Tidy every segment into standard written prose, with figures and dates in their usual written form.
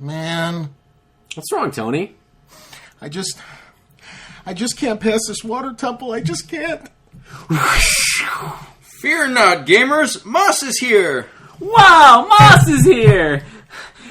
Man. What's wrong, Tony? I just can't pass this water temple. I just can't. Fear not, gamers. Moss is here. Wow, Moss is here!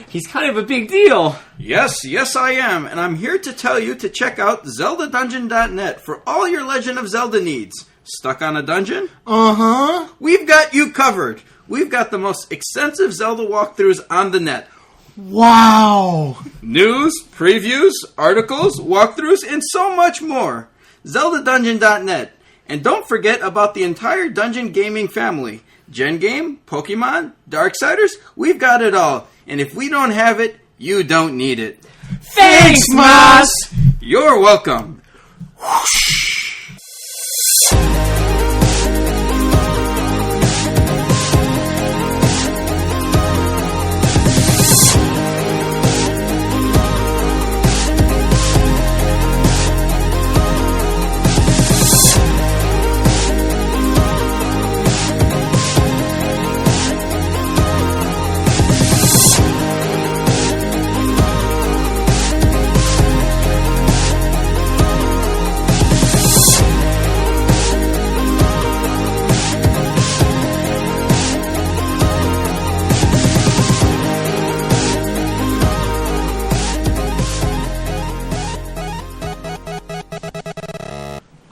He's kind of a big deal. Yes, I am. And I'm here to tell you to check out ZeldaDungeon.net for all your Legend of Zelda needs. Stuck on a dungeon? Uh-huh. We've got you covered. We've got the most extensive Zelda walkthroughs on the net. Wow. News, previews, articles, walkthroughs, and so much more. ZeldaDungeon.net. And don't forget about the entire Dungeon Gaming family. Gen Game, Pokemon, Darksiders, we've got it all. And if we don't have it, you don't need it. Thanks, Moss! You're welcome.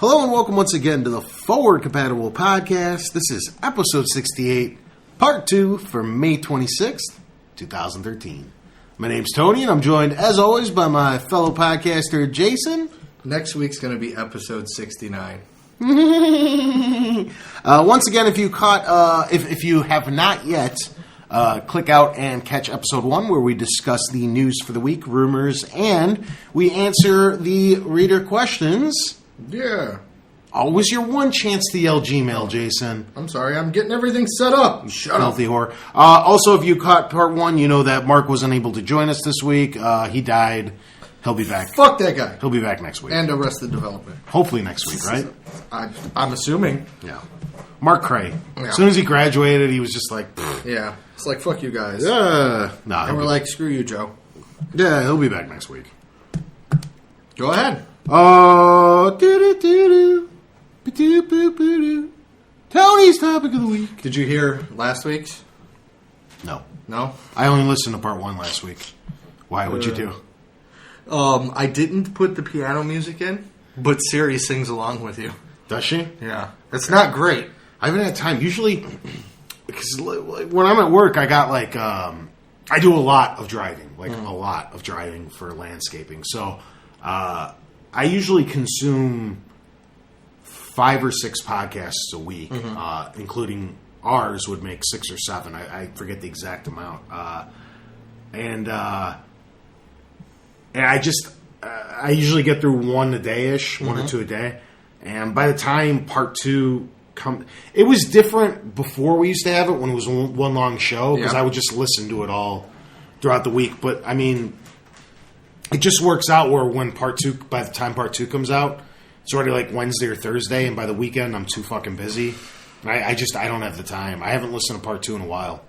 Hello and welcome once again to the Forward Compatible Podcast. This is episode 68, part 2 for May 26th, 2013. My name's Tony and I'm joined as always by my fellow podcaster Jason. Next week's going to be episode 69. Once again, if you caught, if you have not yet, click out and catch episode 1 where we discuss the news for the week, rumors, and we answer the reader questions. Yeah. Always your one chance to yell Gmail, Jason. I'm sorry, I'm getting everything set up. Shut up. Filthy whore. Also, if you caught part 1, you know that Mark was unable to join us this week. He died. He'll be back. Fuck that guy. He'll be back next week. And Arrested Development. Hopefully next week, right? I'm assuming. Yeah. Mark Cray. Yeah. As soon as he graduated, he was just like, pfft. Yeah. It's like, fuck you guys. Nah, And we're like, screw you, Joe. Yeah, he'll be back next week. Go ahead. Tony's topic of the week. Did you hear last week's? No. No? I only listened to part 1 last week. Why? What'd you do? I didn't put the piano music in, but Siri sings along with you. Does she? Yeah. It's not great. I haven't had time. Usually, because when I'm at work, I got like, I do a lot of driving. Like, a lot of driving for landscaping. So, I usually consume 5 or 6 podcasts a week, including ours would make 6 or 7. I forget the exact amount. And I usually get through 1 a day-ish, 1 or 2 a day. And by the time part 2 it was different before we used to have it when it was one long show, because I would just listen to it all throughout the week. But, I mean, it just works out where when by the time part 2 comes out, it's already like Wednesday or Thursday, and by the weekend, I'm too fucking busy. I don't have the time. I haven't listened to part 2 in a while.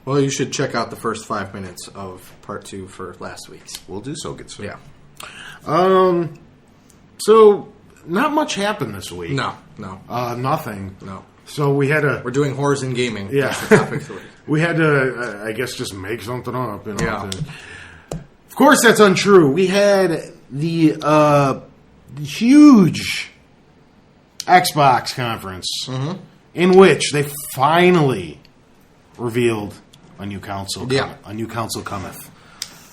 Well, you should check out the first 5 minutes of part 2 for last week's. We'll do so, good sir. Yeah. So, not much happened this week. No. Nothing. No. So we had to... We're doing horrors and gaming. Yeah. That's the topic of the week. We had to, I guess, just make something up. You know, Yeah. Of course, that's untrue. We had the huge Xbox conference in which they finally revealed a new console. A new console cometh.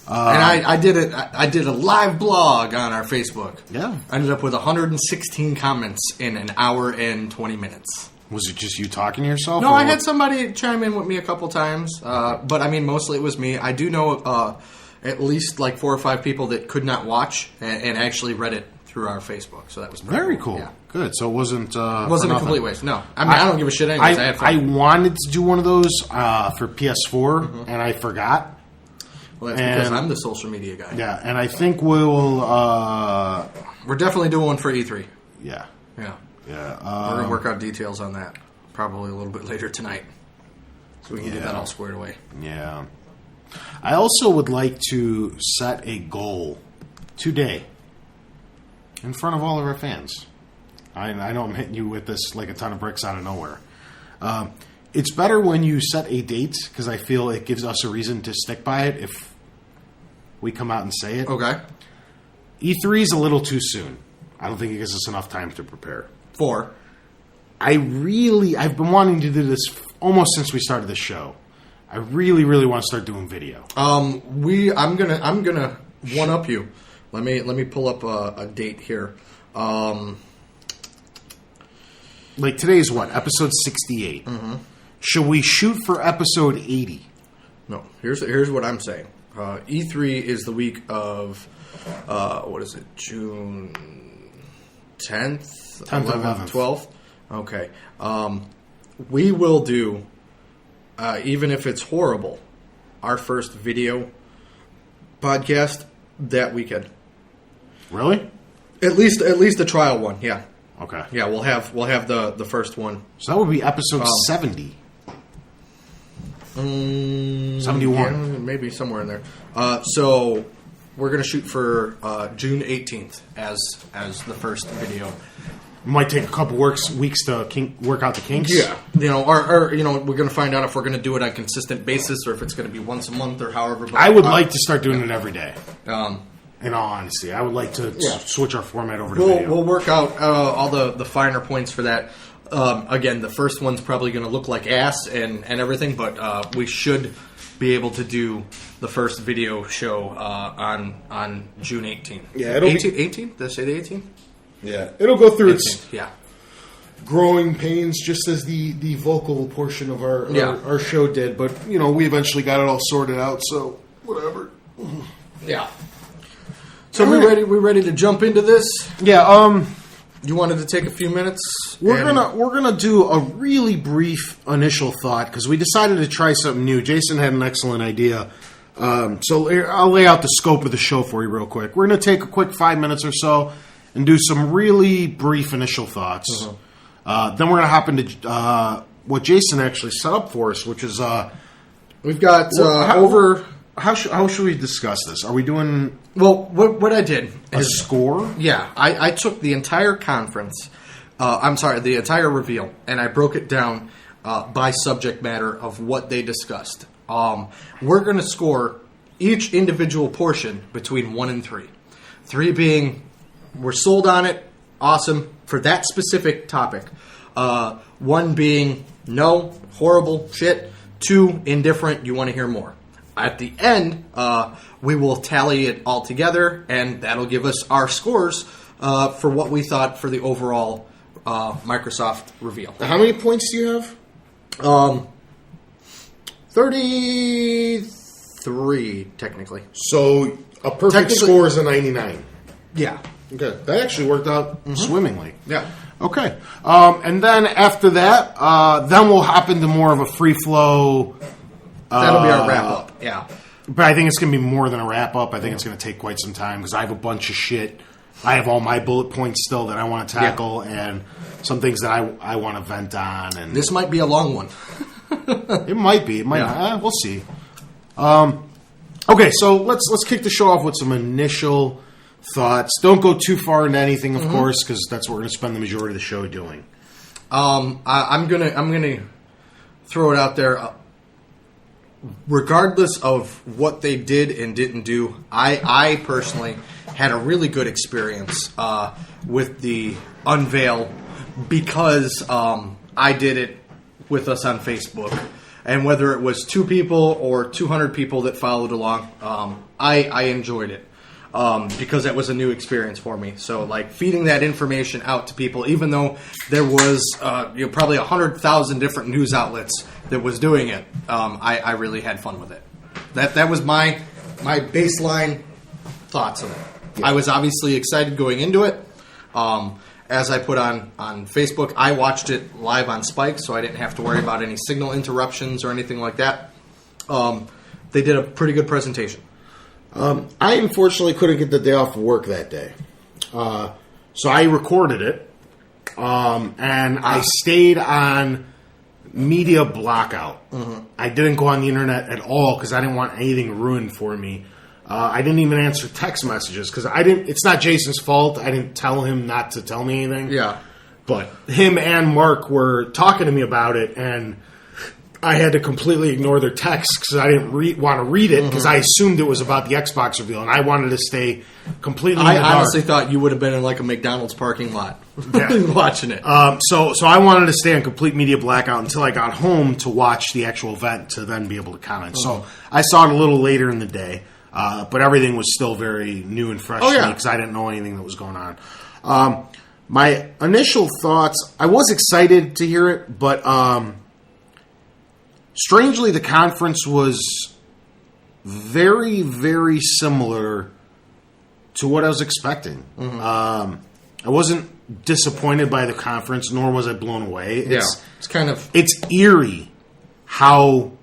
And I did it. I did a live blog on our Facebook. Yeah. I ended up with 116 comments in an hour and 20 minutes. Was it just you talking to yourself? No, I had somebody chime in with me a couple times. But, I mean, mostly it was me. I do know at least like 4 or 5 people that could not watch and actually read it through our Facebook. So that was very cool. Yeah. Good. So it wasn't... wasn't a complete waste. No. I mean, I don't give a shit anyways. I had fun. I wanted to do one of those for PS4, and I forgot. Well, that's because I'm the social media guy. Yeah, and I think we'll... We're definitely doing one for E3. Yeah. Yeah. Yeah. We're going to work out details on that probably a little bit later tonight. So we can get that all squared away. Yeah. I also would like to set a goal today in front of all of our fans. I know I'm hitting you with this like a ton of bricks out of nowhere. It's better when you set a date because I feel it gives us a reason to stick by it if we come out and say it. Okay. E3 is a little too soon. I don't think it gives us enough time to prepare. 4. I've been wanting to do this almost since we started the show. I really, really want to start doing video. I'm gonna one up you. Let me pull up a date here. Like today's what? Episode 68. Mm-hmm. Should we shoot for episode 80? No. Here's what I'm saying. E3 is the week of what is it? June 10th, 11th, 12th. Okay. We will do, even if it's horrible, our first video podcast that weekend. Really? At least a trial one. Yeah. Okay. Yeah, we'll have the first one. So that would be episode 70. 71. Yeah, maybe somewhere in there. So we're gonna shoot for June 18th as the first video. Might take a couple weeks to work out the kinks. Yeah, or we're gonna find out if we're gonna do it on a consistent basis or if it's gonna be once a month or however. But I would like to start doing it every day. In all honesty, I would like to switch our format over to we'll, video. We'll work out all the finer points for that. Again, the first one's probably going to look like ass and everything, but we should be able to do the first video show on June 18th. Yeah, it'll 18th? Did I say the 18th? Yeah, it'll go through its yeah. growing pains, just as the vocal portion of our show did. But we eventually got it all sorted out, so whatever. Yeah. So we ready to jump into this? Yeah. You wanted to take a few minutes? We're gonna do a really brief initial thought because we decided to try something new. Jason had an excellent idea, so I'll lay out the scope of the show for you real quick. We're gonna take a quick 5 minutes or so and do some really brief initial thoughts. Mm-hmm. Then we're gonna hop into what Jason actually set up for us, which is we've got over. How should we discuss this? Are we doing... Well, what I did is... A score? Yeah. I took the entire conference, the entire reveal, and I broke it down by subject matter of what they discussed. We're going to score each individual portion between 1 and 3. 3 being, we're sold on it, awesome, for that specific topic. 1 being, no, horrible, shit. 2, indifferent, you want to hear more. At the end, we will tally it all together, and that'll give us our scores for what we thought for the overall Microsoft reveal. How many points do you have? 33, technically. So a perfect score is a 99. Yeah. Okay. That actually worked out swimmingly. Yeah. Okay. And then after that, then we'll hop into more of a free flow... That'll be our wrap-up, yeah. But I think it's going to be more than a wrap-up. I think it's going to take quite some time because I have a bunch of shit. I have all my bullet points still that I want to tackle and some things that I want to vent on. And this might be a long one. It might be. It might not. We'll see. Okay, so let's kick the show off with some initial thoughts. Don't go too far into anything, of course, because that's what we're going to spend the majority of the show doing. I'm gonna throw it out there. Regardless of what they did and didn't do, I personally had a really good experience with the unveil because I did it with us on Facebook. And whether it was 2 people or 200 people that followed along, I enjoyed it because that was a new experience for me. So, feeding that information out to people, even though there was probably 100,000 different news outlets that was doing it, I really had fun with it. That was my baseline thoughts of it. Yeah. I was obviously excited going into it. As I put on Facebook, I watched it live on Spike, so I didn't have to worry about any signal interruptions or anything like that. They did a pretty good presentation. I unfortunately couldn't get the day off of work that day. So I recorded it, and I stayed on media blackout. I didn't go on the internet at all because I didn't want anything ruined for me. I didn't even answer text messages because I didn't. It's not Jason's fault. I didn't tell him not to tell me anything. Yeah. But him and Mark were talking to me about it, and I had to completely ignore their texts because I didn't want to read it because I assumed it was about the Xbox reveal, and I wanted to stay completely in the dark. I honestly thought you would have been in like a McDonald's parking lot watching it. So I wanted to stay on complete media blackout until I got home to watch the actual event to then be able to comment. So I saw it a little later in the day, but everything was still very new and fresh to me because I didn't know anything that was going on. My initial thoughts, I was excited to hear it, but strangely the conference was very, very similar to what I was expecting. I wasn't disappointed by the conference, nor was I blown away. It's eerie how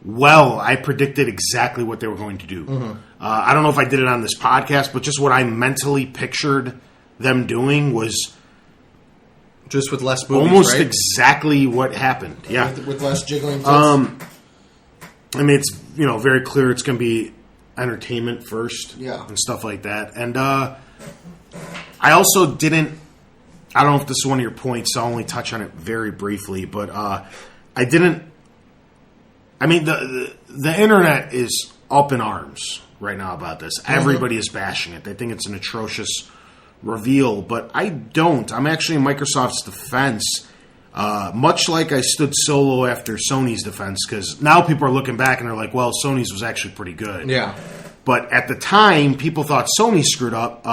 well I predicted exactly what they were going to do. I don't know if I did it on this podcast, but just what I mentally pictured them doing was just with less movies, almost right? exactly what happened. Yeah, with less jiggling. I mean, it's very clear it's going to be entertainment first, and stuff like that. And I also didn't. I don't know if this is one of your points, so I'll only touch on it very briefly. But I didn't. I mean, the internet is up in arms right now about this. Everybody is bashing it. They think it's an atrocious reveal, but I don't. I'm actually in Microsoft's defense, much like I stood solo after Sony's defense, because now people are looking back and they're like, well, Sony's was actually pretty good. Yeah. But at the time, people thought Sony screwed up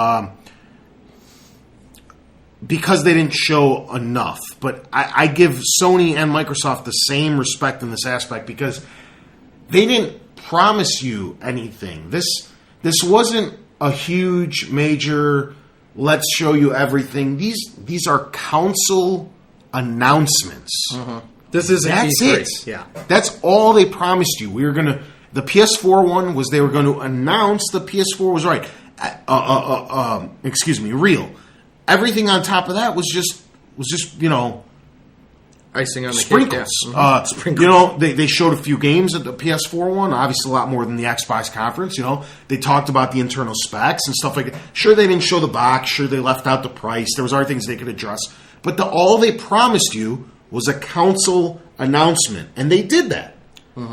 because they didn't show enough. But I give Sony and Microsoft the same respect in this aspect because they didn't promise you anything. This wasn't a huge, major, let's show you everything. These are console announcements. This is That's E3. it. Yeah. That's all they promised you. We were gonna. The PS4 one was they were going to announce the PS4 was right. Real. Everything on top of that was just Icing on the sprinkles. cake. Yeah. Sprinkles. They showed a few games at the PS4 one. Obviously, a lot more than the Xbox conference. They talked about the internal specs and stuff like that. Sure, they didn't show the box. Sure, they left out the price. There was other things they could address. But all they promised you was a console announcement, and they did that.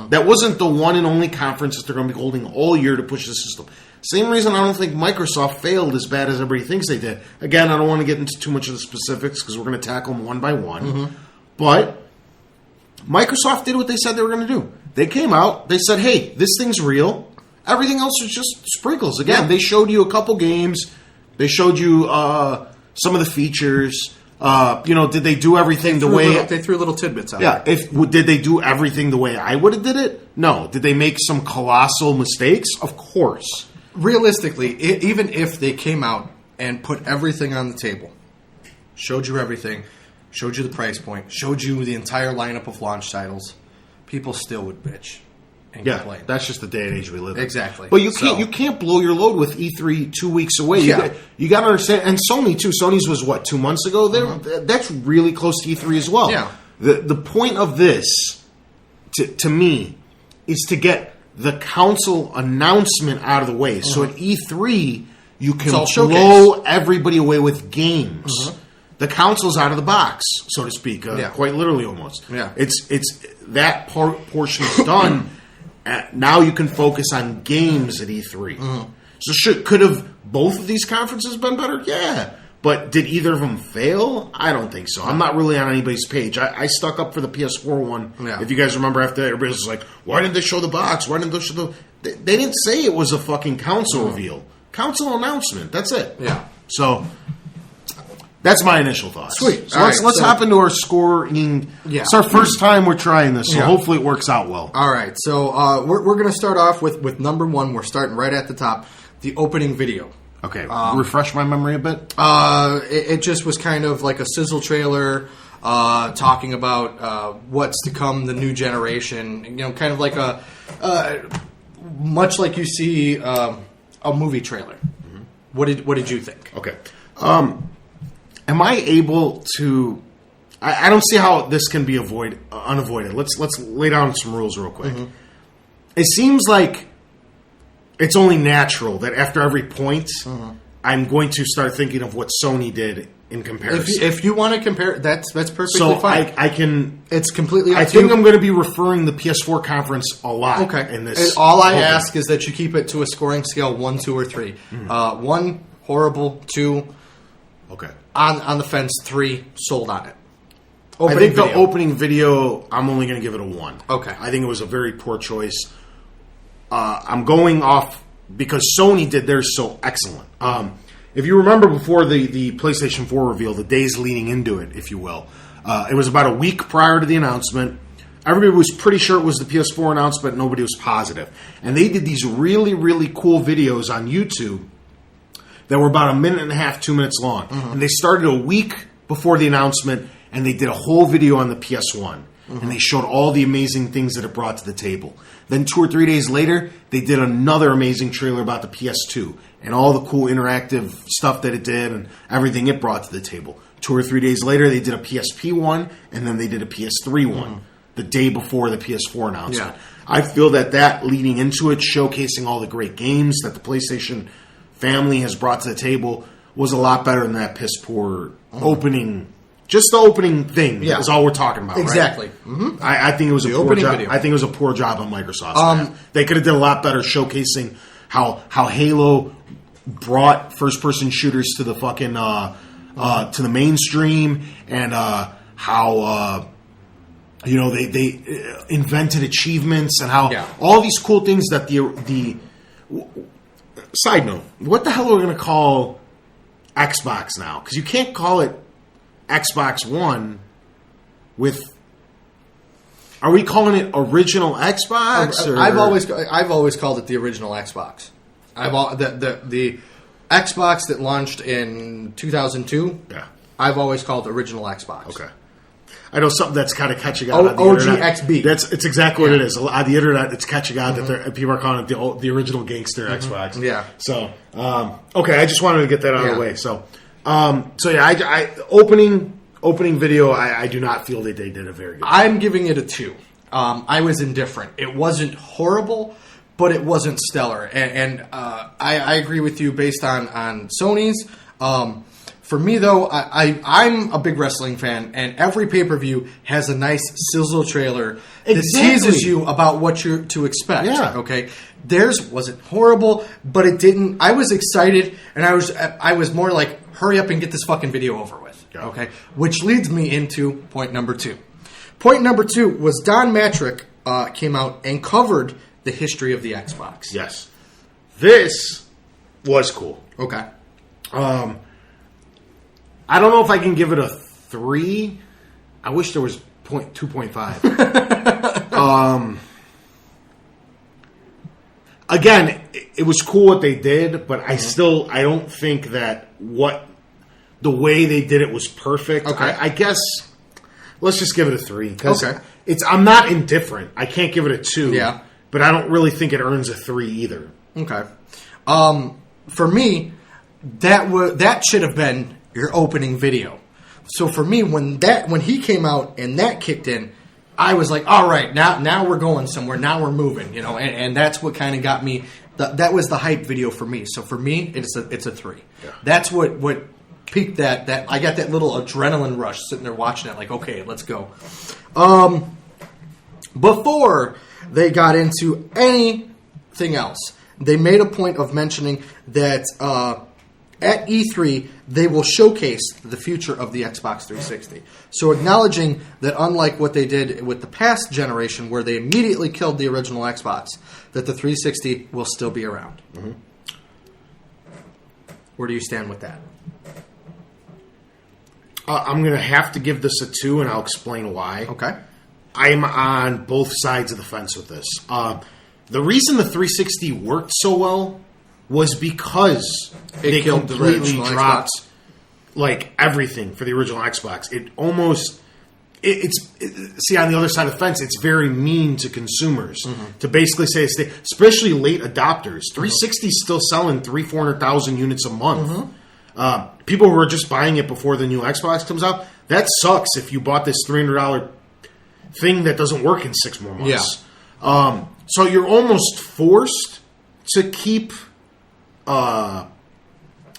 That wasn't the one and only conference that they're going to be holding all year to push the system. Same reason I don't think Microsoft failed as bad as everybody thinks they did. Again, I don't want to get into too much of the specifics because we're going to tackle them one by one. But Microsoft did what they said they were going to do. They came out, they said, hey, this thing's real. Everything else was just sprinkles. Again, they showed you a couple games. They showed you some of the features. Did they do everything the way... They threw little tidbits out. Yeah. Did they do everything the way I would have did it? No. Did they make some colossal mistakes? Of course. Realistically, even if they came out and put everything on the table, showed you everything, showed you the price point, showed you the entire lineup of launch titles, people still would bitch and complain. That's just the day and age we live in. Exactly. But you can't blow your load with E3 2 weeks away. You got to understand, and Sony too. Sony's was 2 months ago. That's really close to E3 as well. Yeah. The point of this, to me, is to get the console announcement out of the way. So at E3, you can blow everybody away with games. The console's out of the box, so to speak, quite literally almost. Yeah. It's that portion is done. Now you can focus on games at E3. So could have both of these conferences been better? Yeah. But did either of them fail? I don't think so. I'm not really on anybody's page. I stuck up for the PS4 one. Yeah. If you guys remember after that, everybody was like, why didn't they show the box? Why didn't they show the... They didn't say it was a fucking console reveal. Console announcement. That's it. Yeah. So... that's my initial thoughts. Sweet. So let's hop into our scoring. Yeah. It's our first time we're trying this, so hopefully it works out well. All right. So we're going to start off with number one. We're starting right at the top, the opening video. Okay. Refresh my memory a bit. It just was kind of like a sizzle trailer talking about what's to come, the new generation. Kind of like much like you see a movie trailer. What did you think? Okay. Am I able to I don't see how this can be unavoided. Let's lay down some rules real quick. It seems like it's only natural that after every point, I'm going to start thinking of what Sony did in comparison. If you want to compare, that's perfectly so fine. I can. It's completely up I to think you. I'm going to be referring the PS4 conference a lot. Okay. In this, and all I ask is that you keep it to a scoring scale 1, 2, or 3. 1 horrible, 2 okay on the fence, 3 sold on it. I think the opening video, I'm only going to give it a 1. Okay. I think it was a very poor choice. I'm going off because Sony did theirs so excellent. If you remember before the PlayStation 4 reveal, the days leading into it, if you will, it was about a week prior to the announcement. Everybody was pretty sure it was the PS4 announcement. Nobody was positive. And they did these really, really cool videos on YouTube that were about 1.5 minutes, 2 minutes long. And they started a week before the announcement, and they did a whole video on the PS1. And they showed all the amazing things that it brought to the table. Then 2 or 3 days later, they did another amazing trailer about the PS2 and all the cool interactive stuff that it did and everything it brought to the table. 2 or 3 days later, they did a PSP one, and then they did a PS3 one the day before the PS4 announcement. Yeah. I feel that leading into it, showcasing all the great games that the PlayStation family has brought to the table, was a lot better than that piss poor opening. Just the opening thing is all we're talking about. Exactly. Right? I think it was a poor job. Video. I think it was a poor job on Microsoft. They could have done a lot better showcasing how Halo brought first person shooters to the fucking to the mainstream, and how they invented achievements, and how all these cool things that the side note. What the hell are we going to call Xbox now? Because you can't call it Xbox One with. Are we calling it original Xbox? Or? I've always called it the original Xbox. The Xbox that launched in 2002. Yeah, I've always called original Xbox. Okay. I know something that's kind of catching on the internet. OGXB. It's exactly what it is. On the internet, it's catching on that people are calling it the original gangster Xbox. Yeah. So, okay, I just wanted to get that out of the way. So, I opening video, I do not feel that they did a very good job. I'm giving it a 2. I was indifferent. It wasn't horrible, but it wasn't stellar. And I agree with you based on Sony's. For me, though, I'm a big wrestling fan, and every pay-per-view has a nice sizzle trailer that teases you about what you're to expect. Yeah. Okay. Theirs wasn't horrible, but it didn't. I was excited, and I was more like, hurry up and get this fucking video over with. Yeah. Okay. Which leads me into point number 2. Point number 2 was Don Matrick came out and covered the history of the Xbox. Yes. This was cool. Okay. I don't know if I can give it a 3. I wish there was 2.5. Again, it was cool what they did, but I don't think that the way they did it was perfect. Okay. I guess let's just give it a 3. Okay. I'm not indifferent. I can't give it a 2. Yeah. But I don't really think it earns a 3 either. Okay. For me, that should have been your opening video. So for me, when he came out and that kicked in, I was like, all right, now we're going somewhere. Now we're moving, and that's what kind of got me. That was the hype video for me. So for me, it's a 3. Yeah. That's what peaked that I got that little adrenaline rush sitting there watching it, like, okay, let's go. Before they got into anything else, they made a point of mentioning that at E3, they will showcase the future of the Xbox 360. So acknowledging that unlike what they did with the past generation, where they immediately killed the original Xbox, that the 360 will still be around. Mm-hmm. Where do you stand with that? I'm going to have to give this a 2, and I'll explain why. Okay. I'm on both sides of the fence with this. The reason the 360 worked so well was because they completely dropped like everything for the original Xbox. It almost see, on the other side of the fence, it's very mean to consumers to basically say, especially late adopters. 360 is still selling 300,000-400,000 units a month. People who are just buying it before the new Xbox comes out, That sucks if you bought this $300 thing that doesn't work in 6 more months. Yeah. So you're almost forced to keep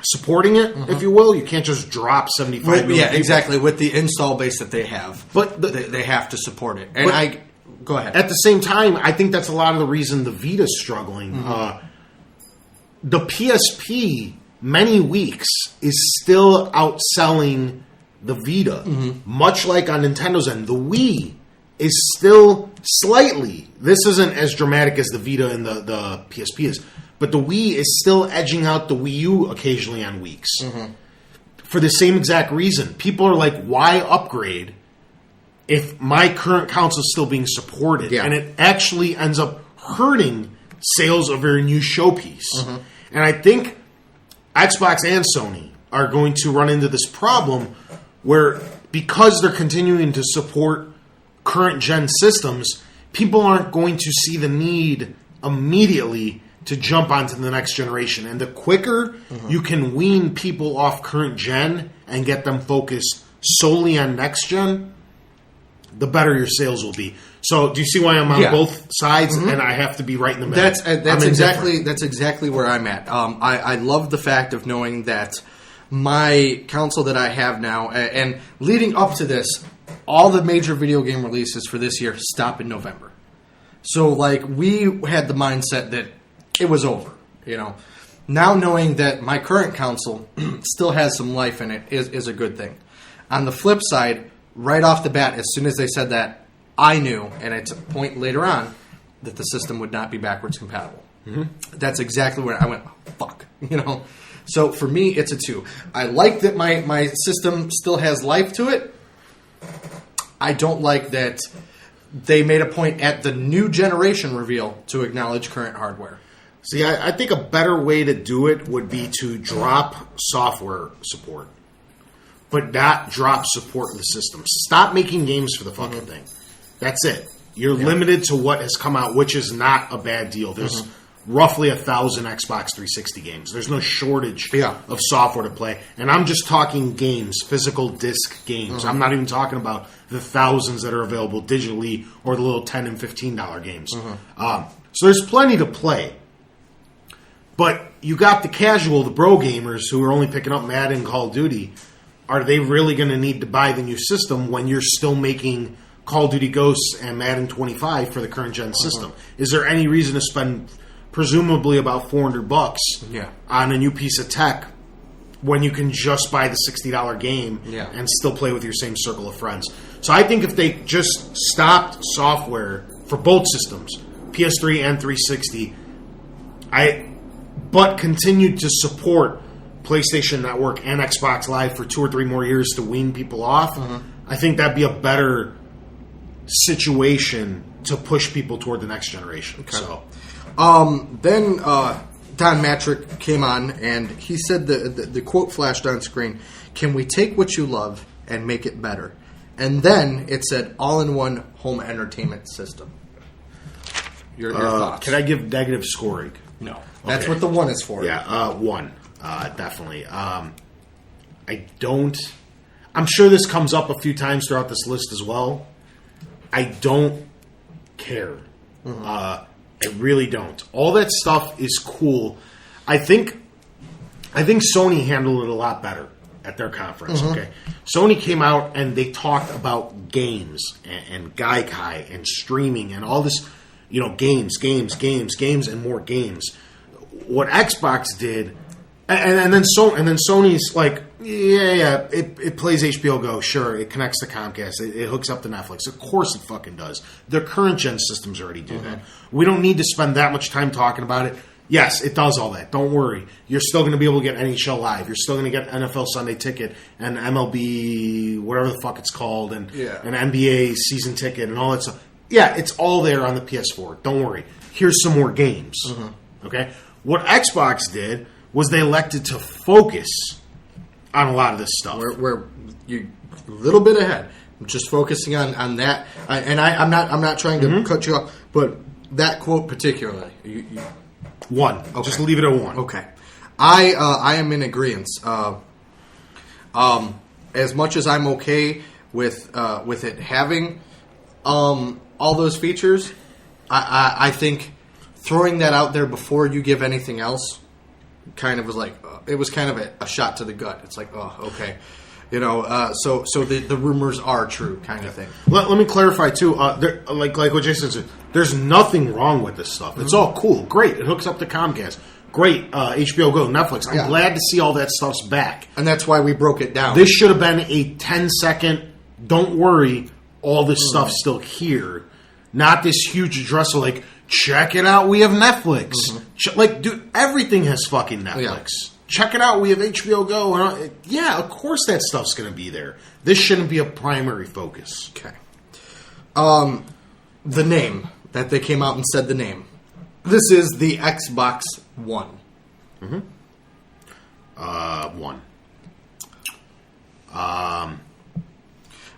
supporting it, if you will. You can't just drop 75 million people. Exactly. With the install base that they have, But they have to support it. And go ahead. At the same time, I think that's a lot of the reason the Vita's struggling. The PSP, many weeks, is still outselling the Vita. Much like on Nintendo's end, the Wii is still slightly. This isn't as dramatic as the Vita and the PSP is, but the Wii is still edging out the Wii U occasionally on weeks. For the same exact reason. People are like, why upgrade if my current console is still being supported? Yeah. And it actually ends up hurting sales of their new showpiece. And I think Xbox and Sony are going to run into this problem where, because they're continuing to support current gen systems, people aren't going to see the need immediately to jump onto the next generation. And the quicker you can wean people off current gen and get them focused solely on next gen, the better your sales will be. So, do you see why I'm on both sides, and I have to be right in the middle? That's exactly where I'm at. I love the fact of knowing that my console that I have now, and leading up to this, all the major video game releases for this year stop in November. So, like, we had the mindset that it was over. Now knowing that my current console still has some life in it is a good thing. On the flip side, right off the bat, as soon as they said that, I knew, and it's a point later on, that the system would not be backwards compatible. That's exactly where I went, oh, fuck. So for me, it's a 2. I like that my system still has life to it. I don't like that they made a point at the new generation reveal to acknowledge current hardware. See, I think a better way to do it would be to drop software support, but not drop support in the system. Stop making games for the fucking thing. That's it. You're limited to what has come out, which is not a bad deal. There's roughly 1,000 Xbox 360 games. There's no shortage of software to play. And I'm just talking games, physical disc games. I'm not even talking about the thousands that are available digitally or the little $10 and $15 games. So there's plenty to play. But you got the casual, the bro gamers who are only picking up Madden and Call of Duty. Are they really going to need to buy the new system when you're still making Call of Duty Ghosts and Madden 25 for the current gen system? Is there any reason to spend presumably about $400 on a new piece of tech when you can just buy the $60 game and still play with your same circle of friends? So I think if they just stopped software for both systems, PS3 and 360, but continued to support PlayStation Network and Xbox Live for 2 or 3 more years to wean people off, I think that'd be a better situation to push people toward the next generation. Okay. So, then Don Matrick came on and he said the quote flashed on screen: "Can we take what you love and make it better?" And then it said all-in-one home entertainment system. Your thoughts? Can I give negative scoring? No. That's what the 1 is for. Yeah, 1. Definitely. I'm sure this comes up a few times throughout this list as well. I don't care. I really don't. All that stuff is cool. I think Sony handled it a lot better at their conference. Okay, Sony came out and they talked about games and Gaikai and streaming and all this, games, and more games. What Xbox did, and then Sony's like, it plays HBO Go, sure, it connects to Comcast, it hooks up to Netflix. Of course it fucking does. Their current gen systems already do that. We don't need to spend that much time talking about it. Yes, it does all that. Don't worry. You're still going to be able to get NHL Live. You're still going to get NFL Sunday Ticket and MLB, whatever the fuck it's called, and an NBA season ticket and all that stuff. Yeah, it's all there on the PS4. Don't worry. Here's some more games. Okay? What Xbox did was they elected to focus on a lot of this stuff. We're you a little bit ahead. I'm just focusing on that. I'm not trying to cut you off, but that quote particularly. 1. Okay. Just leave it at 1. Okay. I am in agreement. And as much as I'm okay with it having all those features, I think throwing that out there before you give anything else kind of was like it was kind of a shot to the gut. It's like, oh, okay, so the rumors are true, kind of thing. Let me clarify too. Like what Jason said, there's nothing wrong with this stuff. It's all cool, great. It hooks up to Comcast, great. HBO Go, Netflix. I'm glad to see all that stuff's back, and that's why we broke it down. This should have been a 10-second. Don't worry, all this stuff's still here. Not this huge address of like, check it out, we have Netflix. Dude, everything has fucking Netflix. Yeah. Check it out, we have HBO Go. And yeah, of course that stuff's going to be there. This shouldn't be a primary focus. Okay. The name, that they came out and said the name. This is the Xbox One. One.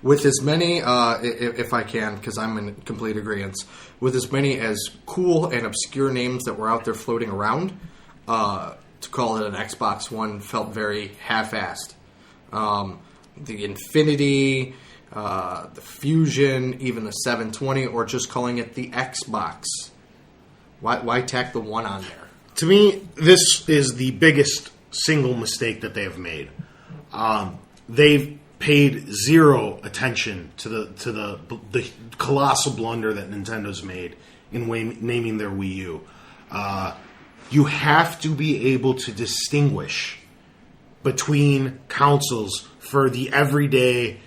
With as many, if I can, because I'm in complete agreement, with as many as cool and obscure names that were out there floating around, to call it an Xbox One felt very half-assed. The Infinity, the Fusion, even the 720, or just calling it the Xbox. Why tack the one on there? To me, this is the biggest single mistake that they have made. They've paid zero attention to the colossal blunder that Nintendo's made in naming their Wii U. You have to be able to distinguish between consoles for the everyday.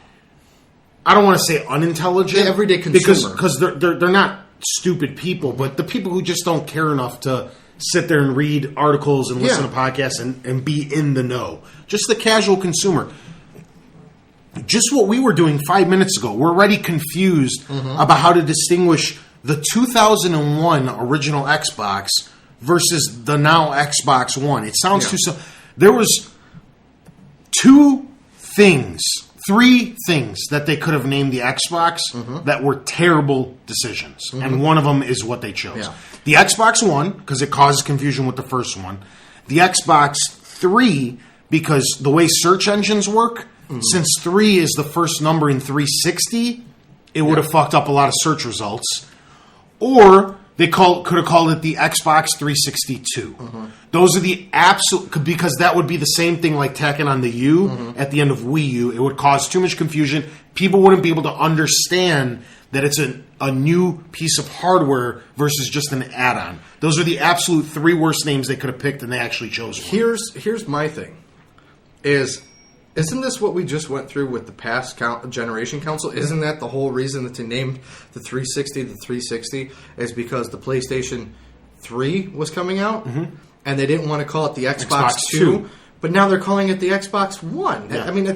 I don't want to say unintelligent, everyday consumer, because they're not stupid people, but the people who just don't care enough to sit there and read articles and listen to podcasts and be in the know. Just the casual consumer. Just what we were doing 5 minutes ago. We're already confused about how to distinguish the 2001 original Xbox versus the now Xbox One. It sounds too simple. There was three things that they could have named the Xbox that were terrible decisions. And one of them is what they chose. Yeah. The Xbox One, because it causes confusion with the first one. The Xbox 3, because the way search engines work, since 3 is the first number in 360, it would have fucked up a lot of search results. Or they could have called it the Xbox 362. Those are the absolute, because that would be the same thing like tacking on the U at the end of Wii U. It would cause too much confusion. People wouldn't be able to understand that it's a new piece of hardware versus just an add-on. Those are the absolute three worst names they could have picked, and they actually chose one. Here's my thing. Isn't this what we just went through with the past generation console? Isn't that the whole reason that they named the 360 the 360 is because the PlayStation 3 was coming out, and they didn't want to call it the Xbox 2, but now they're calling it the Xbox One. Yeah. I mean,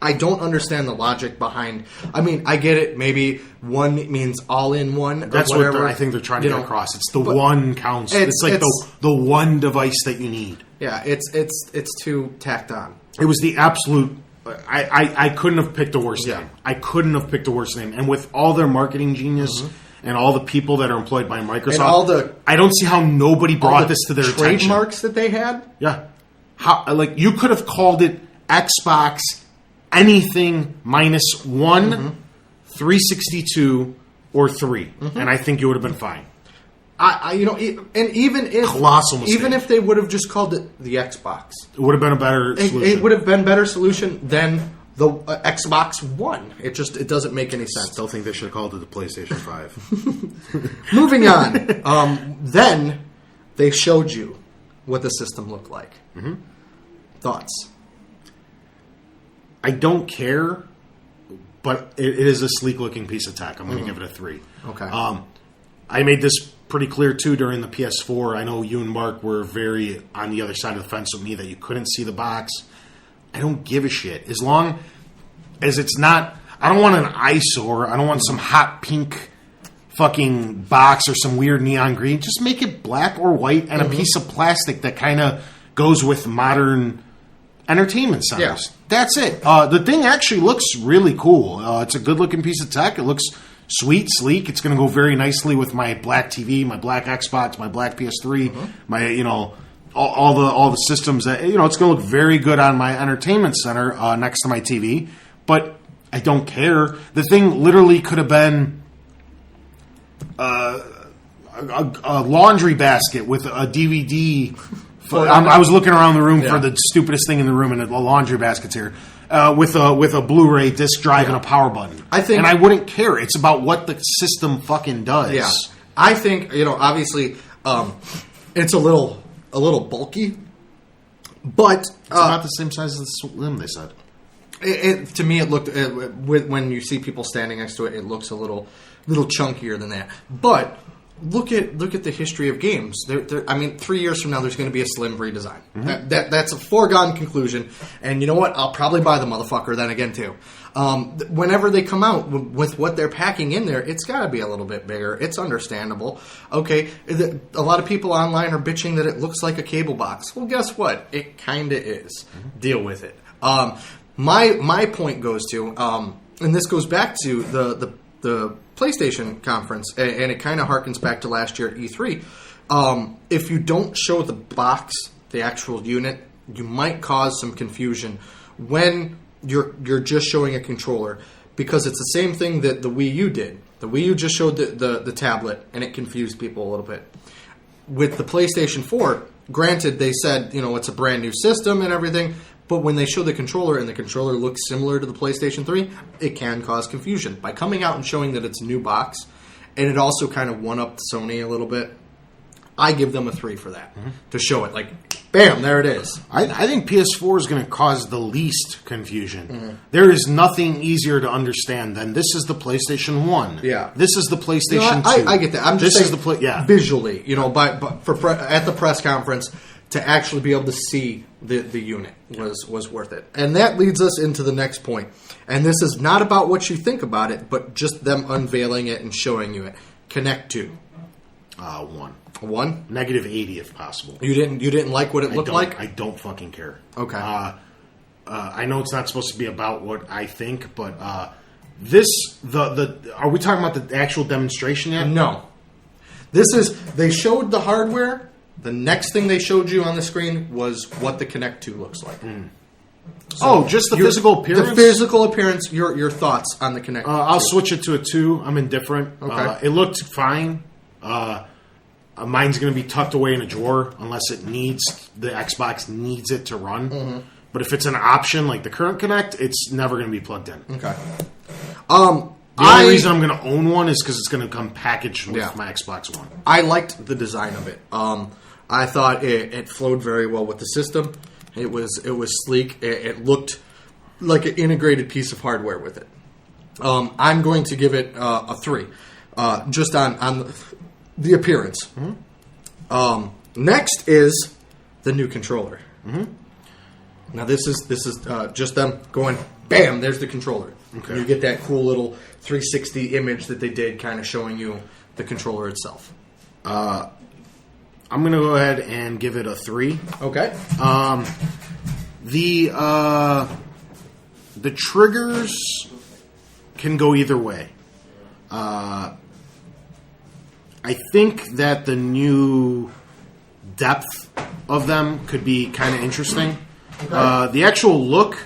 I don't understand the logic behind. I mean, I get it. Maybe one means all in one. That's what I think they're trying to get across. It's the one console. It's like the one device that you need. Yeah, it's too tacked on. It was the absolute. I couldn't have picked a worse name. I couldn't have picked a worse name. And with all their marketing genius and all the people that are employed by Microsoft, I don't see how nobody brought this to their attention. Trademarks that they had. Yeah, you could have called it Xbox anything minus 1, 362, or 3, and I think it would have been fine. Even if colossal mistake. Even if they would have just called it the Xbox, it would have been a better solution. It would have been a better solution than the Xbox One. It doesn't make any sense. Still think they should have called it the PlayStation 5. Moving on. Then they showed you what the system looked like. Thoughts? I don't care, but it is a sleek-looking piece of tech. I'm going to give it a 3. Okay. I made this pretty clear, too, during the PS4. I know you and Mark were very on the other side of the fence with me that you couldn't see the box. I don't give a shit. As long as it's not... I don't want an eyesore. I don't want some hot pink fucking box or some weird neon green. Just make it black or white and a piece of plastic that kind of goes with modern entertainment centers. Yeah. That's it. The thing actually looks really cool. It's a good-looking piece of tech. It looks sweet, sleek. It's going to go very nicely with my black TV, my black Xbox, my black PS3, my all the systems that it's going to look very good on my entertainment center next to my TV, but I don't care. The thing literally could have been a laundry basket with a DVD. I was looking around the room for the stupidest thing in the room, and a laundry basket's here. With a Blu-ray disc drive and a power button. And I wouldn't care. It's about what the system fucking does. Yeah. I think, obviously, it's a little bulky, but it's about the same size as the Slim, they said. To me, it looked when you see people standing next to it, it looks a little chunkier than that. But look at the history of games. 3 years from now, there's going to be a Slim redesign. Mm-hmm. That's a foregone conclusion. And you know what? I'll probably buy the motherfucker then again too. Whenever they come out with what they're packing in there, it's got to be a little bit bigger. It's understandable. Okay, a lot of people online are bitching that it looks like a cable box. Well, guess what? It kind of is. Mm-hmm. Deal with it. My point goes to, and this goes back to the PlayStation conference, and it kind of harkens back to last year at E3. If you don't show the box, the actual unit, you might cause some confusion when you're just showing a controller, because it's the same thing that the Wii U did. The Wii U just showed the tablet, and it confused people a little bit. With the PlayStation 4, granted, they said, it's a brand new system and everything, but when they show the controller and the controller looks similar to the PlayStation 3, it can cause confusion. By coming out and showing that it's a new box, and it also kind of one-upped Sony a little bit, I give them a 3 for that. Mm-hmm. To show it, bam, there it is. I think PS4 is going to cause the least confusion. Mm-hmm. There is nothing easier to understand than this is the PlayStation 1. Yeah. This is the PlayStation 2. I get that. I'm just saying, is the visually, at the press conference, to actually be able to see the unit was worth it. And that leads us into the next point. And this is not about what you think about it, but just them unveiling it and showing you it. Connect 2. 1. 1? Negative 80 if possible. You didn't like what it looked like? I don't fucking care. Okay. I know it's not supposed to be about what I think, but are we talking about the actual demonstration yet? No. They showed the hardware. The next thing they showed you on the screen was what the Kinect 2 looks like. Mm. So just the physical appearance? The physical appearance, your thoughts on the Kinect 2. I'll switch it to a 2. I'm indifferent. Okay. It looked fine. Mine's going to be tucked away in a drawer unless the Xbox needs it to run. Mm-hmm. But if it's an option like the current Kinect, it's never going to be plugged in. Okay. The only reason I'm going to own one is because it's going to come packaged with my Xbox One. I liked the design of it. I thought it flowed very well with the system. It was sleek. It looked like an integrated piece of hardware with it. I'm going to give it a 3, just on the appearance. Mm-hmm. Next is the new controller. Mm-hmm. Now this is just them going, bam, there's the controller. Okay. You get that cool little 360 image that they did, kind of showing you the controller itself. I'm going to go ahead and give it a 3. Okay. The triggers can go either way. I think that the new depth of them could be kind of interesting. Okay. The actual look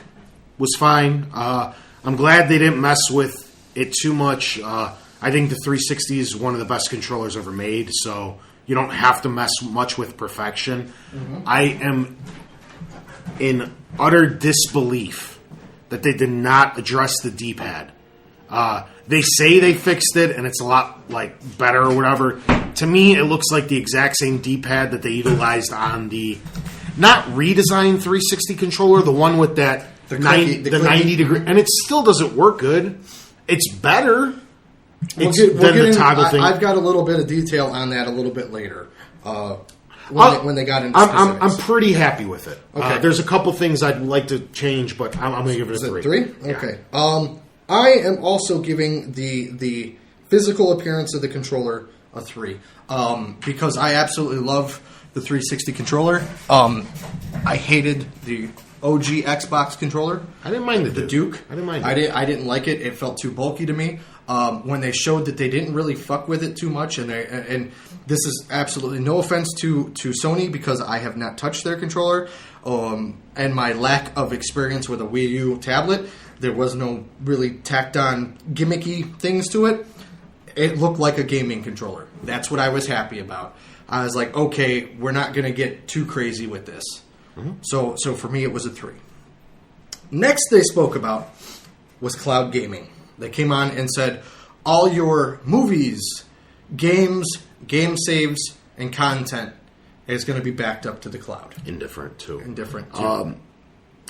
was fine. I'm glad they didn't mess with it too much. I think the 360 is one of the best controllers ever made, so you don't have to mess much with perfection. Mm-hmm. I am in utter disbelief that they did not address the D-pad. They say they fixed it and it's a lot better or whatever. To me, it looks like the exact same D-pad that they utilized on the not redesigned 360 controller, the one with that the 90 degree, and it still doesn't work good. It's better. The toggle thing. I've got a little bit of detail on that a little bit later. When they got into specifics. I'm pretty happy with it. Okay. There's a couple things I'd like to change, but I'm going to give it a 3. 3? Yeah. Okay. I am also giving the physical appearance of the controller a 3 because I absolutely love the 360 controller. I hated the OG Xbox controller. I didn't mind the Duke. I didn't mind it. I didn't like it. It felt too bulky to me. when they showed that they didn't really fuck with it too much, and this is absolutely no offense to Sony because I have not touched their controller, and my lack of experience with a Wii U tablet, there was no really tacked on gimmicky things to it. It looked like a gaming controller. That's what I was happy about. I was like, okay, we're not going to get too crazy with this. Mm-hmm. So for me, it was a 3. Next they spoke about was cloud gaming. They came on and said, all your movies, games, game saves, and content is going to be backed up to the cloud. Indifferent, too.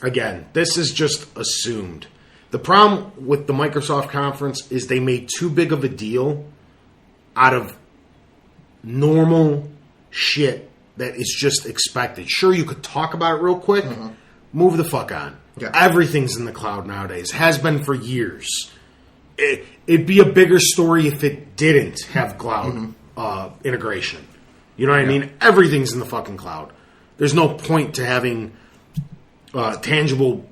Again, this is just assumed. The problem with the Microsoft conference is they made too big of a deal out of normal shit that is just expected. Sure, you could talk about it real quick. Mm-hmm. Move the fuck on. Yeah. Everything's in the cloud nowadays. Has been for years. It'd be a bigger story if it didn't have cloud integration. You know what I mean? Everything's in the fucking cloud. There's no point to having tangible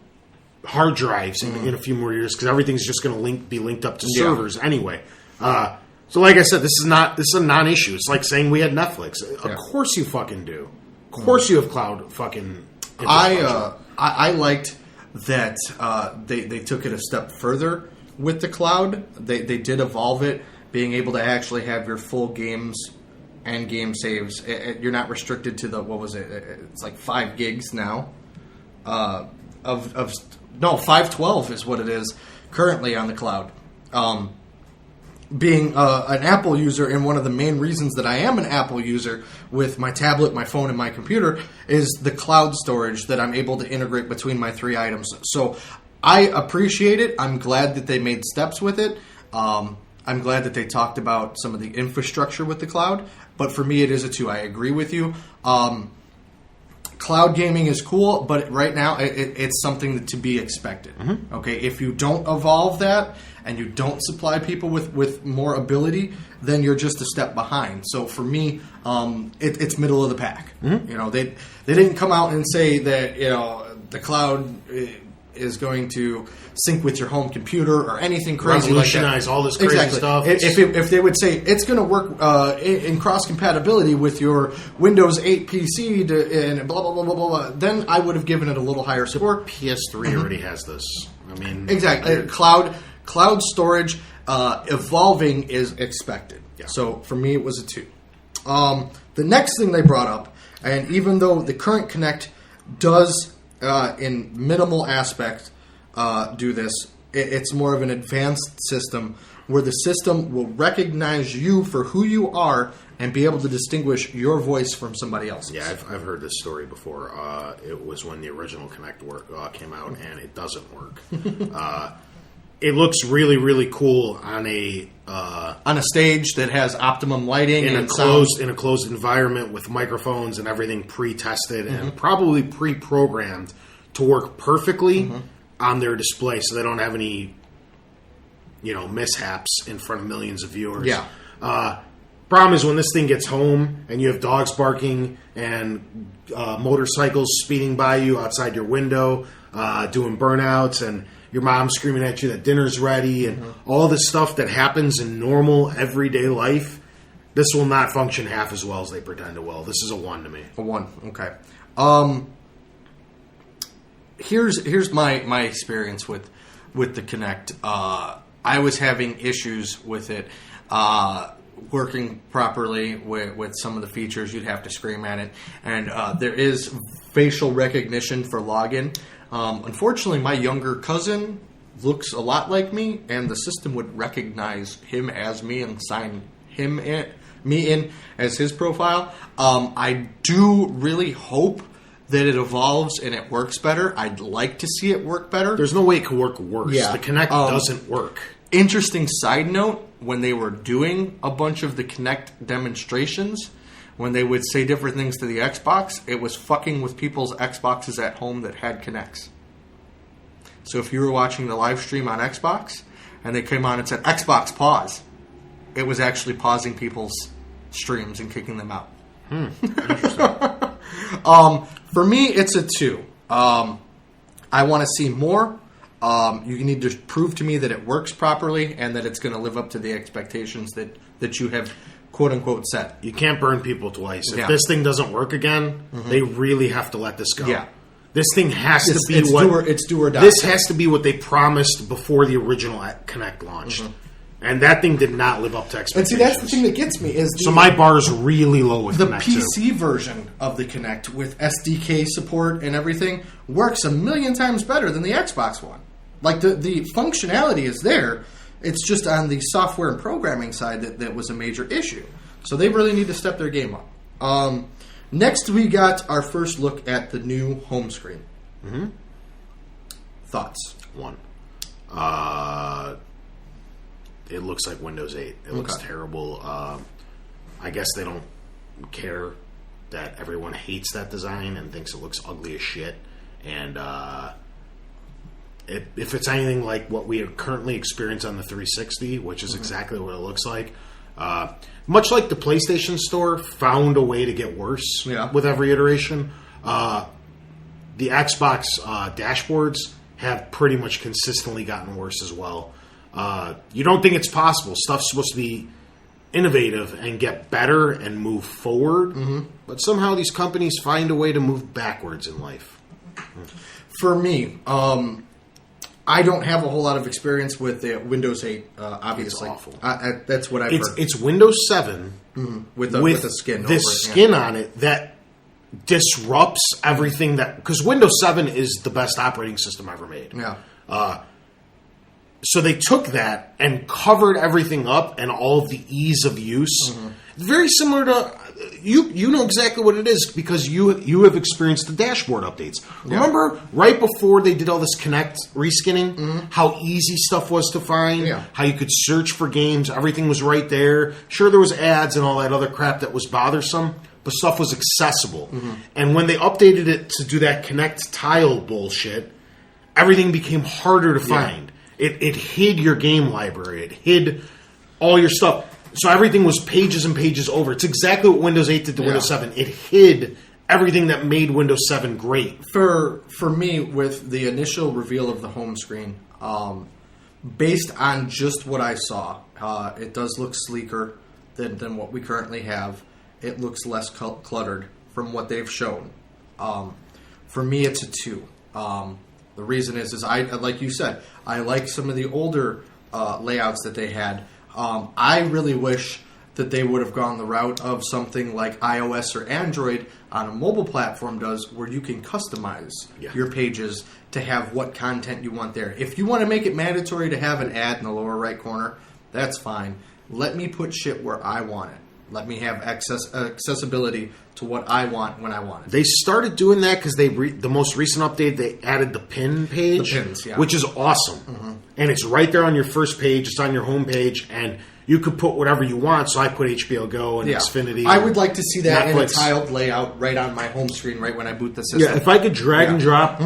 hard drives in a few more years because everything's just going to be linked up to servers anyway. So like I said, this is a non-issue. It's like saying we had Netflix. Of course you fucking do. Of course you have cloud fucking infrastructure. I liked that they took it a step further with the cloud. They did evolve it, being able to actually have your full games and game saves. You're not restricted to the, what was it? It's like 5 gigs now. 512 is what it is currently on the cloud. Being an Apple user, and one of the main reasons that I am an Apple user with my tablet, my phone, and my computer is the cloud storage that I'm able to integrate between my 3 items. So I appreciate it. I'm glad that they made steps with it. I'm glad that they talked about some of the infrastructure with the cloud. But for me, it is a 2. I agree with you. Cloud gaming is cool, but right now it's something to be expected. Mm-hmm. Okay, if you don't evolve that and you don't supply people with more ability, then you're just a step behind. So for me, it's middle of the pack. Mm-hmm. You know, they didn't come out and say that the cloud is going to sync with your home computer or anything crazy like that. Revolutionize all this crazy stuff. If they would say it's going to work in cross compatibility with your Windows 8 PC and blah blah blah blah blah, then I would have given it a little higher score. PS3 already has this. I mean, exactly. Cloud storage evolving is expected. Yeah. So for me, it was a 2. The next thing they brought up, and even though the current Kinect does in minimal aspect do this, it's more of an advanced system where the system will recognize you for who you are and be able to distinguish your voice from somebody else's. Yeah, I've heard this story before. It was when the original Kinect came out, and it doesn't work. It looks really, really cool on a stage that has optimum lighting in a closed environment with microphones and everything pre-tested and probably pre-programmed to work perfectly on their display, so they don't have any mishaps in front of millions of viewers. Yeah. Problem is when this thing gets home and you have dogs barking and motorcycles speeding by you outside your window, doing burnouts, and your mom screaming at you that dinner's ready, and all this stuff that happens in normal everyday life, this will not function half as well as they pretend it will. This is a 1 to me. A 1, okay. Here's my experience with the Kinect. I was having issues with it working properly with some of the features. You'd have to scream at it, and there is facial recognition for login. Unfortunately, my younger cousin looks a lot like me, and the system would recognize him as me and sign me in as his profile. I do really hope that it evolves and it works better. I'd like to see it work better. There's no way it could work worse. Yeah. The Kinect doesn't work. Interesting side note, when they were doing a bunch of the Kinect demonstrations, when they would say different things to the Xbox, it was fucking with people's Xboxes at home that had Kinects. So if you were watching the live stream on Xbox and they came on and said, Xbox pause, it was actually pausing people's streams and kicking them out. Interesting. For me, it's a 2. I want to see more. You need to prove to me that it works properly and that it's going to live up to the expectations that you have, quote-unquote, set. You can't burn people twice. If Yeah. this thing doesn't work again, they really have to let this go. Yeah. This thing has to be it's what... it's do or die. This has to be what they promised before the original Kinect launched. And that thing did not live up to And expectations. see, that's the thing that gets me is So my bar is really low with the Kinect PC 2. version of the Kinect with SDK support and everything works a million times better than the Xbox One. Like the functionality is there. It's just on the software and programming side that was a major issue. So they really need to step their game up. Next, we got our first look at the new home screen. Thoughts? One. It looks like Windows 8. It looks terrible. I guess they don't care that everyone hates that design and thinks it looks ugly as shit. And if it's anything like what we currently experience on the 360, which is exactly what it looks like, much like the PlayStation Store found a way to get worse with every iteration, the Xbox dashboards have pretty much consistently gotten worse as well. You don't think it's possible. Stuff's supposed to be innovative and get better and move forward, but somehow these companies find a way to move backwards in life. For me, I don't have a whole lot of experience with the Windows 8, obviously. It's awful. That's what I've heard. It's Windows 7 With the skin over this it, skin on it that disrupts everything that... Because Windows 7 is the best operating system ever made. Yeah. So they took that and covered everything up and all of the ease of use. Very similar to... You know exactly what it is because you have experienced the dashboard updates. Yeah. Remember right before they did all this Kinect reskinning, how easy stuff was to find, how you could search for games, everything was right there. Sure, there was ads and all that other crap that was bothersome, but stuff was accessible. And when they updated it to do that Kinect tile bullshit, everything became harder to find. It hid your game library. It hid all your stuff. So everything was pages and pages over. It's exactly what Windows 8 did to Windows 7. It hid everything that made Windows 7 great. For me, with the initial reveal of the home screen, based on just what I saw, it does look sleeker than what we currently have. It looks less cluttered from what they've shown. For me, it's a 2. The reason is I like you said, I like some of the older layouts that they had. I really wish that they would have gone the route of something like iOS or Android on a mobile platform does, where you can customize your pages to have what content you want there. If you want to make it mandatory to have an ad in the lower right corner, that's fine. Let me put shit where I want it. Let me have accessibility to what I want when I want it. They started doing that because the most recent update, they added the pin page, The pins, which is awesome. And it's right there on your first page. It's on your home page, and you could put whatever you want. So I put HBO Go and Xfinity. I would like to see that in a Netflix. tiled layout right on my home screen right when I boot the system. Yeah, if I could drag and drop,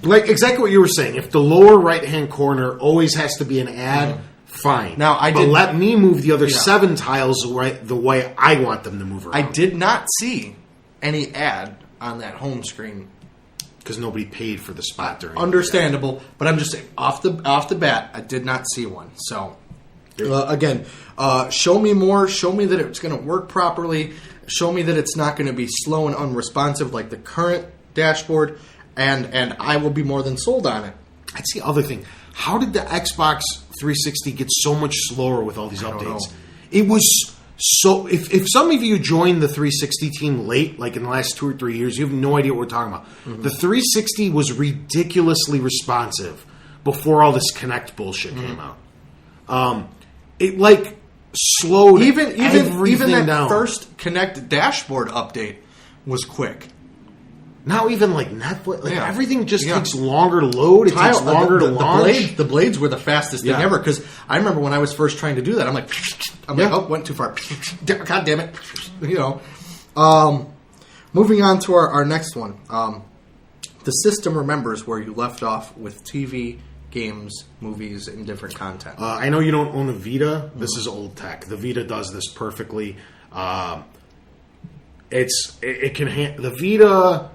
like exactly what you were saying. If the lower right-hand corner always has to be an ad, fine. Now, but let me move the other 7 tiles the way I want them to move around. I did not see any ad on that home screen. Because nobody paid for the spot during. Understandable, but I'm just saying off the bat, I did not see one. So again, show me more. Show me that it's going to work properly. Show me that it's not going to be slow and unresponsive like the current dashboard, and I will be more than sold on it. That's the other thing. How did the Xbox 360 get so much slower with all these updates? know. It was so... If some of you joined the 360 team late, like in the last 2 or 3 years, you have no idea what we're talking about. The 360 was ridiculously responsive before all this Kinect bullshit came out. It like slowed Even everything that down. first Kinect dashboard update was quick. Now even like Netflix, like everything just takes longer to load. It takes longer to launch. The blades were the fastest thing ever, because I remember when I was first trying to do that, I'm like, oh, went too far. God damn it. Moving on to our next one. The system remembers where you left off with TV, games, movies, and different content. I know you don't own a Vita. This is old tech. The Vita does this perfectly. The Vita,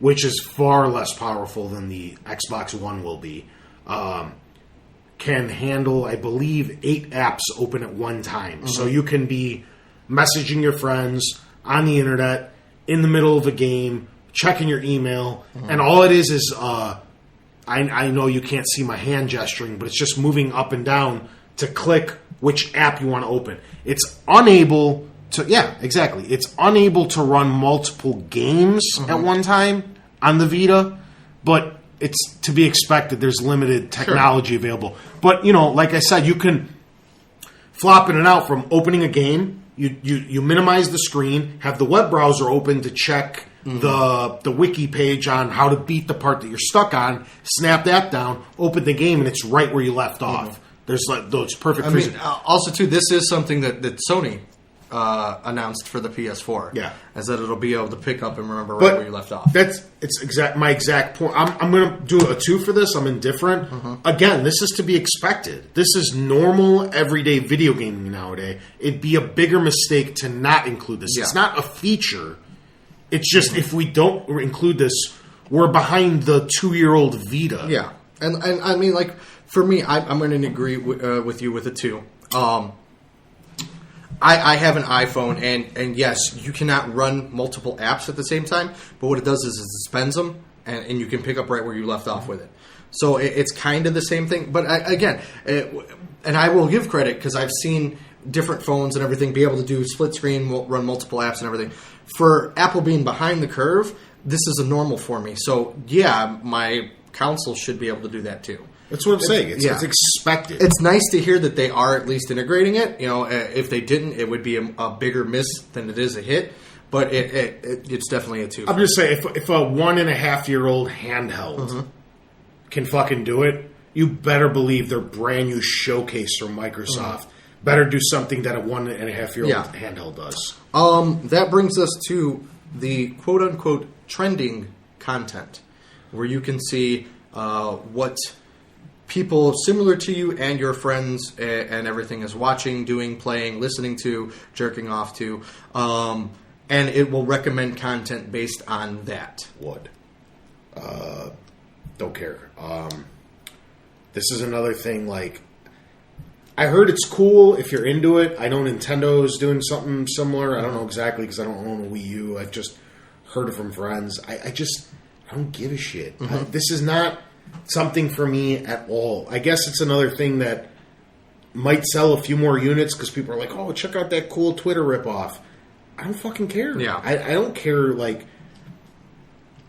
which is far less powerful than the Xbox One will be, can handle, I believe, 8 apps open at one time. So you can be messaging your friends on the internet, in the middle of a game, checking your email, and all it is I know you can't see my hand gesturing, but it's just moving up and down to click which app you want to open. It's unable to, it's unable to run multiple games at one time on the Vita, but it's to be expected. There's limited technology available. But, like I said, you can flop in and out from opening a game. You minimize the screen, have the web browser open to check the wiki page on how to beat the part that you're stuck on, snap that down, open the game, and it's right where you left off. There's like those perfect. Also, too, this is something that Sony announced for the PS4. Yeah, as that it'll be able to pick up and remember right where you left off. My exact point. I'm going to do a 2 for this. I'm indifferent. Again, this is to be expected. This is normal, everyday video gaming nowadays. It'd be a bigger mistake to not include this. It's not a feature. It's just if we don't include this, we're behind the 2-year-old Vita. Yeah, and I mean, like, for me, I'm going to agree with you with a 2. I have an iPhone, and yes, you cannot run multiple apps at the same time, but what it does is it suspends them, and you can pick up right where you left off with it. So it's kind of the same thing. But and I will give credit, because I've seen different phones and everything be able to do split screen, run multiple apps and everything. For Apple being behind the curve, this is a normal for me. So, yeah, my console should be able to do that too. That's what I'm saying. It's expected. It's nice to hear that they are at least integrating it. If they didn't, it would be a bigger miss than it is a hit. But it's definitely a 2. I'm just saying, if a 1.5-year-old handheld can fucking do it, you better believe their brand new showcase from Microsoft better do something that a 1.5-year-old handheld does. That brings us to the quote-unquote trending content, where you can see what people similar to you and your friends and everything is watching, doing, playing, listening to, jerking off to, and it will recommend content based on that. Would. Don't care. This is another thing, like, I heard it's cool if you're into it. I know Nintendo is doing something similar. I don't know exactly because I don't own a Wii U. I've just heard it from friends. I don't give a shit. This is not something for me at all. I guess it's another thing that might sell a few more units because people are like, oh, check out that cool Twitter ripoff. I don't fucking care. Yeah. I don't care, like...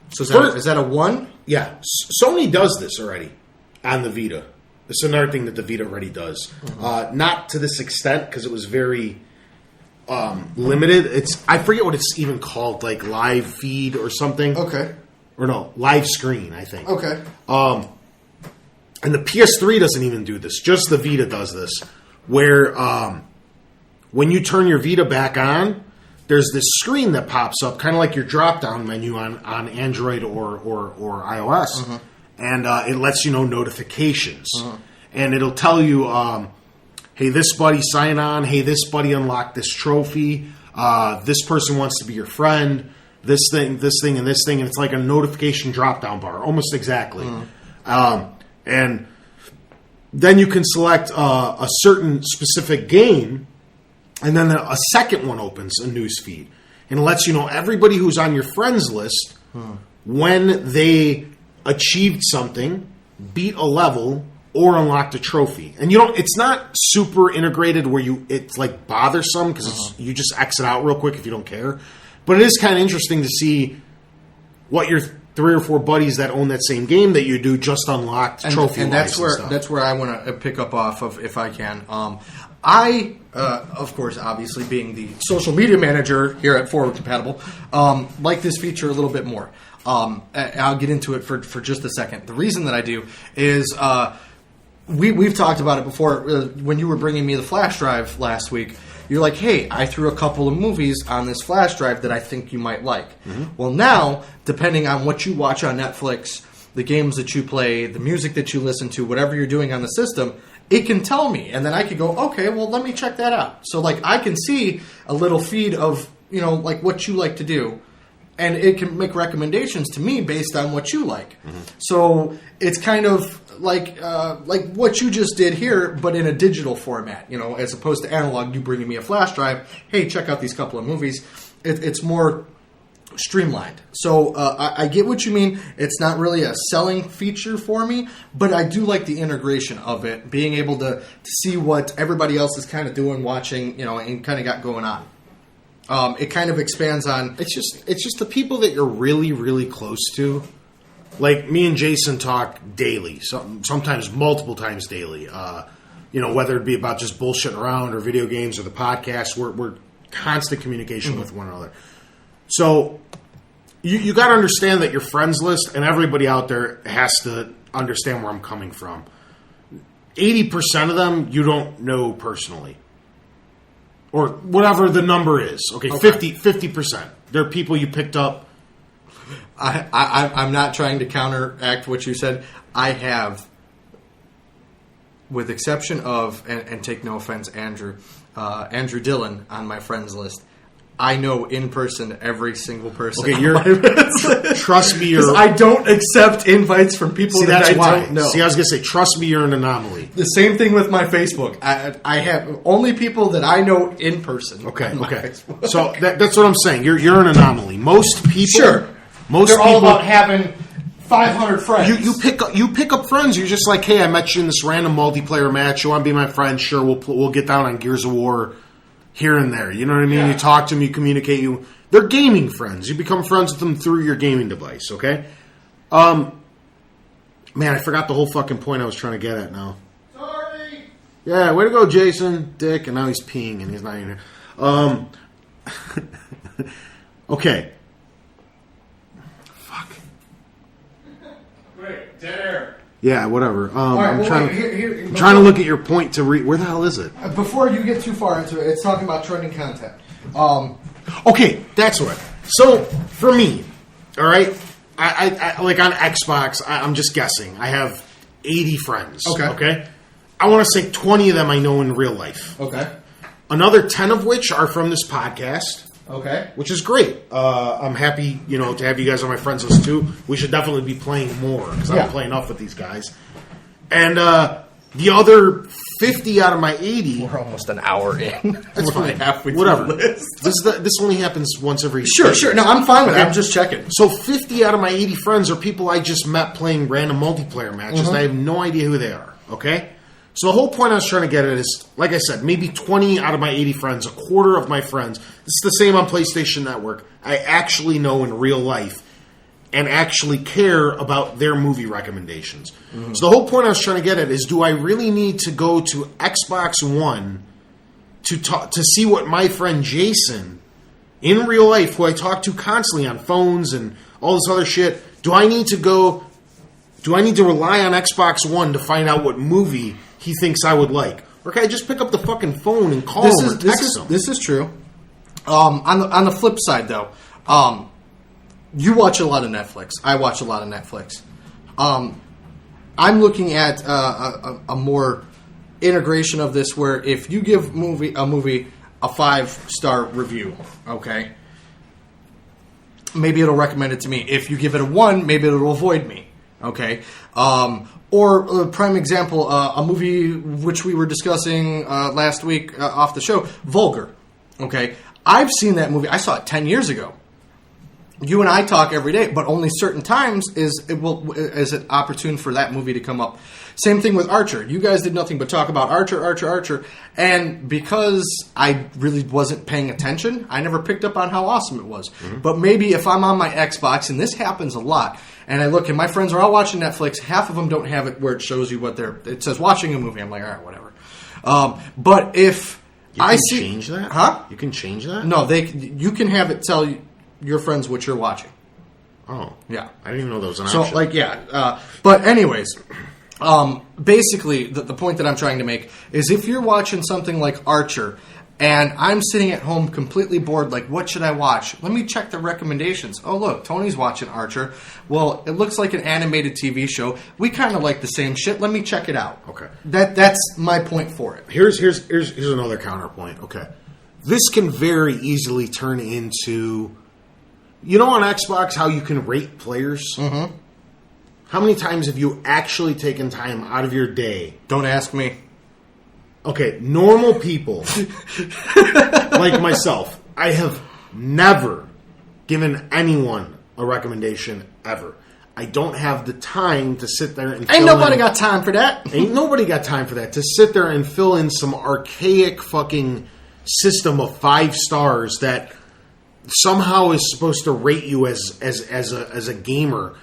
So is that a 1? Yeah. Sony does this already on the Vita. It's another thing that the Vita already does. Not to this extent, because it was very limited. I forget what it's even called, like live feed or something. Okay. Or no, live screen, I think. Okay. And the PS3 doesn't even do this. Just the Vita does this. Where when you turn your Vita back on, there's this screen that pops up, kind of like your drop-down menu on Android or iOS. And it lets you know notifications. And it'll tell you, hey, this buddy sign on. Hey, this buddy unlocked this trophy. This person wants to be your friend. This thing, and this thing. And it's like a notification drop-down bar, almost exactly. And then you can select a certain specific game, and then a second one opens a news feed. And it lets you know everybody who's on your friends list when they achieved something, beat a level, or unlocked a trophy. And it's not super integrated where it's like bothersome because you just exit out real quick if you don't care. But it is kind of interesting to see what your 3 or 4 buddies that own that same game that you do just unlocked trophy. And that's where I want to pick up off of if I can. I, of course, obviously being the social media manager here at FWDCompatible, like this feature a little bit more. I'll get into it for just a second. The reason that I do is we've talked about it before. When you were bringing me the flash drive last week, you're like, hey, I threw a couple of movies on this flash drive that I think you might like. Well, now, depending on what you watch on Netflix, the games that you play, the music that you listen to, whatever you're doing on the system, it can tell me. And then I could go, okay, well, let me check that out. So, like, I can see a little feed of, like, what you like to do and it can make recommendations to me based on what you like. So it's kind of like what you just did here, but in a digital format, as opposed to analog. You bringing me a flash drive, hey, check out these couple of movies. It's more streamlined. So I get what you mean. It's not really a selling feature for me, but I do like the integration of it, being able to see what everybody else is kind of doing, watching, and kind of got going on. It kind of expands on. It's just the people that you're really, really close to. Like me and Jason talk daily, sometimes multiple times daily. Whether it be about just bullshitting around or video games or the podcast, we're constant communication with one another. So you got to understand that your friends list and everybody out there has to understand where I'm coming from. 80% of them you don't know personally. Or whatever the number is. Okay. 50%. They're people you picked up. I'm not trying to counteract what you said. I have, with exception of, and take no offense, Andrew Dillon on my friends list. I know in person every single person. Okay, trust me. I don't accept invites from people that I don't know. See, I was going to say, trust me, you're an anomaly. The same thing with my Facebook. I have only people that I know in person. Okay. So that's what I'm saying. You're an anomaly. Most people, they're all about having 500 friends. You pick up friends. You're just like, hey, I met you in this random multiplayer match. You want to be my friend? Sure, we'll get down on Gears of War. Here and there, you know what I mean? Yeah. You talk to them, you communicate. They're gaming friends. You become friends with them through your gaming device. Okay. Man, I forgot the whole fucking point I was trying to get at now. Sorry. Yeah, way to go, Jason, Dick, and now he's peeing and he's not even here. Okay. Fuck. Wait, dead air. Yeah, whatever. Right, I'm trying to look at your point to read. Where the hell is it? Before you get too far into it, it's talking about trending content. Okay, that's right. So, for me, all right, I like on Xbox, I'm just guessing. I have 80 friends. Okay? I want to say 20 of them I know in real life. Okay. Another 10 of which are from this podcast. Okay. Which is great. I'm happy, to have you guys on my friends list too. We should definitely be playing more because I don't play enough with these guys. And the other 50 out of my 80... We're almost an hour in. That's fine. Halfway Whatever. Through the list. This only happens once every... Sure. No, I'm fine with it. I'm just checking. So 50 out of my 80 friends are people I just met playing random multiplayer matches, and I have no idea who they are. Okay? So the whole point I was trying to get at is, like I said, maybe 20 out of my 80 friends, a quarter of my friends, it's the same on PlayStation Network, I actually know in real life and actually care about their movie recommendations. So the whole point I was trying to get at is, do I really need to go to Xbox One to see what my friend Jason, in real life, who I talk to constantly on phones and all this other shit, do I need to rely on Xbox One to find out what movie he thinks I would like? Or can I just pick up the fucking phone and call him or text him? This is true. On the flip side, though, you watch a lot of Netflix. I watch a lot of Netflix. I'm looking at a more integration of this where if you give a movie a 5-star review, okay, maybe it'll recommend it to me. If you give it a 1, maybe it'll avoid me, okay? Or a prime example, a movie which we were discussing last week off the show, Vulgar. Okay, I've seen that movie. I saw it 10 years ago. You and I talk every day, but only certain times is it opportune for that movie to come up. Same thing with Archer. You guys did nothing but talk about Archer, and because I really wasn't paying attention, I never picked up on how awesome it was. But maybe if I'm on my Xbox, and this happens a lot, and I look and my friends are all watching Netflix, half of them don't have it where it shows you it says watching a movie. I'm like, all right, whatever. But if you can change that? Huh? You can change that? No, you can have it tell your friends what you're watching. Oh. Yeah. I didn't even know that was an option. But anyways, basically, the point that I'm trying to make is if you're watching something like Archer, and I'm sitting at home completely bored, like, what should I watch? Let me check the recommendations. Oh, look, Tony's watching Archer. Well, it looks like an animated TV show. We kind of like the same shit. Let me check it out. Okay. That's my point for it. Here's another counterpoint. Okay. This can very easily turn into You know on Xbox how you can rate players? Mm-hmm. How many times have you actually taken time out of your day? Don't ask me. Okay, normal people like myself, I have never given anyone a recommendation ever. I don't have the time to sit there and Ain't nobody got time for that. Ain't nobody got time for that. To sit there and fill in some archaic fucking system of 5 stars that somehow is supposed to rate you as a gamer.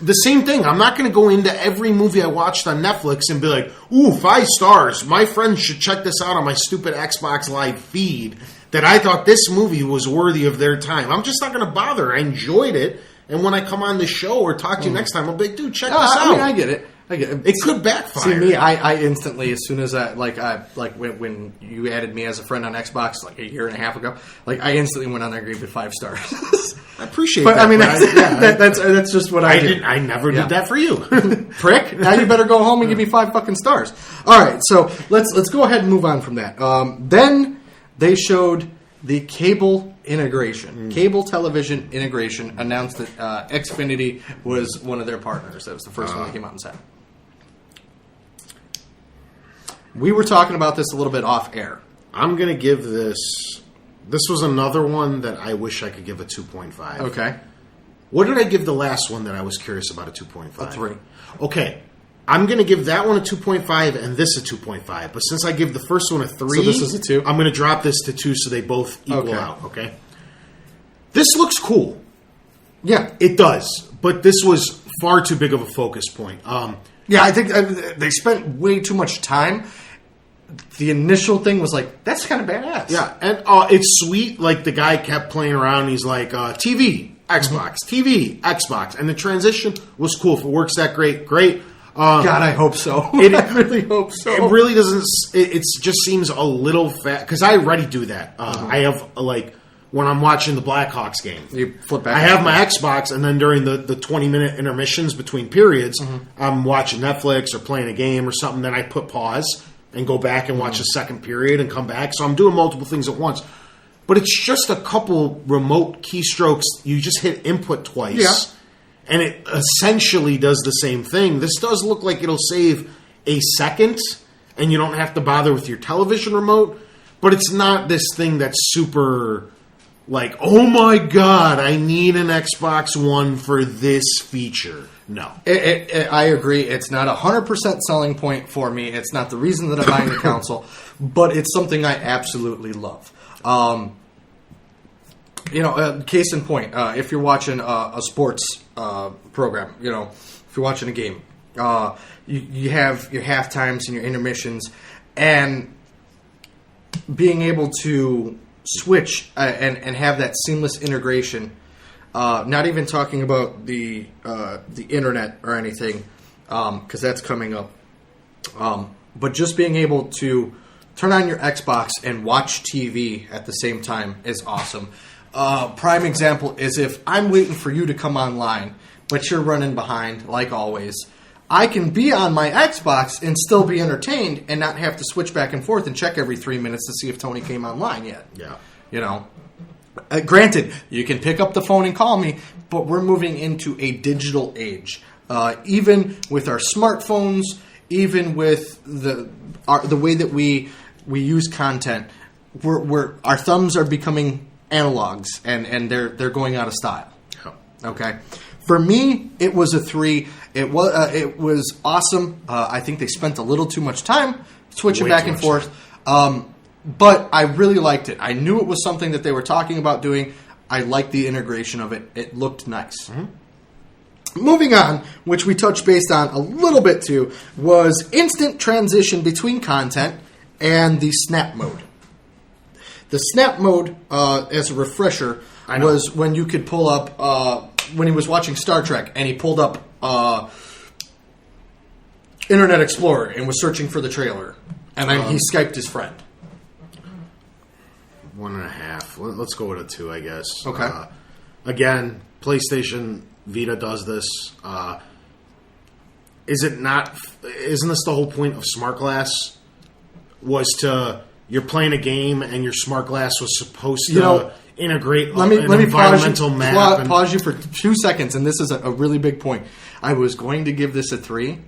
The same thing. I'm not going to go into every movie I watched on Netflix and be like, ooh, 5 stars. My friends should check this out on my stupid Xbox Live feed that I thought this movie was worthy of their time. I'm just not going to bother. I enjoyed it. And when I come on the show or talk to you next time, I'll be like, dude, check this out. I mean, I get it. It could backfire. See, me, I instantly, as soon as when you added me as a friend on Xbox like a year and a half ago, like I instantly went on there and gave it 5 stars. I appreciate but that. I mean, that's just what I did. I never did that for you. Prick. Now you better go home and give me 5 fucking stars. All right, so let's go ahead and move on from that. Then they showed the cable integration. Cable television integration announced that Xfinity was one of their partners. That was the first one that came out and said. We were talking about this a little bit off air. I'm going to give this... This was another one that I wish I could give a 2.5. Okay. What did I give the last one that I was curious about a 2.5? A 3. Okay. I'm going to give that one a 2.5 and this a 2.5. But since I give the first one a 3... So this is a 2? I'm going to drop this to 2 so they both equal out, okay? This looks cool. Yeah. It does. But this was far too big of a focus point. Yeah, I think they spent way too much time. The initial thing was like, that's kind of badass. Yeah, and it's sweet. Like, the guy kept playing around. He's like, TV, Xbox, TV, Xbox. And the transition was cool. If it works that great, great. God, I hope so. I really hope so. It really doesn't... It just seems a little fat. Because I already do that. I have, like... When I'm watching the Blackhawks game, you flip back. I have my Xbox, and then during the 20-minute intermissions between periods, I'm watching Netflix or playing a game or something. Then I put pause and go back and watch the second period and come back. So I'm doing multiple things at once. But it's just a couple remote keystrokes. You just hit input twice, and it essentially does the same thing. This does look like it'll save a second, and you don't have to bother with your television remote. But it's not this thing that's super... Like, oh my God, I need an Xbox One for this feature. No. I agree. It's not a 100% selling point for me. It's not the reason that I'm buying the console, but it's something I absolutely love. Case in point, if you're watching a sports program, if you're watching a game, you have your half times and your intermissions, and being able to switch and have that seamless integration. Not even talking about the internet or anything, because that's coming up. But just being able to turn on your Xbox and watch TV at the same time is awesome. Prime example is if I'm waiting for you to come online, but you're running behind, like always, I can be on my Xbox and still be entertained and not have to switch back and forth and check every 3 minutes to see if Tony came online yet. Yeah. Granted, you can pick up the phone and call me, but we're moving into a digital age. Even with our smartphones, even with the way that we use content, our thumbs are becoming analogs, and they're going out of style. Okay. For me, it was a 3. It was awesome. I think they spent a little too much time switching back and forth. But I really liked it. I knew it was something that they were talking about doing. I liked the integration of it. It looked nice. Moving on, which we touched base on a little bit too, was instant transition between content and the snap mode. The snap mode, as a refresher, was when you could pull up... when he was watching Star Trek and he pulled up Internet Explorer and was searching for the trailer, and then he Skyped his friend. 1.5. Let's go with a 2, I guess. Okay. Again, PlayStation Vita does this. Isn't this the whole point of Smart Glass? Was to... You're playing a game and your Smart Glass was supposed to integrate let me environmental map. Pause you for 2 seconds, and this is a really big point. I was going to give this a 3.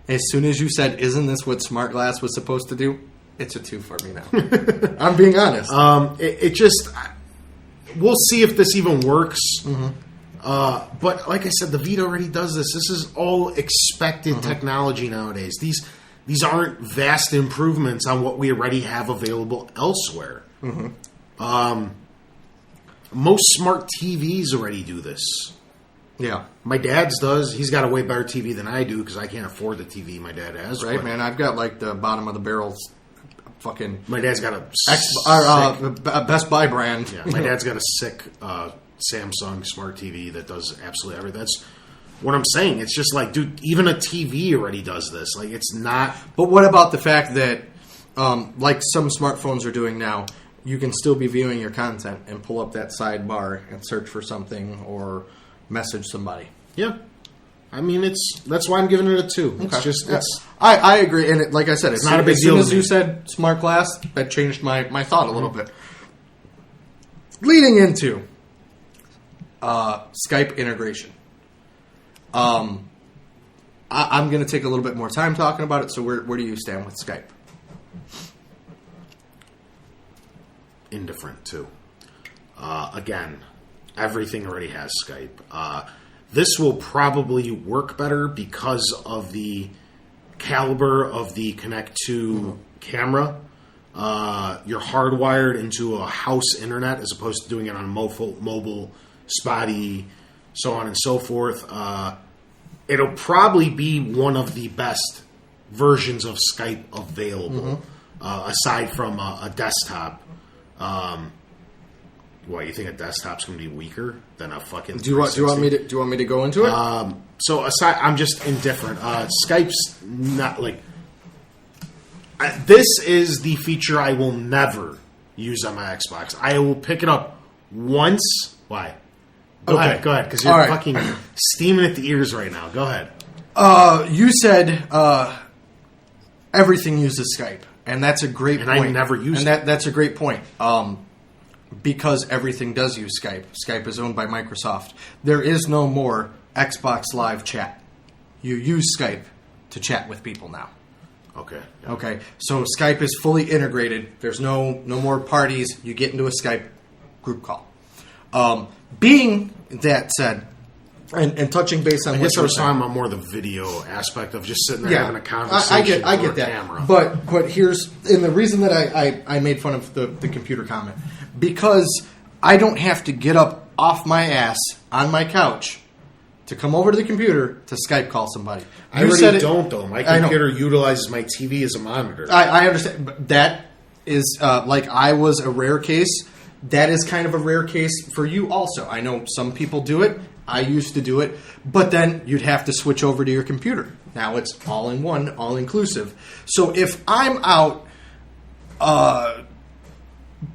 As soon as you said, "Isn't this what Smart Glass was supposed to do?" It's a 2 for me now. I'm being honest. It just, we'll see if this even works. But like I said, the Vita already does this. This is all expected technology nowadays. These aren't vast improvements on what we already have available elsewhere. Most smart TVs already do this. Yeah. My dad's does. He's got a way better TV than I do because I can't afford the TV my dad has. Right, man. I've got like the bottom of the barrel fucking... My dad's got a Best Buy brand. Yeah, my dad's got a sick Samsung smart TV that does absolutely everything. That's what I'm saying. It's just like, dude, even a TV already does this. Like, it's not... But what about the fact that, like some smartphones are doing now, you can still be viewing your content and pull up that sidebar and search for something or message somebody. Yeah. I mean, that's why I'm giving it a 2. It's Okay. just... It's, I agree, and like I said, it's not a big as deal soon to as me. you said smart glass, that changed my thought a little bit. Leading into Skype integration. I'm going to take a little bit more time talking about it, so where do you stand with Skype? Indifferent, too. Again, everything already has Skype. This will probably work better because of the caliber of the Connect 2 camera. You're hardwired into a house internet as opposed to doing it on mobile, spotty, so on and so forth. It'll probably be one of the best versions of Skype available, aside from a desktop. What, you think a desktop's going to be weaker than a fucking? Do you want me to go into it? So aside, I'm just indifferent. Skype's not like. This is the feature I will never use on my Xbox. I will pick it up once. Why? Go ahead, because you're fucking steaming at the ears right now. Go ahead. You said everything uses Skype, and that's a great point. And I never used it. That's a great point. Because everything does use Skype. Skype is owned by Microsoft. There is no more Xbox Live chat. You use Skype to chat with people now. Okay. Okay. So Skype is fully integrated. There's no more parties. You get into a Skype group call. Being that said, and touching base on I what guess I you was were saying, talking about more the video aspect of just sitting there having a conversation. I get a that. Camera. But here's and the reason that I made fun of the computer comment, because I don't have to get up off my ass on my couch to come over to the computer to Skype call somebody. I already don't, though. My computer utilizes my TV as a monitor. I understand. But that is, like I was a rare case. That is kind of a rare case for you also. I know some people do it. I used to do it. But then you'd have to switch over to your computer. Now it's all-in-one, all-inclusive. So if I'm out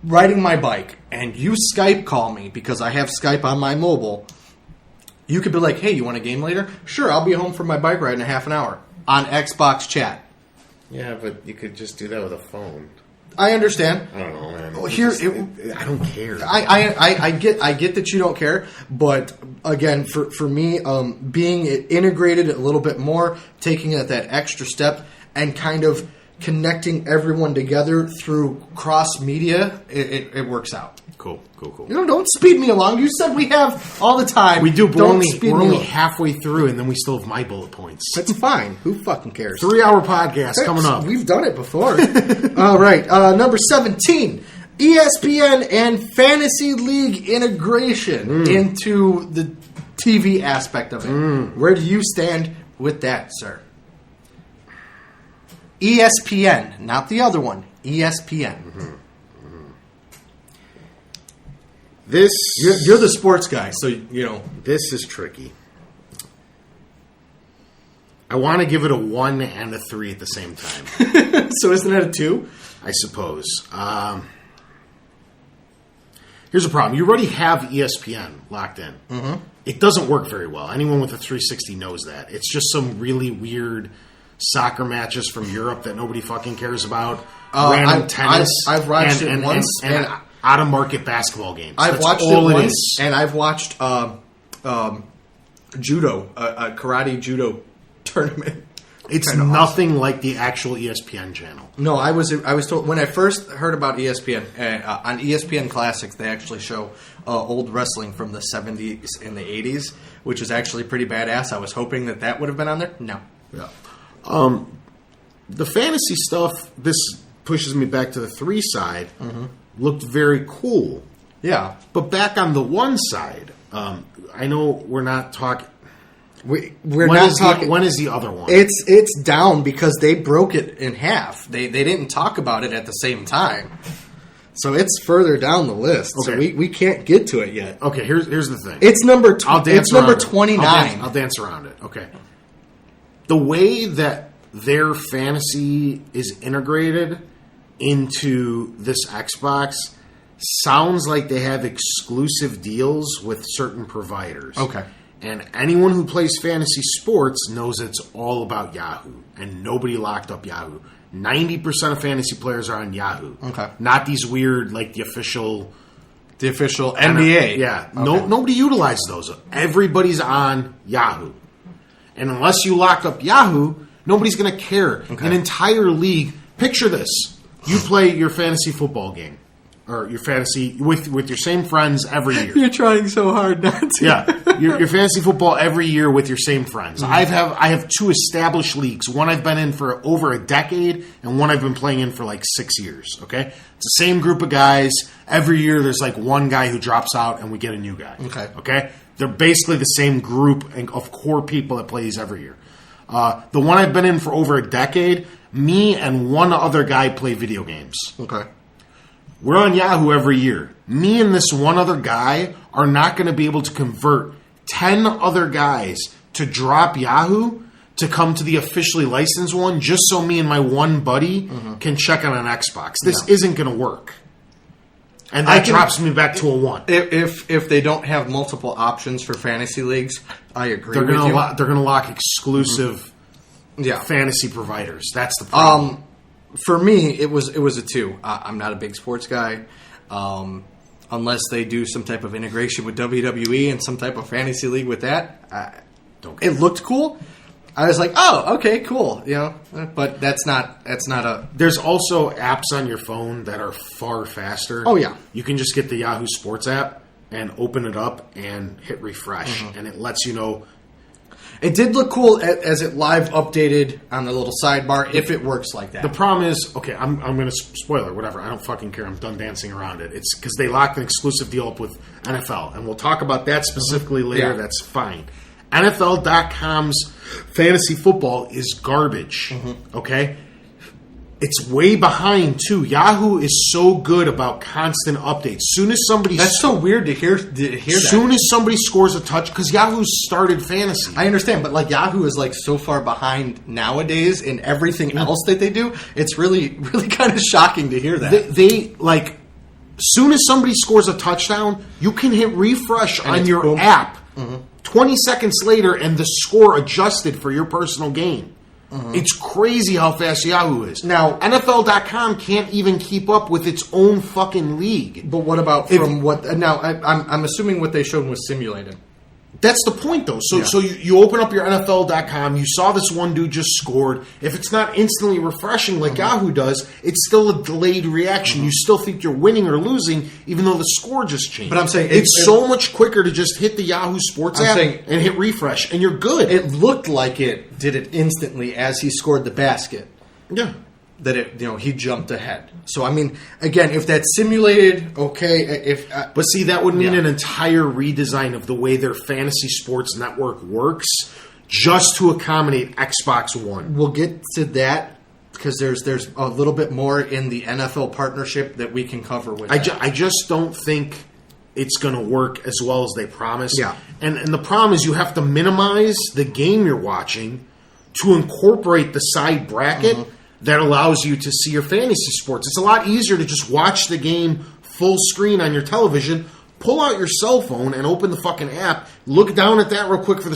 riding my bike and you Skype call me because I have Skype on my mobile, you could be like, hey, you want a game later? Sure, I'll be home from my bike ride in a half an hour on Xbox chat. Yeah, but you could just do that with a phone. I understand. I don't know, man. Well, I don't care. I get that you don't care, but again, for me, being integrated a little bit more, taking it that extra step, and kind of connecting everyone together through cross media, it works out. Cool. You know, don't speed me along. You said we have all the time. We do, but we're only along. halfway through, and then we still have my bullet points. That's fine. Who fucking cares? 3-hour podcast coming up. We've done it before. All right. Number 17, ESPN and Fantasy League integration into the TV aspect of it. Where do you stand with that, sir? ESPN, not the other one. ESPN. This You're the sports guy, so you know. This is tricky. I want to give it a 1 and a 3 at the same time. So isn't that a 2? I suppose. Here's the problem. You already have ESPN locked in. It doesn't work very well. Anyone with a 360 knows that. It's just some really weird soccer matches from Europe that nobody fucking cares about. Random tennis. I've watched it once, and out-of-market basketball games. I've watched it once, and I've watched judo, a karate judo tournament. It's nothing like the actual ESPN channel. No, I was told when I first heard about ESPN on ESPN Classics, they actually show old wrestling from the 70s and the 80s, which is actually pretty badass. I was hoping that would have been on there. No. Yeah. The fantasy stuff, this pushes me back to the 3 side, looked very cool. Yeah. But back on the 1 side, I know we're not talking... We're not talking. When is the other one? It's down because they broke it in half. They didn't talk about it at the same time, so it's further down the list. Okay. So we can't get to it yet. Okay, here's the thing. It's number 29. I'll dance around it. Okay, the way that their fantasy is integrated into this Xbox sounds like they have exclusive deals with certain providers. Okay. And anyone who plays fantasy sports knows it's all about Yahoo. And nobody locked up Yahoo. 90% of fantasy players are on Yahoo. Okay. Not these weird, like the official NBA. Yeah. Okay. Nobody utilizes those. Everybody's on Yahoo. And unless you lock up Yahoo, nobody's going to care. Okay. An entire league. Picture this. You play your fantasy football game. Or your fantasy with your same friends every year. You're trying so hard not to. Yeah, your fantasy football every year with your same friends. I have 2 established leagues. One I've been in for over a decade, and one I've been playing in for like 6 years. Okay, it's the same group of guys every year. There's like one guy who drops out, and we get a new guy. Okay, they're basically the same group of core people that play these every year. The one I've been in for over a decade, me and one other guy play video games. Okay. We're on Yahoo every year. Me and this one other guy are not going to be able to convert 10 other guys to drop Yahoo to come to the officially licensed one just so me and my one buddy can check on an Xbox. This isn't going to work. And that drops me back to a 1. If they don't have multiple options for fantasy leagues, I agree they're with you. They're going to lock exclusive fantasy providers. That's the problem. For me, it was a 2. I'm not a big sports guy. Unless they do some type of integration with WWE and some type of fantasy league with that, it looked cool. I was like, oh, okay, cool. You know, but that's not a. There's also apps on your phone that are far faster. Oh yeah, you can just get the Yahoo Sports app and open it up and hit refresh, and it lets you know. It did look cool as it live updated on the little sidebar, if it works like that. The problem is, okay, I'm going to spoiler, whatever. I don't fucking care. I'm done dancing around it. It's because they locked an exclusive deal up with NFL, and we'll talk about that specifically later. Yeah. That's fine. NFL.com's fantasy football is garbage, okay? It's way behind, too. Yahoo is so good about constant updates. That's so weird to hear that. Soon as somebody scores a touch, because Yahoo started fantasy. I understand, but like Yahoo is like so far behind nowadays in everything else that they do. It's really, really kind of shocking to hear that. They like, soon as somebody scores a touchdown, you can hit refresh on your app 20 seconds later, and the score adjusted for your personal game. It's crazy how fast Yahoo is. Now, NFL.com can't even keep up with its own fucking league. But what about Now, I'm assuming what they showed was simulated. That's the point, though. So you open up your NFL.com, you saw this one dude just scored. If it's not instantly refreshing like Yahoo does, it's still a delayed reaction. You still think you're winning or losing, even though the score just changed. But I'm saying it's so much quicker to just hit the Yahoo Sports app and hit refresh, and you're good. It looked like it did it instantly as he scored the basket. Yeah. That he jumped ahead. So I mean, again, if that's simulated, okay. But see, that would mean an entire redesign of the way their fantasy sports network works, just to accommodate Xbox One. We'll get to that because there's a little bit more in the NFL partnership that we can cover with. I just don't think it's going to work as well as they promise. Yeah, and the problem is you have to minimize the game you're watching to incorporate the side bracket. That allows you to see your fantasy sports. It's a lot easier to just watch the game full screen on your television, pull out your cell phone and open the fucking app, look down at that real quick for the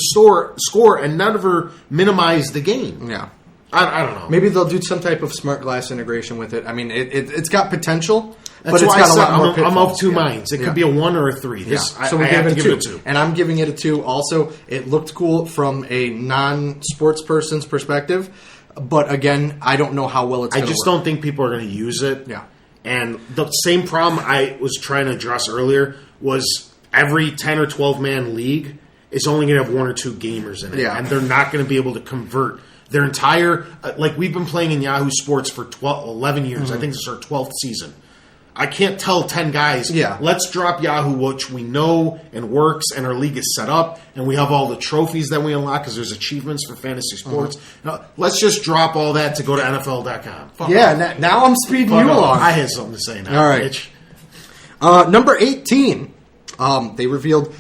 score, and never minimize the game. Yeah. I don't know. Maybe they'll do some type of smart glass integration with it. I mean, it's got potential. That's but it's why got I a said lot more I'm pitfalls. of two minds. It could be a 1 or a 3. This, So we I gave have it to a give 2. it a 2. And I'm giving it a 2 also. It looked cool from a non-sports person's perspective, but again, I don't know how well it's going I to work. just don't think people are going to use it. Yeah. And the same problem I was trying to address earlier was every 10 or 12 man league is only going to have 1 or 2 gamers in it. Yeah. And they're not going to be able to convert their entire... like, we've been playing in Yahoo Sports for 11 years. Mm-hmm. I think this is our 12th season. I can't tell 10 guys, Yeah. let's drop Yahoo, which we know and works, and our league is set up, and we have all the trophies that we unlock because there's achievements for fantasy sports. Now, let's just drop all that to go to NFL.com. Fuck Yeah, now I'm speeding Fuck you off. along. I had something to say now. All right. Bitch. Number 18, they revealed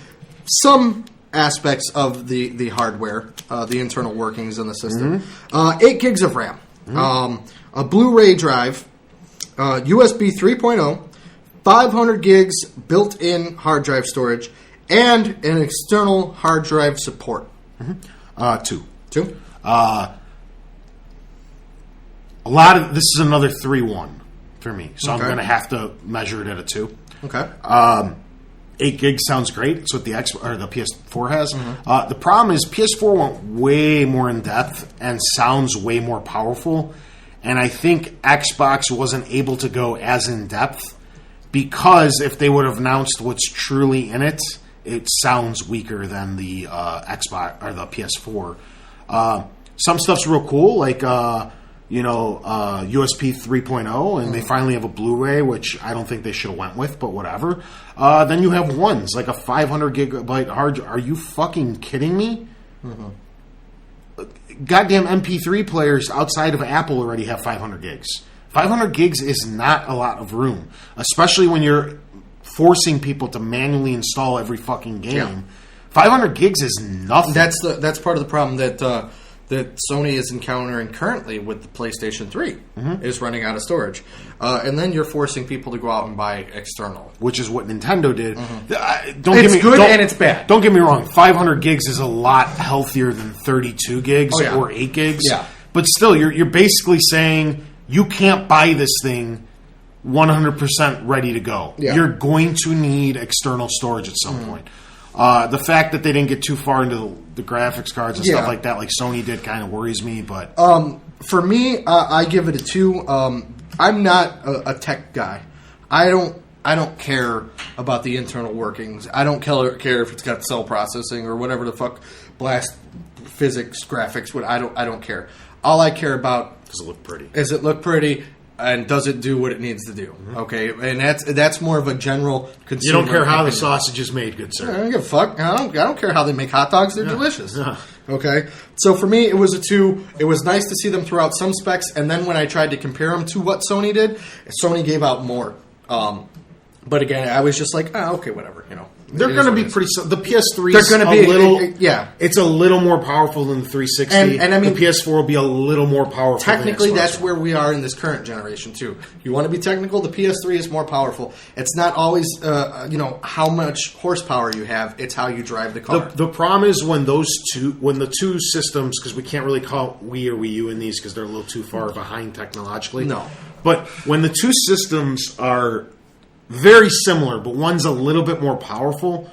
some aspects of the hardware, the internal workings in the system. 8 gigs of RAM, a Blu-ray drive, USB 3.0, 500 gigs built-in hard drive storage, and an external hard drive support. 2. 2? A lot of this is another 3-1 for me, so Okay. I'm going to have to measure it at a 2. Okay. 8 gigs sounds great. It's what the the PS4 has. The problem is PS4 went way more in depth and sounds way more powerful, and I think Xbox wasn't able to go as in depth because if they would have announced what's truly in it, it sounds weaker than the Xbox or the PS4. Some stuff's real cool, like USB 3.0, and they finally have a Blu-ray, which I don't think they should have went with, but whatever. Then you have ones like a 500 gigabyte hard. Are you fucking kidding me? Goddamn MP3 players outside of Apple already have 500 gigs. 500 gigs is not a lot of room, especially when you're forcing people to manually install every fucking game. Yeah. 500 gigs is nothing. That's part of the problem that Sony is encountering currently with the PlayStation 3 is running out of storage, and then you're forcing people to go out and buy external, which is what Nintendo did. It's good and it's bad. Don't get me wrong. 500 gigs is a lot healthier than 32 gigs or 8 gigs. Yeah. But still, you're basically saying you can't buy this thing 100% ready to go. Yeah. You're going to need external storage at some point. The fact that they didn't get too far into the graphics cards and stuff like that, like Sony did, kind of worries me. But for me, I give it a 2. I'm not a tech guy. I don't care about the internal workings. I don't care if it's got cell processing or whatever the fuck, blast physics, graphics. I don't care. All I care about does it look pretty? Is it look pretty? And does it do what it needs to do? Okay, and that's more of a general consumer. You don't care how the opinion. sausage is made, good sir. I don't give a fuck. I don't care how they make hot dogs. They're delicious. Yeah. Okay, so for me, it was a 2. It was nice to see them throw out some specs, and then when I tried to compare them to what Sony did, Sony gave out more. But again, I was just like, okay, whatever. They're going to be pretty. The PS3 They're is gonna a be little. It's a little more powerful than the 360, and I mean, the PS4 will be a little more powerful. Technically, than the Xbox that's where we are in this current generation too. You want to be technical? The PS3 is more powerful. It's not always, how much horsepower you have. It's how you drive the car. The problem is when the two systems, because we can't really call Wii or Wii U in these because they're a little too far behind technologically. No, but when the two systems are very similar, but one's a little bit more powerful,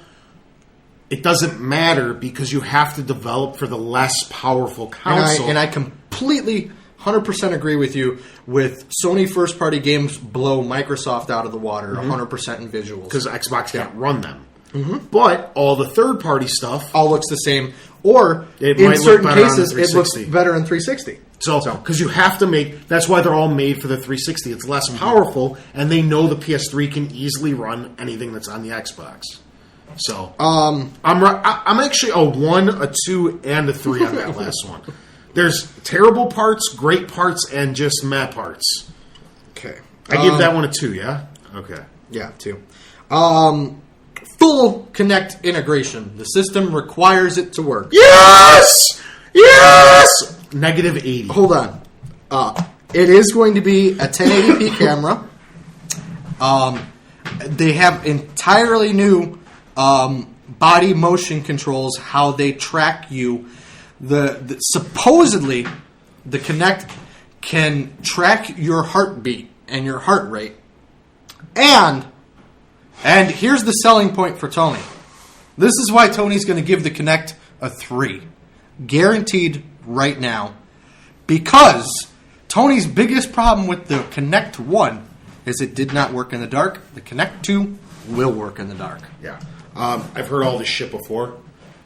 it doesn't matter because you have to develop for the less powerful console. And I completely 100% agree with you with Sony first-party games blow Microsoft out of the water 100% in visuals. Because Xbox can't run them. But all the third-party stuff all looks the same. Or, it in might certain look better on cases, it looks 360. better in 360. So, because you have to make, that's why they're all made for the 360. It's less powerful, and they know the PS3 can easily run anything that's on the Xbox. So, I'm actually a 1, a 2, and a 3 on that last one. There's terrible parts, great parts, and just meh parts. Okay. I give that one a 2, yeah? Okay. Yeah, 2. Full Kinect integration. The system requires it to work. Yes! Yes! Negative 80. Hold on. It is going to be a 1080p camera. They have entirely new body motion controls, how they track you. Supposedly, the Kinect can track your heartbeat and your heart rate And here's the selling point for Tony. This is why Tony's going to give the Kinect a 3. Guaranteed right now. Because Tony's biggest problem with the Kinect 1 is it did not work in the dark. The Kinect 2 will work in the dark. Yeah. I've heard all this shit before.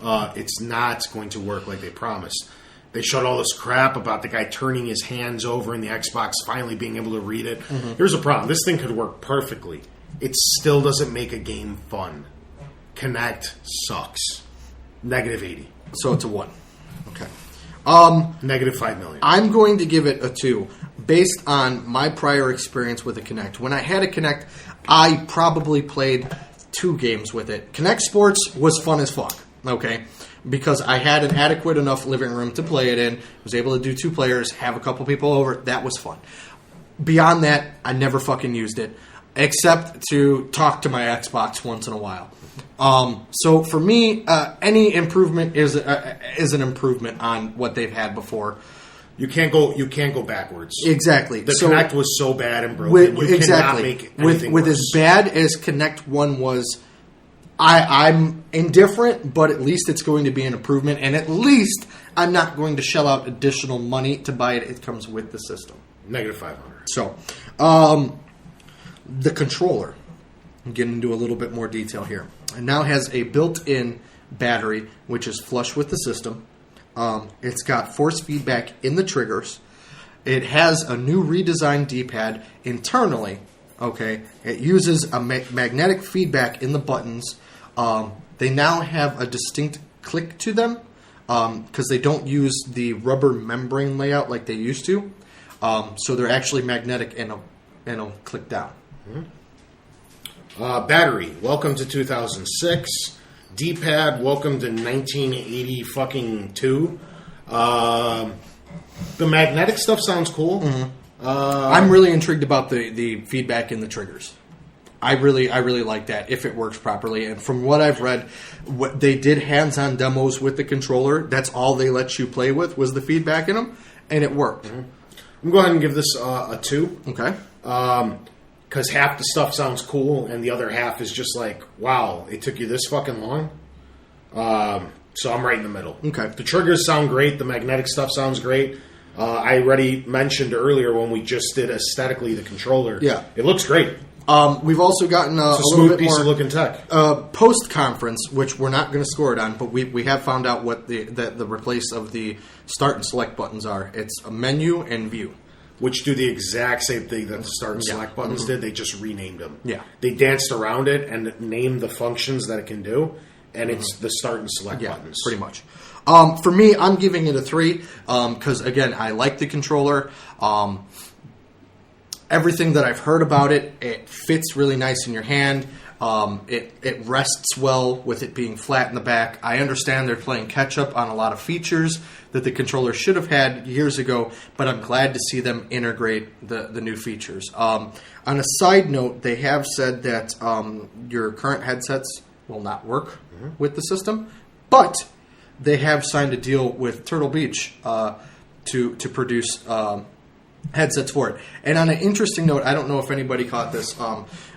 It's not going to work like they promised. They showed all this crap about the guy turning his hands over and the Xbox finally being able to read it. Mm-hmm. Here's the problem. This thing could work perfectly. It still doesn't make a game fun. Kinect sucks. -80. So it's a 1. Okay. -5 million. I'm going to give it a 2 based on my prior experience with a Kinect. When I had a Kinect, I probably played 2 games with it. Kinect Sports was fun as fuck, okay? Because I had an adequate enough living room to play it in, was able to do 2 players, have a couple people over. That was fun. Beyond that, I never fucking used it, except to talk to my Xbox once in a while. So for me, any improvement is an improvement on what they've had before. You can't go backwards. Exactly. The Kinect was so bad and broken. You cannot make anything with worse. as bad as Kinect 1 was, I'm indifferent, but at least it's going to be an improvement, and at least I'm not going to shell out additional money to buy it. It comes with the system. -500. So, the controller. I'm getting into a little bit more detail here. It now has a built-in battery, which is flush with the system. It's got force feedback in the triggers. It has a new redesigned D-pad internally. Okay, it uses a magnetic feedback in the buttons. They now have a distinct click to them because they don't use the rubber membrane layout like they used to. So they're actually magnetic and it'll click down. Mm-hmm. Battery, welcome to 2006. D-pad, welcome to 1980 fucking 2. The magnetic stuff sounds cool. Mm-hmm. I'm really intrigued about the feedback in the triggers. I really like that if it works properly. And from what I've read, what they did hands-on demos with the controller. That's all they let you play with was the feedback in them, and it worked. Mm-hmm. I'm going to give this a 2. Okay. Because half the stuff sounds cool, and the other half is just like, wow, it took you this fucking long? So I'm right in the middle. Okay. The triggers sound great. The magnetic stuff sounds great. I already mentioned earlier when we just did aesthetically the controller. Yeah. It looks great. We've also gotten a smooth little bit piece more of looking tech. Post-conference, which we're not going to score it on, but we have found out what the replace of the start and select buttons are. It's a menu and view. Which do the exact same thing that the start and select buttons did. They just renamed them. Yeah. They danced around it and named the functions that it can do, and it's the start and select buttons. Pretty much. For me, I'm giving it a 3 because, again, I like the controller. Everything that I've heard about it, it fits really nice in your hand. It rests well with it being flat in the back. I understand they're playing catch-up on a lot of features that the controller should have had years ago, but I'm glad to see them integrate the new features. On a side note, they have said that your current headsets will not work with the system, but they have signed a deal with Turtle Beach to produce headsets for it. And on an interesting note, I don't know if anybody caught this,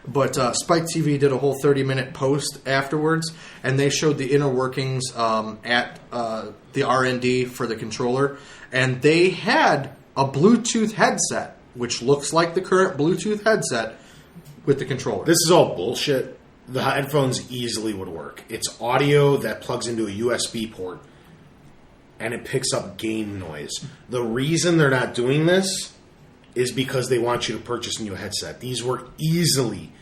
but Spike TV did a whole 30-minute post afterwards, and they showed the inner workings at the R&D for the controller, and they had a Bluetooth headset, which looks like the current Bluetooth headset with the controller. This is all bullshit. The headphones easily would work. It's audio that plugs into a USB port, and it picks up game noise. The reason they're not doing this is because they want you to purchase a new headset. These were easily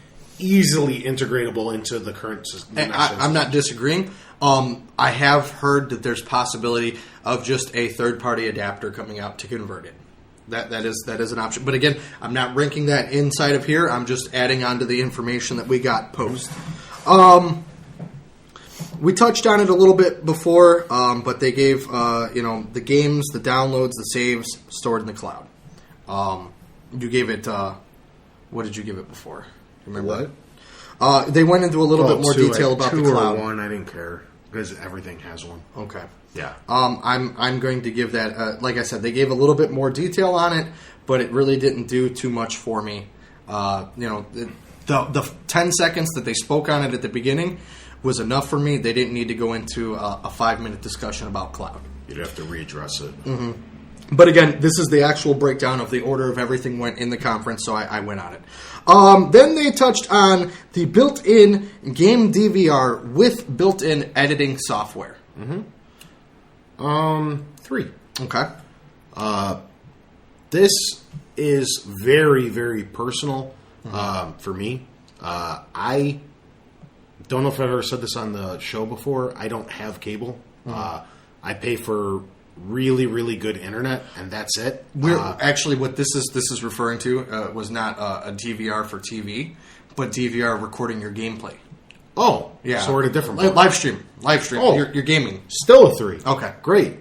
integratable into the current system. I'm not disagreeing. I have heard that there's possibility of just a third-party adapter coming out to convert it. That is an option. But again, I'm not ranking that inside of here. I'm just adding on to the information that we got post. We touched on it a little bit before, but they gave the games, the downloads, the saves stored in the cloud. You gave it. What did you give it before? Remember what? They went into a little bit more detail about the cloud. 2 or 1, I didn't care because everything has one. Okay. Yeah. I'm going to give that. Like I said, they gave a little bit more detail on it, but it really didn't do too much for me. The 10 seconds that they spoke on it at the beginning was enough for me. They didn't need to go into a 5-minute discussion about cloud. You'd have to readdress it. Mm-hmm. But again, this is the actual breakdown of the order of everything went in the conference, so I went on it. Then they touched on the built-in game DVR with built-in editing software. 3. Okay. This is very, very personal for me. I don't know if I've ever said this on the show before. I don't have cable. I pay for really, really good internet, and that's it. Actually, what this is referring to was not a DVR for TV, but DVR recording your gameplay. Oh, yeah. So we're at a different live stream. Oh, you're gaming. Still a 3. Okay, great.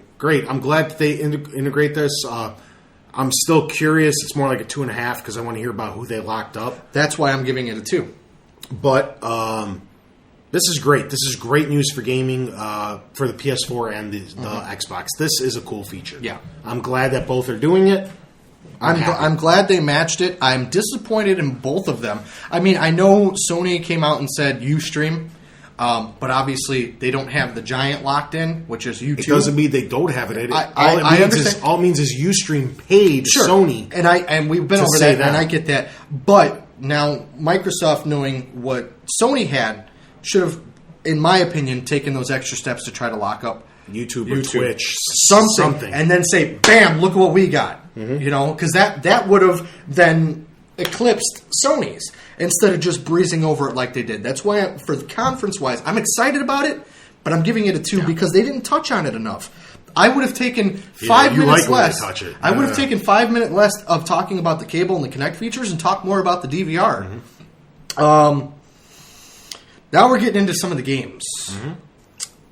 I'm glad that they integrate this. I'm still curious. It's more like a 2.5 because I want to hear about who they locked up. That's why I'm giving it a 2. But this is great. This is great news for gaming for the PS4 and the Xbox. This is a cool feature. Yeah, I'm glad that both are doing it. I'm glad they matched it. I'm disappointed in both of them. I mean, I know Sony came out and said Ustream, but obviously they don't have the giant locked in, which is YouTube. It doesn't mean they don't have it. I understand. All it means is Ustream paid Sony. And we've been over that, and I get that. But now Microsoft, knowing what Sony had, should have, in my opinion, taken those extra steps to try to lock up YouTube or Twitch, something, and then say, "Bam! Look at what we got." You know, because that would have then eclipsed Sony's instead of just breezing over it like they did. That's why, for the conference wise, I'm excited about it, but I'm giving it a 2 because they didn't touch on it enough. I would have taken 5 minutes less. I would have taken 5 minutes less of talking about the cable and the Kinect features and talk more about the DVR. Now we're getting into some of the games.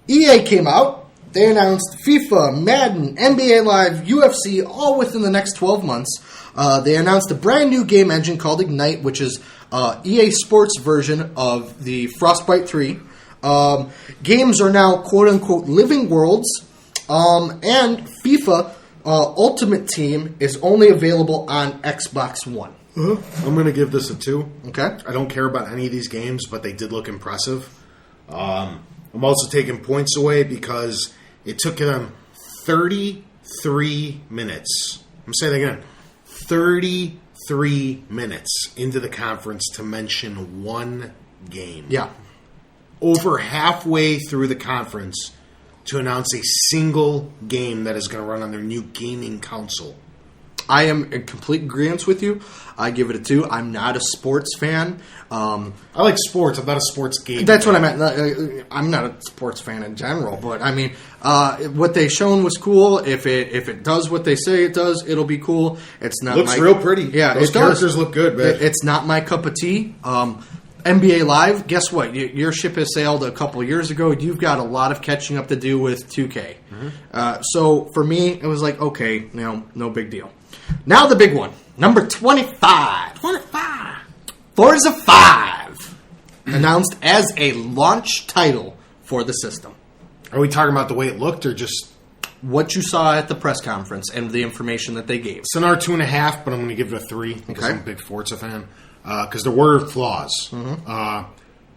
EA came out. They announced FIFA, Madden, NBA Live, UFC, all within the next 12 months. They announced a brand new game engine called Ignite, which is EA Sports version of the Frostbite 3. Games are now quote-unquote living worlds. And FIFA Ultimate Team is only available on Xbox One. I'm going to give this a 2. Okay. I don't care about any of these games, but they did look impressive. I'm also taking points away because it took them 33 minutes. I'm saying it again. 33 minutes into the conference to mention one game. Yeah. Over halfway through the conference to announce a single game that is going to run on their new gaming console. I am in complete agreement with you. I give it a 2. I'm not a sports fan. I like sports. I'm not a sports game. That's what I meant. I'm not a sports fan in general, but I mean, what they shown was cool. If it does what they say it does, it'll be cool. It's not. Looks real pretty. Yeah, those characters look good, man. It's not my cup of tea. NBA Live, guess what? Your ship has sailed a couple of years ago. You've got a lot of catching up to do with 2K. So for me, it was like, okay, no big deal. Now the big one, number 25. Forza 5, announced as a launch title for the system. Are we talking about the way it looked or just what you saw at the press conference and the information that they gave? It's another 2.5, but I'm going to give it a 3 because I'm a big Forza fan. Because there were flaws.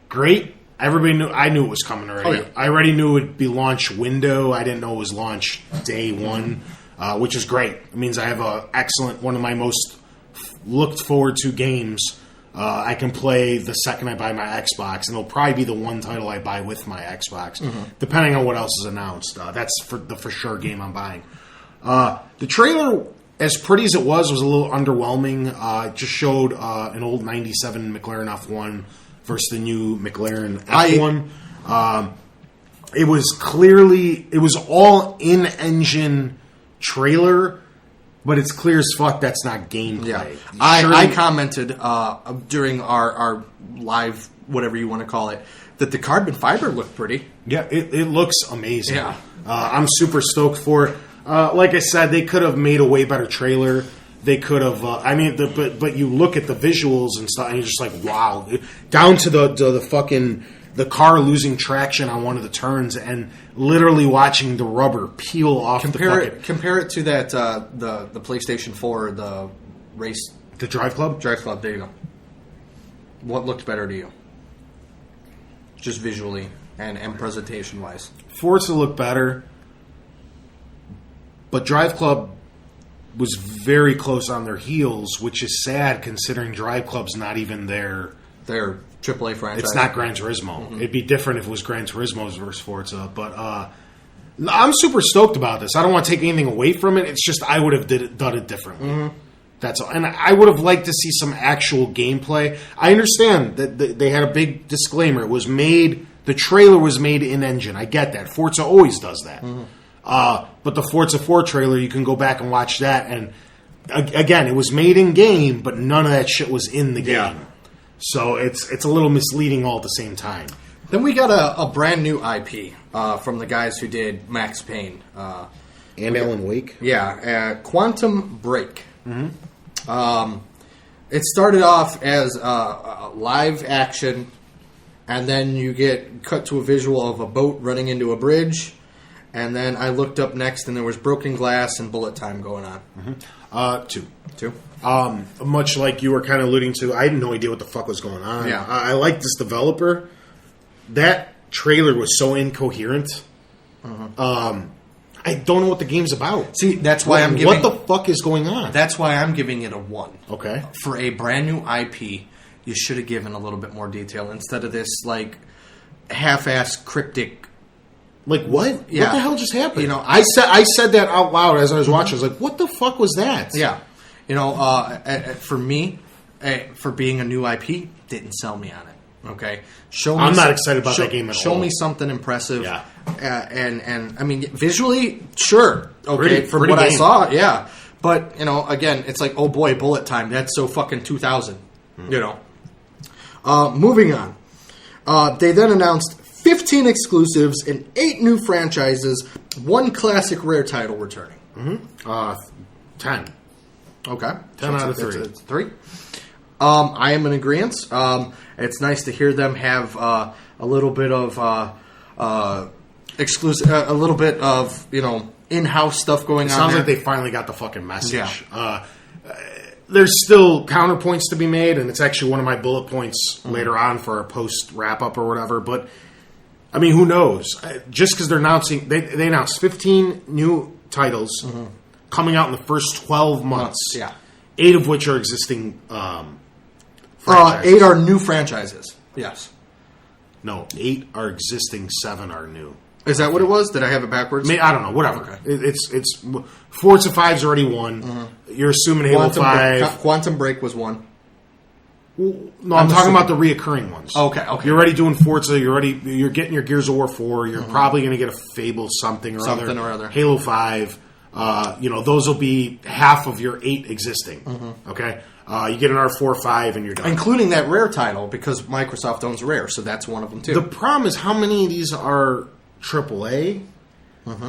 Great. Everybody knew. I knew it was coming already. Oh, yeah. I already knew it would be launch window. I didn't know it was launch day one, which is great. It means I have a excellent, one of my most looked forward to games. I can play the second I buy my Xbox, and it'll probably be the one title I buy with my Xbox, depending on what else is announced. That's for sure game I'm buying. The trailer, as pretty as it was a little underwhelming. It just showed an old 97 McLaren F1 versus the new McLaren F1. It was all in-engine trailer, but it's clear as fuck that's not gameplay. Yeah. I commented during our live, whatever you want to call it, that the carbon fiber looked pretty. Yeah, it looks amazing. Yeah. I'm super stoked for it. Like I said, they could have made a way better trailer. They could have. But you look at the visuals and stuff, and you're just like, wow. Down to the car losing traction on one of the turns, and literally watching the rubber peel off. Compare it to that the PlayStation 4, the race, the Drive Club. Drive Club. There you go. What looked better to you? Just visually and presentation-wise. Forza looked better, but Drive Club was very close on their heels, which is sad considering Drive Club's not even their AAA franchise. It's not Gran Turismo. It'd be different if it was Gran Turismo's versus Forza, but I'm super stoked about this. I don't want to take anything away from it. It's just I would have done it differently. That's all. And I would have liked to see some actual gameplay. I understand that they had a big disclaimer. It was made. The trailer was made in engine. I get that. Forza always does that. But the Forza 4 trailer, you can go back and watch that. And again, it was made in game, but none of that shit was in the game. Yeah. So it's a little misleading all at the same time. Then we got a brand new IP from the guys who did Max Payne. And Alan Wake? Yeah, Quantum Break. It started off as a live action, and then you get cut to a visual of a boat running into a bridge, and then I looked up next, and there was broken glass and bullet time going on. Two. Much like you were kind of alluding to, I had no idea what the fuck was going on. Yeah. I like this developer. That trailer was so incoherent. I don't know what the game's about. See, that's why I'm giving... What the fuck is going on? That's why I'm giving it a 1. Okay. For a brand new IP, you should have given a little bit more detail instead of this, like, half-ass cryptic... Like what? Yeah. What the hell just happened? You know, I said that out loud as I was watching. I was like, "What the fuck was that?" Yeah. You know, for me, for being a new IP, didn't sell me on it. Okay, I'm not excited about that game at all. Show me something impressive. Yeah. And I mean, visually, sure. Okay, Pretty from what I game. saw, yeah. But you know, again, it's like, oh boy, bullet time. That's so fucking 2000. You know. Moving on. They then announced 15 exclusives and 8 new franchises, 1 classic rare title returning. 10. Okay. 10 out of 3. It's 3. I am in agreement. It's nice to hear them have a little bit of exclusive, a little bit of, you know, in-house stuff going on. Sounds there. like they finally got the fucking message. Yeah. There's still counterpoints to be made, and it's actually one of my bullet points later on for a post wrap-up or whatever, but I mean, who knows? Just because they're announcing... They announced 15 new titles coming out in the first 12 months. Yeah. 8 of which are existing franchises. 8 are new franchises. Yes. No, 8 are existing, 7 are new. Is that what it was? Did I have it backwards? I don't know, whatever. Okay. It's Forza 5's already one. You're assuming Halo 5... Quantum Break was 1. No, I'm talking about the reoccurring ones. Okay. You're already doing Forza. You're getting your Gears of War 4. You're probably going to get a Fable something or other. Halo 5. Those will be half of your 8 existing. Okay, you get an R4 5 and you're done. Including that Rare title because Microsoft owns Rare, so that's one of them too. The problem is how many of these are AAA.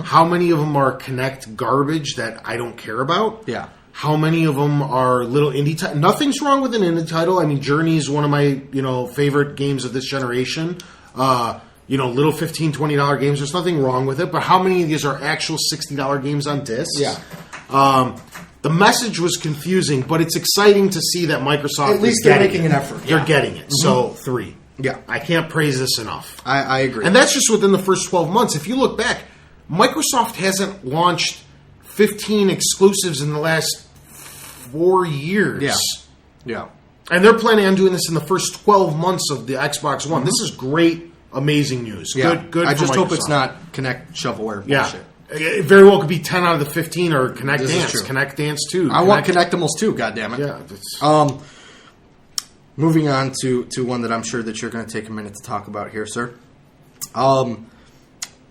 How many of them are Connect garbage that I don't care about? Yeah. How many of them are little indie titles? Nothing's wrong with an indie title. I mean, Journey is one of my favorite games of this generation. Little $15, $20 games. There's nothing wrong with it. But how many of these are actual $60 games on discs? Yeah. The message was confusing, but it's exciting to see that Microsoft at least they're making an effort. They're getting it. So 3. Yeah. I can't praise this enough. I agree. And that's just within the first 12 months. If you look back, Microsoft hasn't launched 15 exclusives in the last 4 years. Yeah. And they're planning on doing this in the first 12 months of the Xbox One. This is great, amazing news. Yeah. Good. I just for hope Microsoft. it's not Connect shovelware bullshit. It very well could be 10 out of the 15 or Connect This is Dance. true. Connect Dance 2. I want Connectimals too, goddammit. Yeah. Moving on to one that I'm sure that you're going to take a minute to talk about here, sir.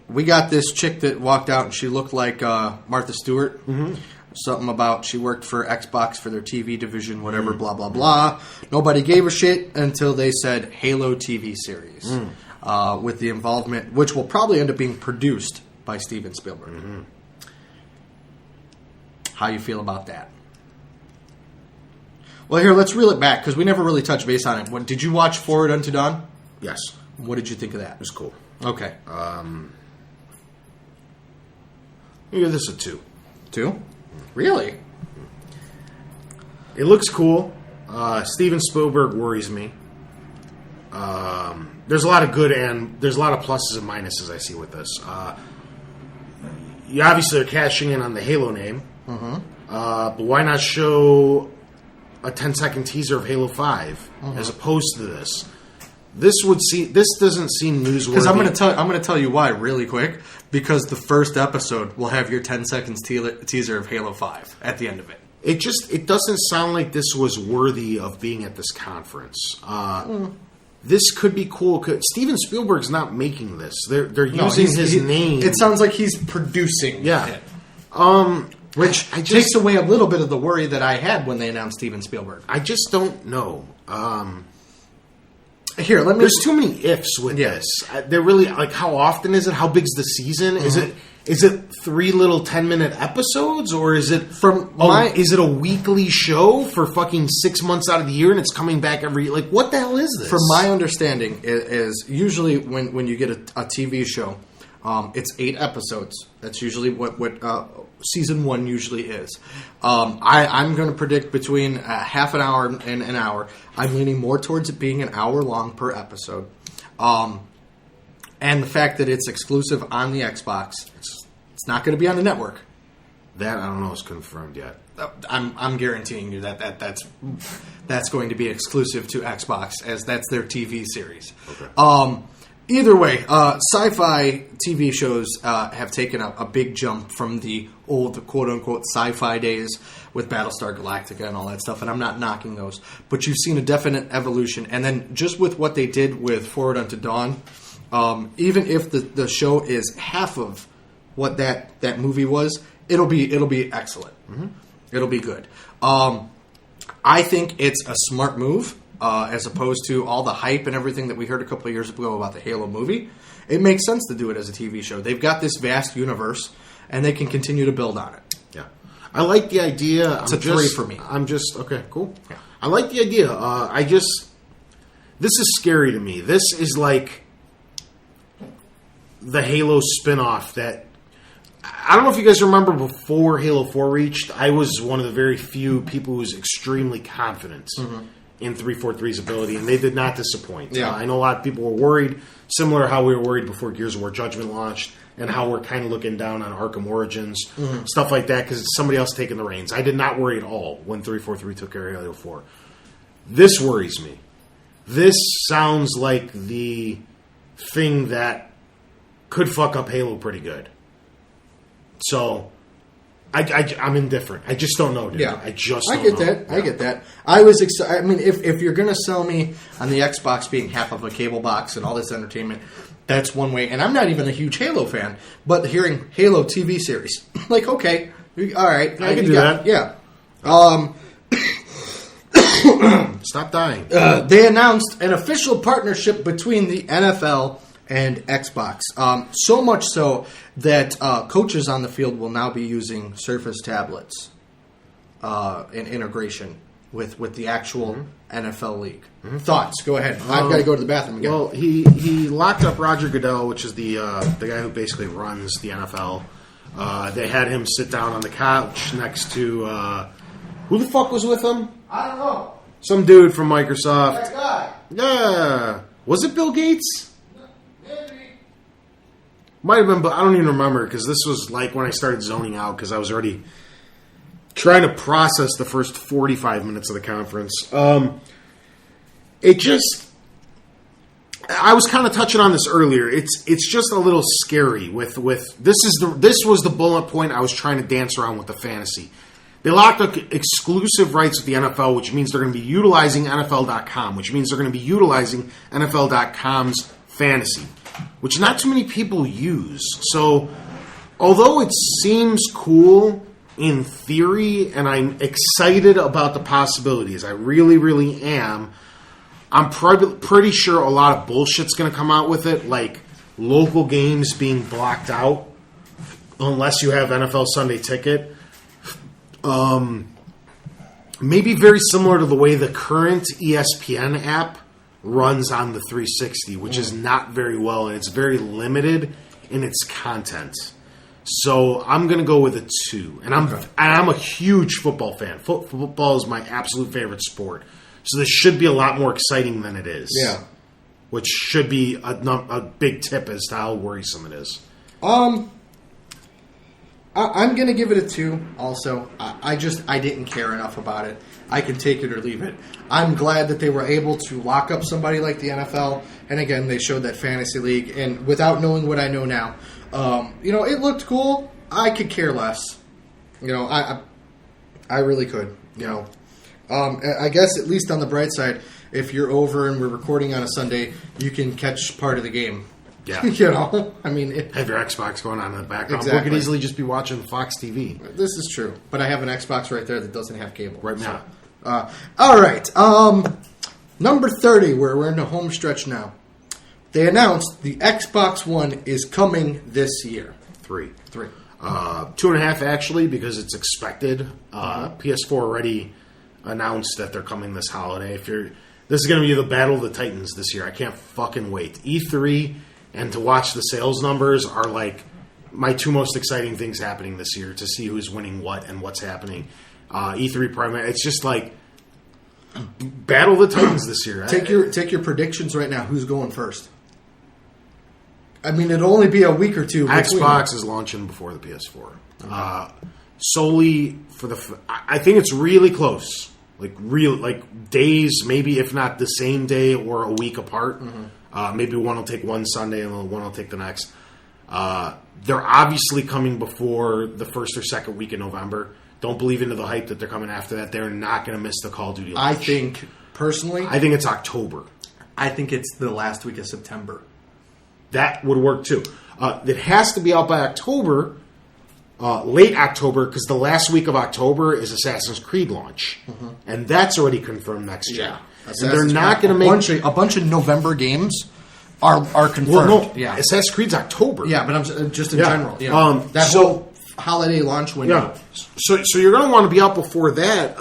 We got this chick that walked out and she looked like Martha Stewart. Something about she worked for Xbox for their TV division, whatever, blah, blah, blah. Nobody gave a shit until they said Halo TV series with the involvement, which will probably end up being produced by Steven Spielberg. How you feel about that? Well, here, let's reel it back because we never really touched base on it. Did you watch Forward Unto Dawn? Yes. What did you think of that? It was cool. Okay. You give this a 2. 2? Really? It looks cool. Steven Spielberg worries me. there's a lot of good and there's a lot of pluses and minuses I see with this. You obviously are cashing in on the Halo name, but why not show a 10-second teaser of Halo 5 as opposed to this? This doesn't seem newsworthy. Because I'm going to tell you why really quick. Because the first episode will have your 10 seconds teaser of Halo 5 at the end of it. It doesn't sound like this was worthy of being at this conference. This could be cool. Steven Spielberg's not making this. They're using his name. It sounds like he's producing it. Which I takes away a little bit of the worry that I had when they announced Steven Spielberg. I just don't know. There's too many ifs with this. They're really like, how often is it? How big's the season? Is it 3 little 10-minute episodes, or is it is it a weekly show for fucking 6 months out of the year and it's coming back every what the hell is this? From my understanding, is usually when you get a TV show, it's 8 episodes. That's usually what season 1 usually is. I'm going to predict between half an hour and an hour. I'm leaning more towards it being an hour long per episode. And the fact that it's exclusive on the Xbox, it's not going to be on the network. That I don't know is confirmed yet. I'm guaranteeing you that's going to be exclusive to Xbox, as that's their TV series. Okay. Either way, sci-fi TV shows have taken a big jump from the old quote-unquote sci-fi days with Battlestar Galactica and all that stuff, and I'm not knocking those. But you've seen a definite evolution. And then just with what they did with Forward Unto Dawn, even if the show is half of what that movie was, it'll be excellent. It'll be good. I think it's a smart move. As opposed to all the hype and everything that we heard a couple of years ago about the Halo movie. It makes sense to do it as a TV show. They've got this vast universe, and they can continue to build on it. Yeah. I like the idea. It's a 3 for me. Okay, cool. Yeah. I like the idea. This is scary to me. This is like the Halo spinoff that... I don't know if you guys remember before Halo 4 reached, I was one of the very few people who was extremely confident in 343's ability, and they did not disappoint. Yeah. I know a lot of people were worried, similar to how we were worried before Gears of War Judgment launched, and how we're kind of looking down on Arkham Origins, stuff like that, because it's somebody else taking the reins. I did not worry at all when 343 took care of Halo 4. This worries me. This sounds like the thing that could fuck up Halo pretty good. So... I'm indifferent. I just don't know, dude. Yeah. I get that. Yeah. I get that. I was excited. I mean, if you're going to sell me on the Xbox being half of a cable box and all this entertainment, that's one way. And I'm not even a huge Halo fan, but hearing Halo TV series, like, okay, all right. I can do that. Yeah. Stop dying. They announced an official partnership between the NFL and Xbox. So much so that coaches on the field will now be using Surface tablets in integration with the actual NFL league. Thoughts? Go ahead. I've got to go to the bathroom again. Well, he locked up Roger Goodell, which is the guy who basically runs the NFL. They had him sit down on the couch next to... who the fuck was with him? I don't know. Some dude from Microsoft. That guy. Yeah. Was it Bill Gates? Might have been, but I don't even remember, because this was like when I started zoning out, because I was already trying to process the first 45 minutes of the conference. It just... I was kind of touching on this earlier. It's just a little scary with this was the bullet point I was trying to dance around with the fantasy. They locked up exclusive rights with the NFL, which means they're going to be utilizing NFL.com, which means they're going to be utilizing NFL.com's fantasy, which not too many people use. So, although it seems cool in theory, and I'm excited about the possibilities, I really, really am, I'm pretty sure a lot of bullshit's going to come out with it, like local games being blocked out unless you have NFL Sunday Ticket. Maybe very similar to the way the current ESPN app runs on the 360, which is not very well, and it's very limited in its content. So I'm going to go with a 2. And I'm a huge football fan. Football is my absolute favorite sport. So this should be a lot more exciting than it is. Yeah. which should be a big tip as to how worrisome it is. I'm going to give it a 2 also. I didn't care enough about it. I can take it or leave it. I'm glad that they were able to lock up somebody like the NFL. And again, they showed that fantasy league. And without knowing what I know now, it looked cool. I could care less. I really could. I guess at least on the bright side, if you're over and we're recording on a Sunday, you can catch part of the game. Yeah. I mean... have your Xbox going on in the background. Exactly. We could easily just be watching Fox TV. This is true. But I have an Xbox right there that doesn't have cable. Right now. All right. Number 30, where we're in the home stretch now. They announced the Xbox One is coming this year. 3. 3. 2.5 actually, because it's expected. PS4 already announced that they're coming this holiday. This is going to be the battle of the Titans this year. I can't fucking wait. E3 and to watch the sales numbers are like my 2 most exciting things happening this year, to see who's winning what and what's happening. E3 primary, it's just like battle of the Titans this year. Take your predictions right now. Who's going first? I mean, it'll only be a week or two. Xbox is launching before the PS4. Okay. Solely for I think it's really close. Like days, maybe if not the same day or a week apart. Maybe one will take one Sunday and one will take the next. They're obviously coming before the first or second week in November. Don't believe into the hype that they're coming after that. They're not going to miss the Call of Duty launch. I think it's October. I think it's the last week of September. That would work too. It has to be out by October, late October, because the last week of October is Assassin's Creed launch, and that's already confirmed next year. Yeah, and they're not going to make a bunch of November games are confirmed. Well, no, yeah, Assassin's Creed's October. Yeah, but I'm just in general. That whole holiday launch window. Yeah. So you're going to want to be out before that.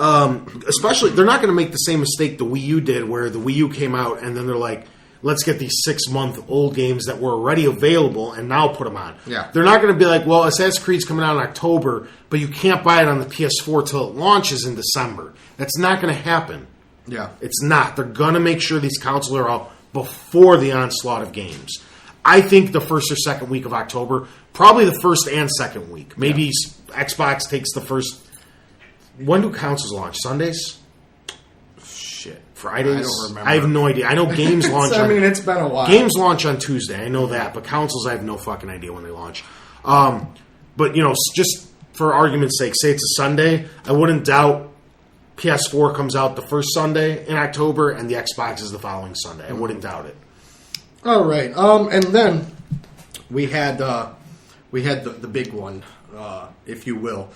Especially, they're not going to make the same mistake the Wii U did, where the Wii U came out and then they're like, let's get these 6-month-old games that were already available and now put them on. Yeah. They're not going to be like, well, Assassin's Creed's coming out in October, but you can't buy it on the PS4 till it launches in December. That's not going to happen. Yeah. It's not. They're going to make sure these consoles are out before the onslaught of games. I think the first or second week of October, probably the first and second week. Maybe Xbox takes the first. When do consoles launch? Sundays? Shit. Fridays? I don't remember. I have no idea. I know games launch it's been a while. Games launch on Tuesday. I know that. But consoles, I have no fucking idea when they launch. But, just for argument's sake, say it's a Sunday. I wouldn't doubt PS4 comes out the first Sunday in October and the Xbox is the following Sunday. I wouldn't doubt it. All right. And then we had the big one, if you will.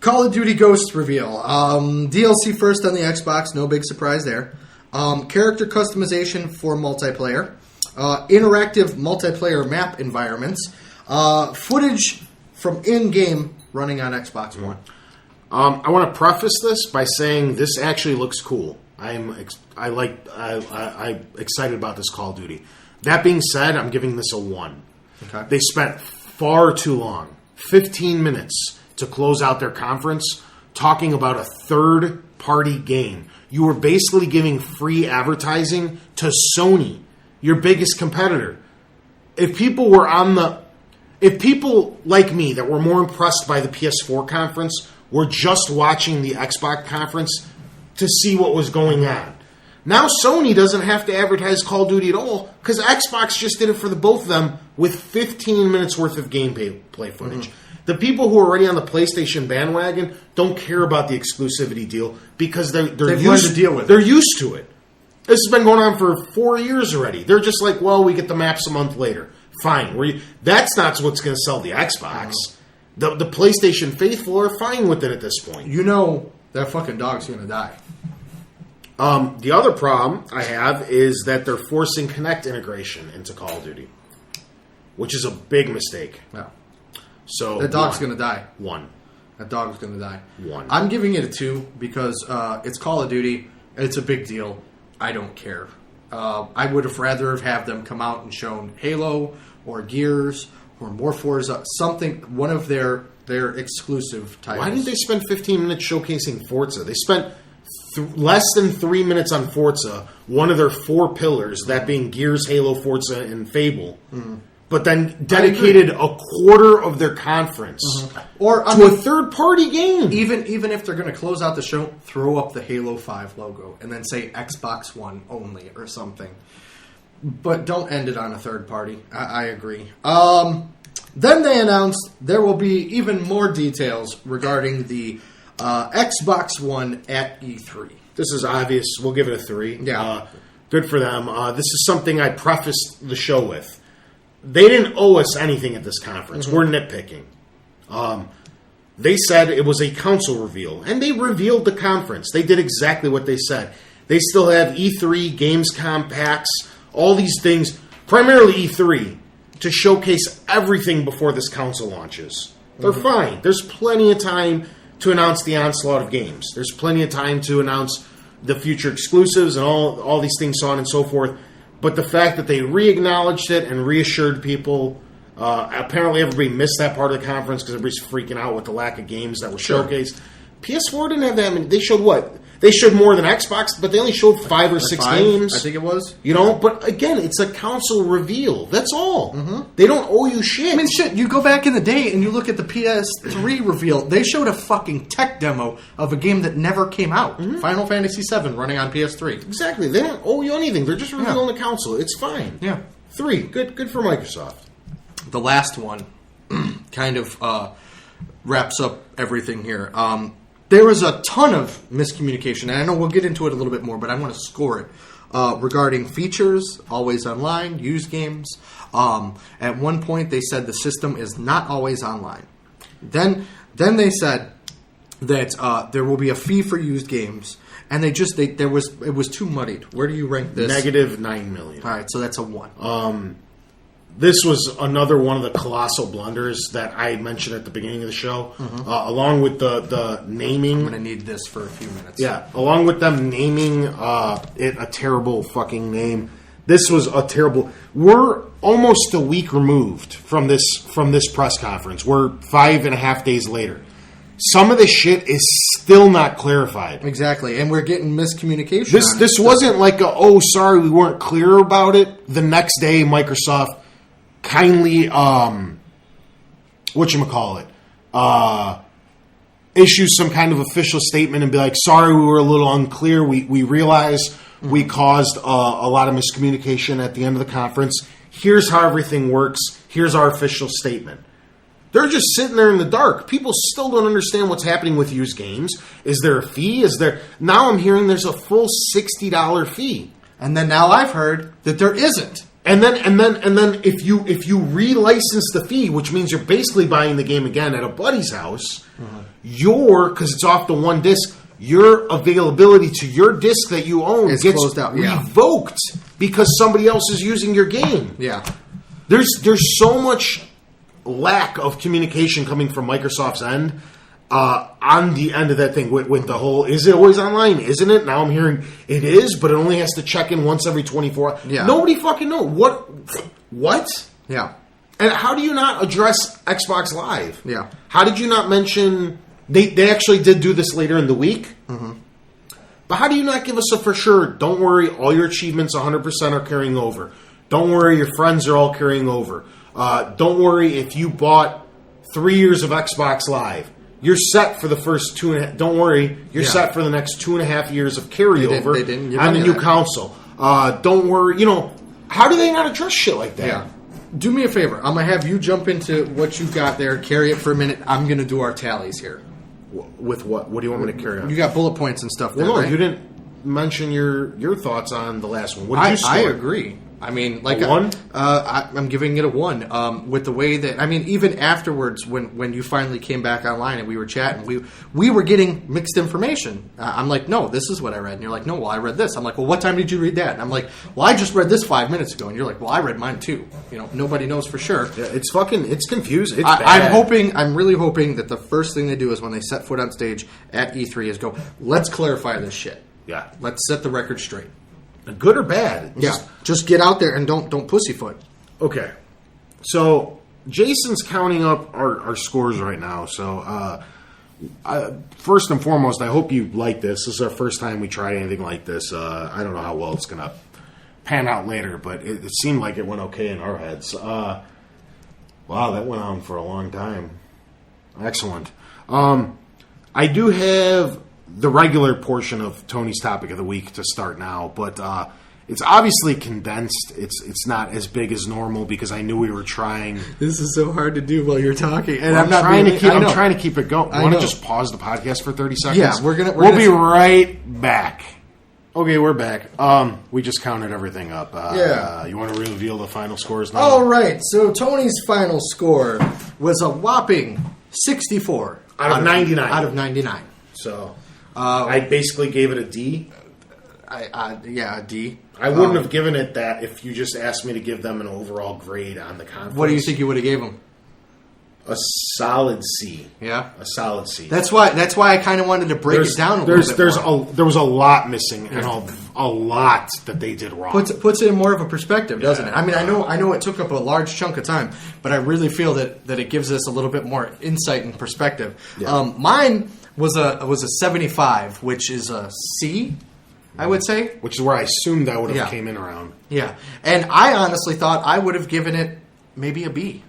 Call of Duty Ghosts reveal. DLC first on the Xbox. No big surprise there. Character customization for multiplayer. Interactive multiplayer map environments. Footage from in-game running on Xbox One. I want to preface this by saying this actually looks cool. I'm excited about this Call of Duty. That being said, I'm giving this a 1. Okay. They spent far too long, 15 minutes, to close out their conference talking about a third-party game. You were basically giving free advertising to Sony, your biggest competitor. If people like me that were more impressed by the PS4 conference were just watching the Xbox conference to see what was going on. Now Sony doesn't have to advertise Call of Duty at all because Xbox just did it for the both of them with 15 minutes worth of gameplay footage. The people who are already on the PlayStation bandwagon don't care about the exclusivity deal because they've used to deal with it. They're used to it. This has been going on for 4 years already. They're just like, well, we get the maps a month later. Fine. That's not what's going to sell the Xbox. The PlayStation faithful are fine with it at this point. You know that fucking dog's going to die. The other problem I have is that they're forcing Kinect integration into Call of Duty, which is a big mistake. Yeah. So that dog's going to die. 1. That dog's going to die. 1. I'm giving it a 2 because it's Call of Duty. It's a big deal. I don't care. I would have rather have them come out and shown Halo or Gears or more Forza, something, one of their exclusive titles. Why didn't they spend 15 minutes showcasing Forza? They spent less than 3 minutes on Forza, one of their 4 pillars, that being Gears, Halo, Forza, and Fable, but then dedicated a quarter of their conference or to a third-party game. Even if they're going to close out the show, throw up the Halo 5 logo and then say Xbox One only or something. But don't end it on a third party. I agree. Then they announced there will be even more details regarding the Xbox One at E3. This is obvious. We'll give it a 3. Yeah. Good for them. This is something I prefaced the show with. They didn't owe us anything at this conference. We're nitpicking. They said it was a console reveal, and they revealed the conference. They did exactly what they said. They still have E3, Gamescom, PAX, all these things, primarily E3, to showcase everything before this console launches. They're fine. There's plenty of time to announce the onslaught of games. There's plenty of time to announce the future exclusives and all these things, so on and so forth. But the fact that they re-acknowledged it and reassured people, apparently everybody missed that part of the conference because everybody's freaking out with the lack of games that were showcased. PS4 didn't have that many. They showed what? They showed more than Xbox, but they only showed 5 or 6 games. I think it was. But again, it's a console reveal. That's all. They don't owe you shit. I mean, shit, you go back in the day and you look at the PS3 reveal, they showed a fucking tech demo of a game that never came out. Final Fantasy VII running on PS3. Exactly. They don't owe you anything. They're just revealing the console. It's fine. Yeah. 3. Good for Microsoft. The last one kind of wraps up everything here. There was a ton of miscommunication, and I know we'll get into it a little bit more, but I want to score it, regarding features, always online, used games. At one point, they said the system is not always online. Then they said that there will be a fee for used games, and it was too muddied. Where do you rank this? Negative 9 million. All right, so that's a 1. This was another one of the colossal blunders that I mentioned at the beginning of the show, along with the naming. I'm going to need this for a few minutes. Yeah, along with them naming it a terrible fucking name. This was a terrible... We're almost a week removed from this press conference. We're 5.5 days later. Some of this shit is still not clarified. Exactly, and we're getting miscommunication. This wasn't like sorry, we weren't clear about it. The next day, Microsoft kindly, issue some kind of official statement and be like, sorry, we were a little unclear. We realize we caused a lot of miscommunication at the end of the conference. Here's how everything works. Here's our official statement. They're just sitting there in the dark. People still don't understand what's happening with used games. Is there a fee? Now I'm hearing there's a full $60 fee. And then now I've heard that there isn't. And then if you relicense the fee, which means you're basically buying the game again at a buddy's house, because it's off the one disc, your availability to your disc that you own gets closed out, revoked because somebody else is using your game. Yeah. There's so much lack of communication coming from Microsoft's end on the end of that thing with the whole, is it always online? Isn't it? Now I'm hearing it is, but it only has to check in once every 24 hours. Yeah. Nobody fucking knows. What? Yeah. And how do you not address Xbox Live? Yeah. How did you not mention... They actually did do this later in the week. But how do you not give us a for sure, don't worry, all your achievements 100% are carrying over. Don't worry, your friends are all carrying over. Don't worry if you bought 3 years of Xbox Live. You're set for the first 2.5... Don't worry, you're set for the next 2.5 years of carryover they didn't on the new console. Don't worry, how do they not address shit like that? Yeah. Do me a favor. I'm going to have you jump into what you've got there, carry it for a minute. I'm going to do our tallies here. With what? What do you want me to carry on? You got bullet points and stuff there, Well, no, right? you didn't mention your thoughts on the last one. What did you score? I agree. I mean, like a 1? I'm giving it a 1. With the way that, I mean, even afterwards, when you finally came back online and we were chatting, we were getting mixed information. I'm like, no, this is what I read, and you're like, no, well, I read this. I'm like, well, what time did you read that? And I'm like, well, I just read this 5 minutes ago, and you're like, well, I read mine too. Nobody knows for sure. Yeah, it's confusing. It's bad. I'm really hoping that the first thing they do is when they set foot on stage at E3 is go, let's clarify this shit. Yeah, let's set the record straight. Good or bad? Just get out there and don't pussyfoot. Okay. So Jason's counting up our scores right now. So first and foremost, I hope you like this. This is our first time we tried anything like this. I don't know how well it's going to pan out later, but it seemed like it went okay in our heads. Wow, that went on for a long time. Excellent. I do have the regular portion of Tony's Topic of the Week to start now, but it's obviously condensed. It's not as big as normal because I knew we were trying. This is so hard to do while you're talking, and I'm trying to keep it going. Want to just pause the podcast for 30 seconds? Yeah, we'll be right back. Okay, we're back. We just counted everything up. Yeah. You want to reveal the final scores now? All right. So Tony's final score was a whopping 64 out of 99. Out of 99. So I basically gave it a D. A D. I wouldn't have given it that if you just asked me to give them an overall grade on the conference. What do you think you would have gave them? A solid C. Yeah, a solid C. That's why I kind of wanted to break it down a little bit more. There was a lot missing and a lot that they did wrong. Puts it in more of a perspective, doesn't it? I mean, I know it took up a large chunk of time, but I really feel that it gives us a little bit more insight and perspective. Yeah. Mine was a 75, which is a C. I would say. Which is where I assumed I would have came in around. Yeah. And I honestly thought I would have given it maybe a B.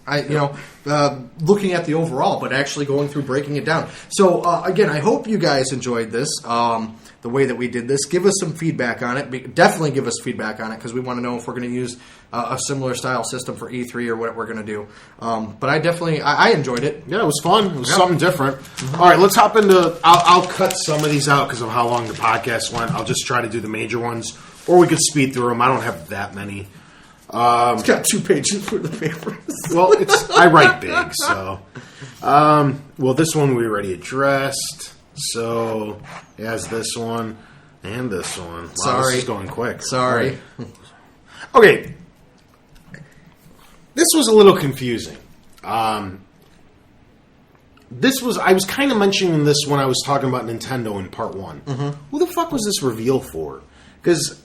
Looking at the overall, but actually going through breaking it down. So, again, I hope you guys enjoyed this, the way that we did this. Give us some feedback on it. Definitely give us feedback on it because we want to know if we're going to use a similar style system for E3 or what we're going to do. But I enjoyed it. Yeah, it was fun. It was something different. Mm-hmm. All right, let's hop into... I'll cut some of these out because of how long the podcast went. I'll just try to do the major ones. Or we could speed through them. I don't have that many. It's got 2 pages for the papers. Well, I write big, so... well, this one we already addressed. So, as this one and this one. Wow, Sorry. This is going quick. Sorry. Okay. This was a little confusing. I was kind of mentioning this when I was talking about Nintendo in part 1. Mm-hmm. Who the fuck was this reveal for? Because,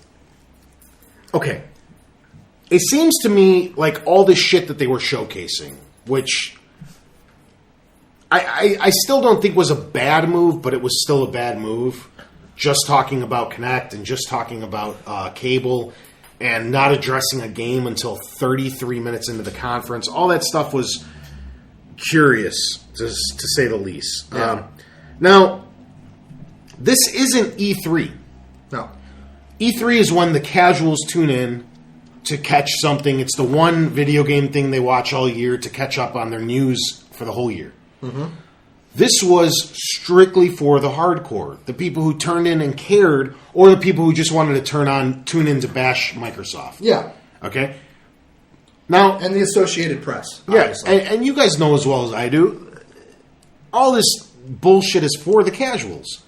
okay, it seems to me like all this shit that they were showcasing, which I still don't think was a bad move, but it was still a bad move. Just talking about Kinect and just talking about cable and not addressing a game until 33 minutes into the conference. All that stuff was curious, to say the least. Yeah. Now, this isn't E3. No. E3 is when the casuals tune in to catch something. It's the one video game thing they watch all year to catch up on their news for the whole year. Mm-hmm. This was strictly for the hardcore, the people who turned in and cared, or the people who just wanted to tune in to bash Microsoft. Yeah. Okay? Now, and the Associated Press. Yeah, and you guys know as well as I do, all this bullshit is for the casuals.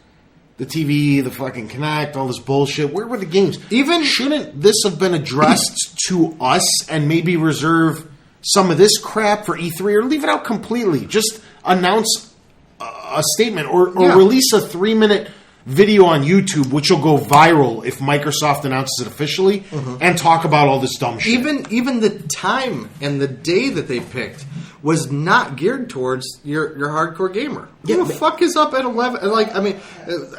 The TV, the fucking Kinect, all this bullshit. Where were the games? Even shouldn't this have been addressed to us and maybe reserve some of this crap for E3 or leave it out completely? Just announce a statement or release a 3-minute video on YouTube, which will go viral if Microsoft announces it officially, and talk about all this dumb shit. Even the time and the day that they picked was not geared towards your hardcore gamer. Who the fuck is up at 11?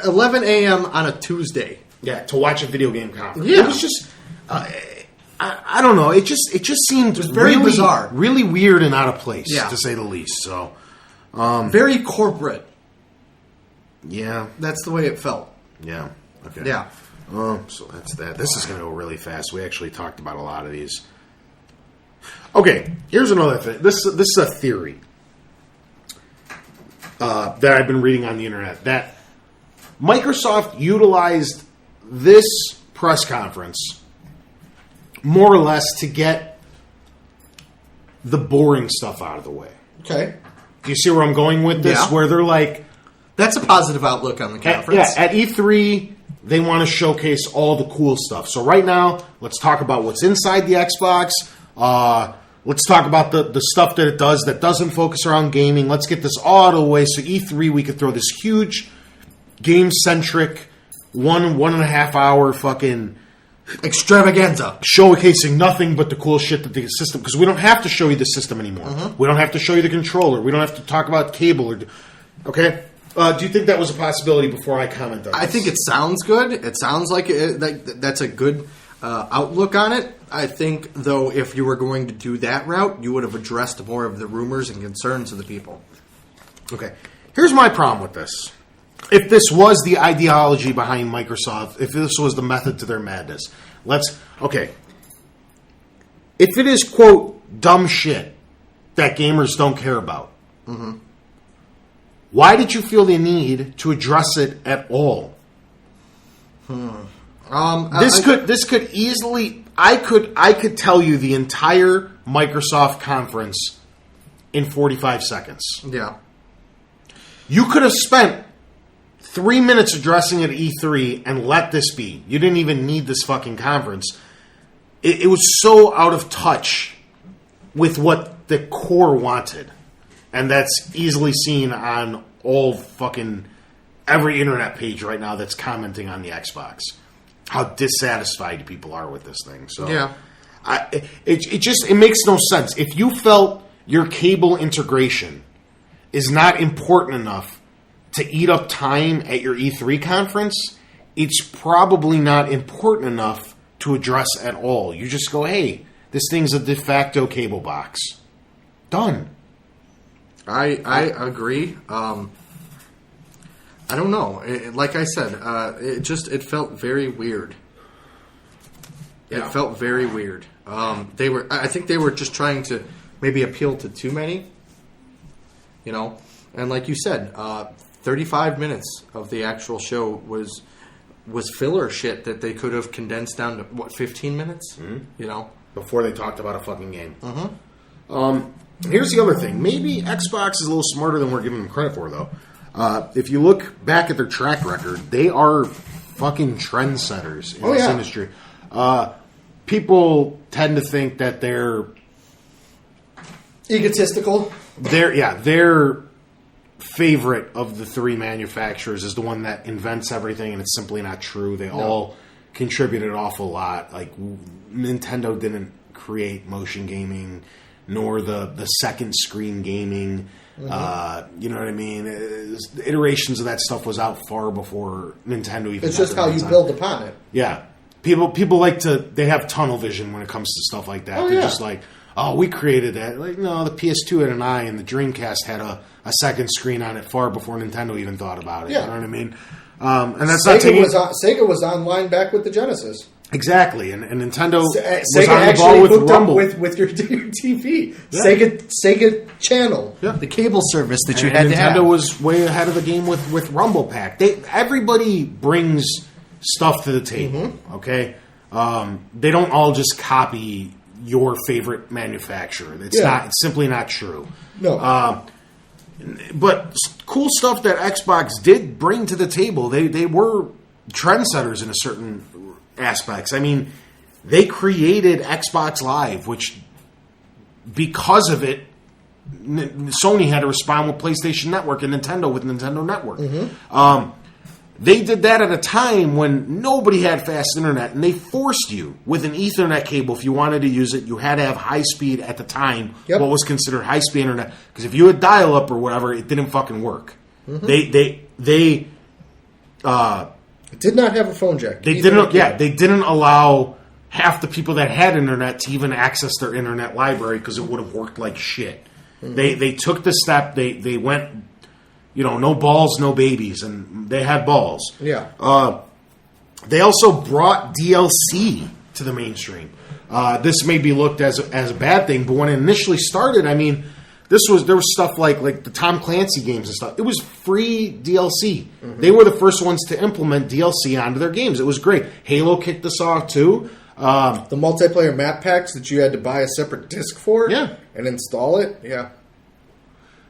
11 a.m. on a Tuesday? Yeah, to watch a video game conference. Yeah. It was just... I don't know. It just seemed very bizarre, really weird and out of place, to say the least. So, very corporate. Yeah, that's the way it felt. Yeah. Okay. Yeah. So that's that. This is going to go really fast. We actually talked about a lot of these. Okay. Here's another thing. This is a theory that I've been reading on the internet that Microsoft utilized this press conference more or less to get the boring stuff out of the way. Okay. Do you see where I'm going with this? Yeah. Where they're like... That's a positive outlook on the conference. At E3, they want to showcase all the cool stuff. So right now, let's talk about what's inside the Xbox. Let's talk about the stuff that it does that doesn't focus around gaming. Let's get this all out of the way. So E3, we could throw this huge game-centric 1.5 hour fucking... extravaganza, showcasing nothing but the cool shit that the system, because we don't have to show you the system anymore. We don't have to show you the controller. We don't have to talk about cable. Okay. Do you think that was a possibility before I comment on this? I think it sounds good. It sounds like that's a good outlook on it. I think, though, if you were going to do that route, you would have addressed more of the rumors and concerns of the people. Okay. Here's my problem with this. If this was the ideology behind Microsoft, if this was the method to their madness, okay. If it is, quote, dumb shit that gamers don't care about, why did you feel the need to address it at all? This could easily, I could tell you the entire Microsoft conference in 45 seconds. Yeah. You could have spent 3 minutes addressing it at E3 and let this be. You didn't even need this fucking conference. It was so out of touch with what the core wanted. And that's easily seen on every internet page right now that's commenting on the Xbox. How dissatisfied people are with this thing. So yeah. It makes no sense. If you felt your cable integration is not important enough to eat up time at your E3 conference, it's probably not important enough to address at all. You just go, hey, this thing's a de facto cable box. Done. I agree. I don't know. Like I said, it felt very weird. Yeah. It felt very weird. I think they were just trying to maybe appeal to too many. You know, and like you said, 35 minutes of the actual show was filler shit that they could have condensed down to 15 minutes. Mm-hmm. You know, before they talked about a fucking game. Here's the other thing. Maybe Xbox is a little smarter than we're giving them credit for, though. If you look back at their track record, they are fucking trendsetters in this industry. People tend to think that they're egotistical. Their favorite of the three manufacturers is the one that invents everything, and it's simply not true. They all contributed an awful lot. Like, Nintendo didn't create motion gaming, nor the second screen gaming. Mm-hmm. You know what I mean? Iterations of that stuff was out far before Nintendo even. It's just how you build upon it. Yeah, people like to. They have tunnel vision when it comes to stuff like that. They're just like, oh, we created that. Like, no, the PS2 had an eye, and the Dreamcast had a second screen on it far before Nintendo even thought about it. Yeah. You know what I mean? And that's Sega was online back with the Genesis. Exactly, and Nintendo was Sega on the actually ball with hooked Rumble. Up with your TV. Yeah. Sega Channel, the cable service that you had to have. Nintendo was way ahead of the game with Rumble Pack. Everybody brings stuff to the table, okay? They don't all just copy your favorite manufacturer. It's simply not true. No. But cool stuff that Xbox did bring to the table. They were trendsetters in a certain aspects. I mean, they created Xbox Live, which, because of it, Sony had to respond with PlayStation Network and Nintendo with Nintendo Network. Mm-hmm. They did that at a time when nobody had fast internet, and they forced you with an Ethernet cable. If you wanted to use it, you had to have high speed at the time. Yep. What was considered high speed internet, because if you had dial up or whatever, it didn't fucking work. Mm-hmm. They It did not have a phone jack. They didn't allow half the people that had internet to even access their internet library because it would have worked like shit. Mm-hmm. They took the step. They went, no balls, no babies, and they had balls. Yeah. They also brought DLC to the mainstream. This may be looked as a bad thing, but when it initially started, I mean, there was stuff like the Tom Clancy games and stuff. It was free DLC. Mm-hmm. They were the first ones to implement DLC onto their games. It was great. Halo kicked us off too. The multiplayer map packs that you had to buy a separate disc for, and install it. Yeah,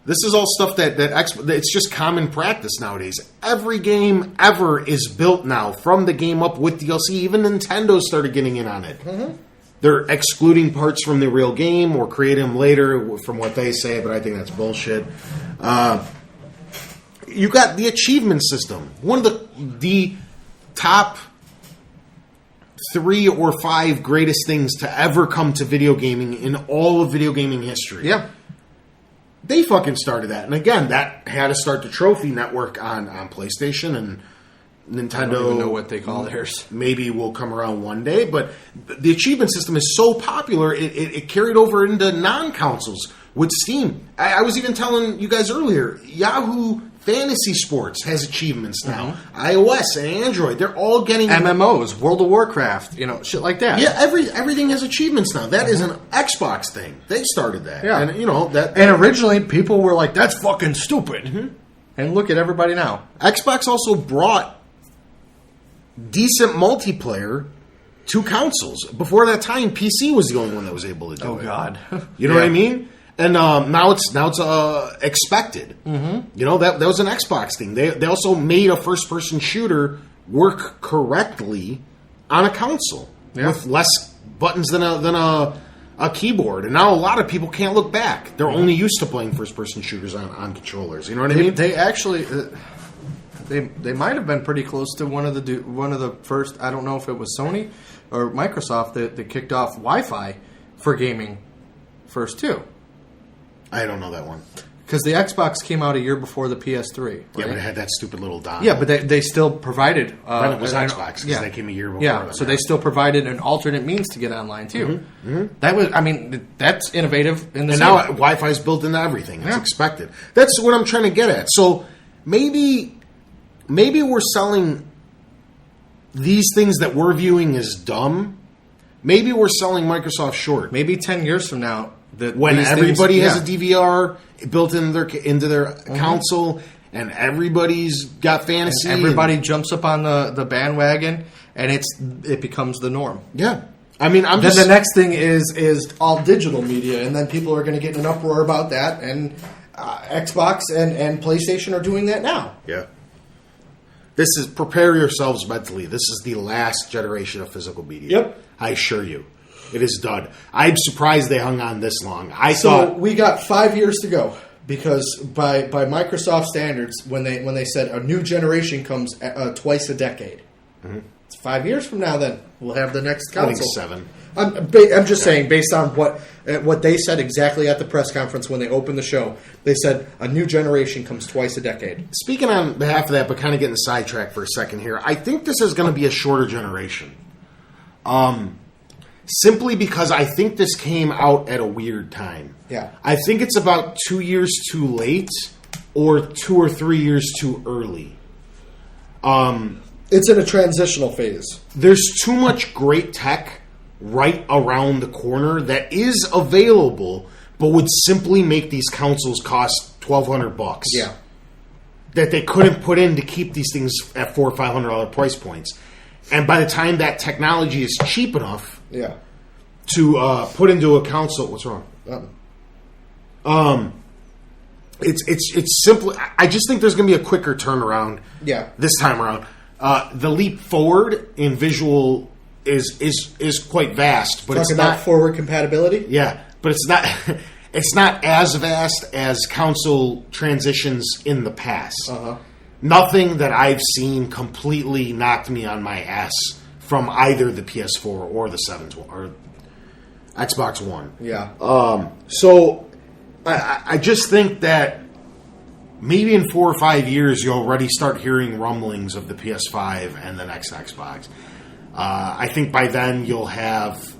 this is all stuff that it's just common practice nowadays. Every game ever is built now from the game up with DLC. Even Nintendo started getting in on it. Mm-hmm. They're excluding parts from the real game or creating them later from what they say, but I think that's bullshit. You got the achievement system. One of the top 3 or 5 greatest things to ever come to video gaming in all of video gaming history. Yeah. They fucking started that. And again, that had to start the trophy network on PlayStation, and Nintendo. I don't even know what they call theirs. Maybe will come around one day, but the achievement system is so popular, it carried over into non-consoles with Steam. I was even telling you guys earlier, Yahoo Fantasy Sports has achievements now. iOS and Android, they're all getting MMOs, World of Warcraft, shit like that. Yeah, everything has achievements now. That is an Xbox thing. They started that. Yeah. And that. And originally, people were like, "That's fucking stupid." And look at everybody now. Xbox also brought decent multiplayer to consoles. Before that time, PC was the only one that was able to do it. Oh God, You know what I mean? And now it's expected. That was an Xbox thing. They also made a first person shooter work correctly on a console with less buttons than a keyboard. And now a lot of people can't look back. They're only used to playing first person shooters on controllers. You know what I mean? They actually. They might have been pretty close to one of the first. I don't know if it was Sony or Microsoft that kicked off Wi-Fi for gaming first too. I don't know that one. Because the Xbox came out a year before the PS3. Right? Yeah, but it had that stupid little dot. Yeah, but they still provided. Then it was Xbox because they came a year before. Yeah, so they still provided an alternate means to get online too. That was, that's innovative. And now Wi-Fi is built into everything. It's expected. That's what I'm trying to get at. So maybe we're selling these things that we're viewing as dumb. Maybe we're selling Microsoft short. Maybe 10 years from now, when everybody has a DVR built into their console, and everybody's got fantasy, and everybody jumps up on the bandwagon, and it becomes the norm. Yeah, then the next thing is all digital media, and then people are going to get in an uproar about that, and Xbox and PlayStation are doing that now. Yeah. Prepare yourselves mentally. This is the last generation of physical media. Yep. I assure you. It is done. I'm surprised they hung on this long. So we got 5 years to go, because by Microsoft standards, when they said a new generation comes twice a decade, it's 5 years from now. Then we'll have the next console. I think 7. I'm just saying, based on what they said exactly at the press conference when they opened the show, they said a new generation comes twice a decade. Speaking on behalf of that, but kind of getting sidetracked for a second here, I think this is going to be a shorter generation. Simply because I think this came out at a weird time. Yeah. I think it's about 2 years too late or 2 or 3 years too early. It's in a transitional phase. There's too much great tech right around the corner that is available, but would simply make these consoles cost $1,200. Yeah. That they couldn't put in to keep these things at $400 or $500 price points. And by the time that technology is cheap enough to put into a console, what's wrong? It's simply. I just think there's going to be a quicker turnaround. Yeah. This time around, the leap forward in visual is quite vast, but it's not forward compatibility. Yeah, but it's not. It's not as vast as console transitions in the past. Nothing that I've seen completely knocked me on my ass from either the PS4 or the 7 or Xbox One. Yeah. So I just think that maybe in 4 or 5 years you'll already start hearing rumblings of the PS5 and the next Xbox. I think by then you'll have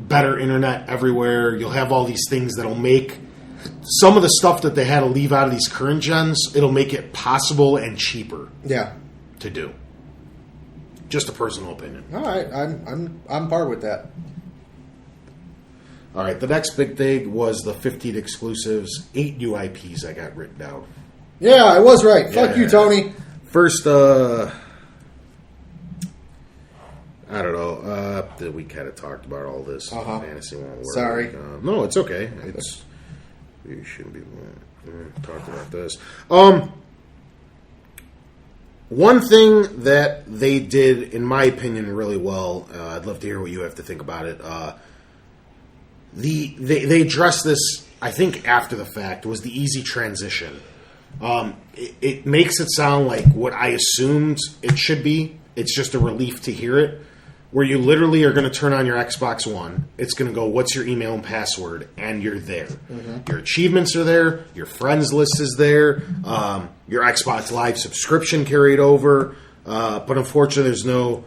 better internet everywhere. You'll have all these things that'll make some of the stuff that they had to leave out of these current gens, it'll make it possible and cheaper. Yeah. To do. Just a personal opinion. All right, I'm par with that. All right, the next big thing was the 15 exclusives, 8 new IPs I got written down. Yeah, I was right. Fuck you, Tony. First, I don't know. We kind of talked about all this. Fantasy won't work. Sorry. No, it's okay. We shouldn't be talking about this. One thing that they did, in my opinion, really well, I'd love to hear what you have to think about it. They addressed this, I think, after the fact, was the easy transition. It makes it sound like what I assumed it should be. It's just a relief to hear it. where you literally are going to turn on your Xbox One. It's going to go, what's your email and password? And you're there. Your achievements are there. Your friends list is there. Your Xbox Live subscription carried over. But unfortunately, there's no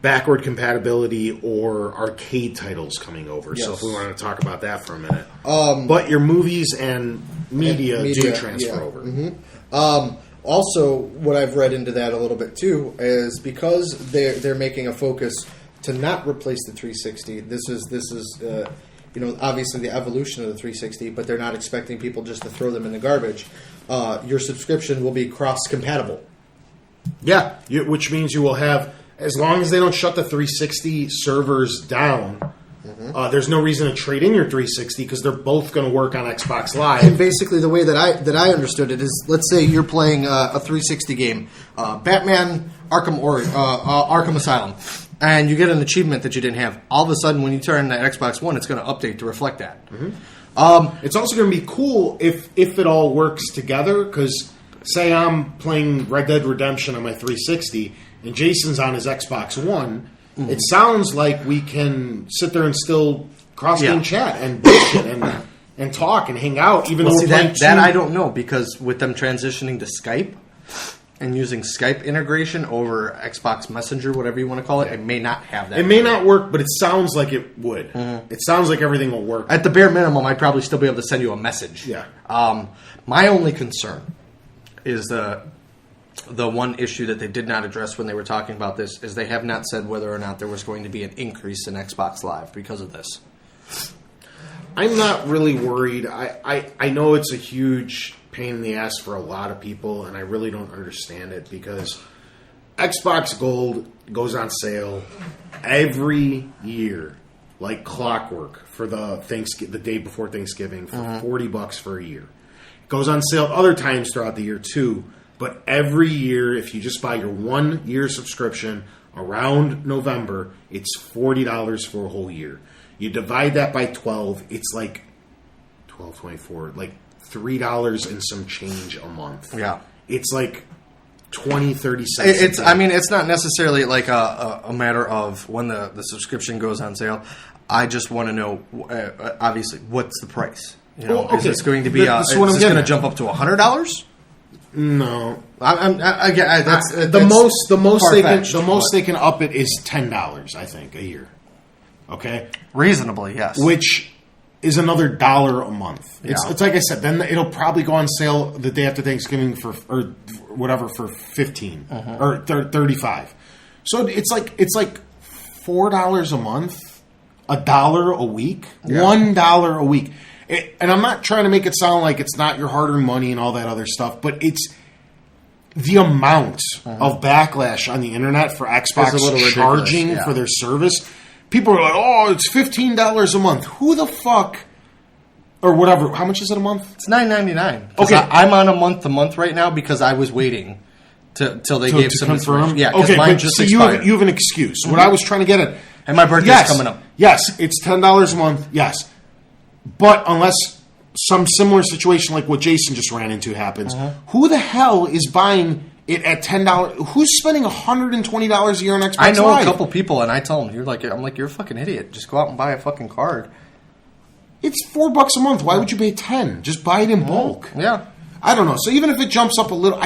backward compatibility or arcade titles coming over. Yes. So if we want to talk about that for a minute. But your movies and media do transfer over. Also, what I've read into that a little bit too is because they're making a focus to not replace the 360. This is obviously the evolution of the 360, but they're not expecting people just to throw them in the garbage. Your subscription will be cross-compatible. Yeah, which means you will have, as long as they don't shut the 360 servers down, there's no reason to trade in your 360 because they're both going to work on Xbox Live. And basically, the way that I understood it is, let's say you're playing a 360 game, Batman Arkham Asylum, and you get an achievement that you didn't have. All of a sudden, when you turn the Xbox One, it's going to update to reflect that. It's also going to be cool if it all works together, because say I'm playing Red Dead Redemption on my 360 and Jason's on his Xbox One, it sounds like we can sit there and still cross-game chat and bullshit and talk and hang out, even though we're playing that I don't know, because with them transitioning to Skype and using Skype integration over Xbox Messenger, whatever you want to call it, it may not have that. It may not work, but it sounds like it would. It sounds like everything will work. At the bare minimum, I'd probably still be able to send you a message. Yeah. My only concern is the one issue that they did not address when they were talking about this is they have not said whether or not there was going to be an increase in Xbox Live because of this. I'm not really worried. I know it's a huge pain in the ass for a lot of people, and I really don't understand it because Xbox Gold goes on sale every year, like clockwork, for the day before Thanksgiving for $40 for a year. It goes on sale other times throughout the year too, but every year, if you just buy your 1 year subscription around November, it's $40 for a whole year. You divide that by 12, it's like 12, 24, like $3 and some change a month. Yeah. It's like 20, 30 cents. It's not necessarily like a matter of when the subscription goes on sale. I just want to know, obviously, what's the price? Is this going to be? Is this going to jump up to $100? No, that's the most they can up it is $10. I think a year. Okay, reasonably, yes. Which is another $1 a month. Yeah. It's like I said. Then it'll probably go on sale the day after Thanksgiving for $15 or $35. So it's like $4 a month, $1 a week, $1 a week. And I'm not trying to make it sound like it's not your hard-earned money and all that other stuff, but it's the amount of backlash on the internet for Xbox charging for their service. People are like, oh, it's $15 a month. Who the fuck? Or whatever. How much is it a month? It's $9.99. Okay. I'm on a month-to-month right now because I was waiting till they gave some information. Yeah, okay, mine but just expired. You have an excuse. What I was trying to get at... And my birthday's coming up. Yes, it's $10 a month, yes. But unless some similar situation like what Jason just ran into happens, who the hell is buying it at $10? Who's spending $120 a year on Xbox I know Live? a couple people, and I tell them, I'm like, you're a fucking idiot. Just go out and buy a fucking card. It's $4 a month. Why would you pay $10? Just buy it in bulk. Yeah. I don't know. So even if it jumps up a little,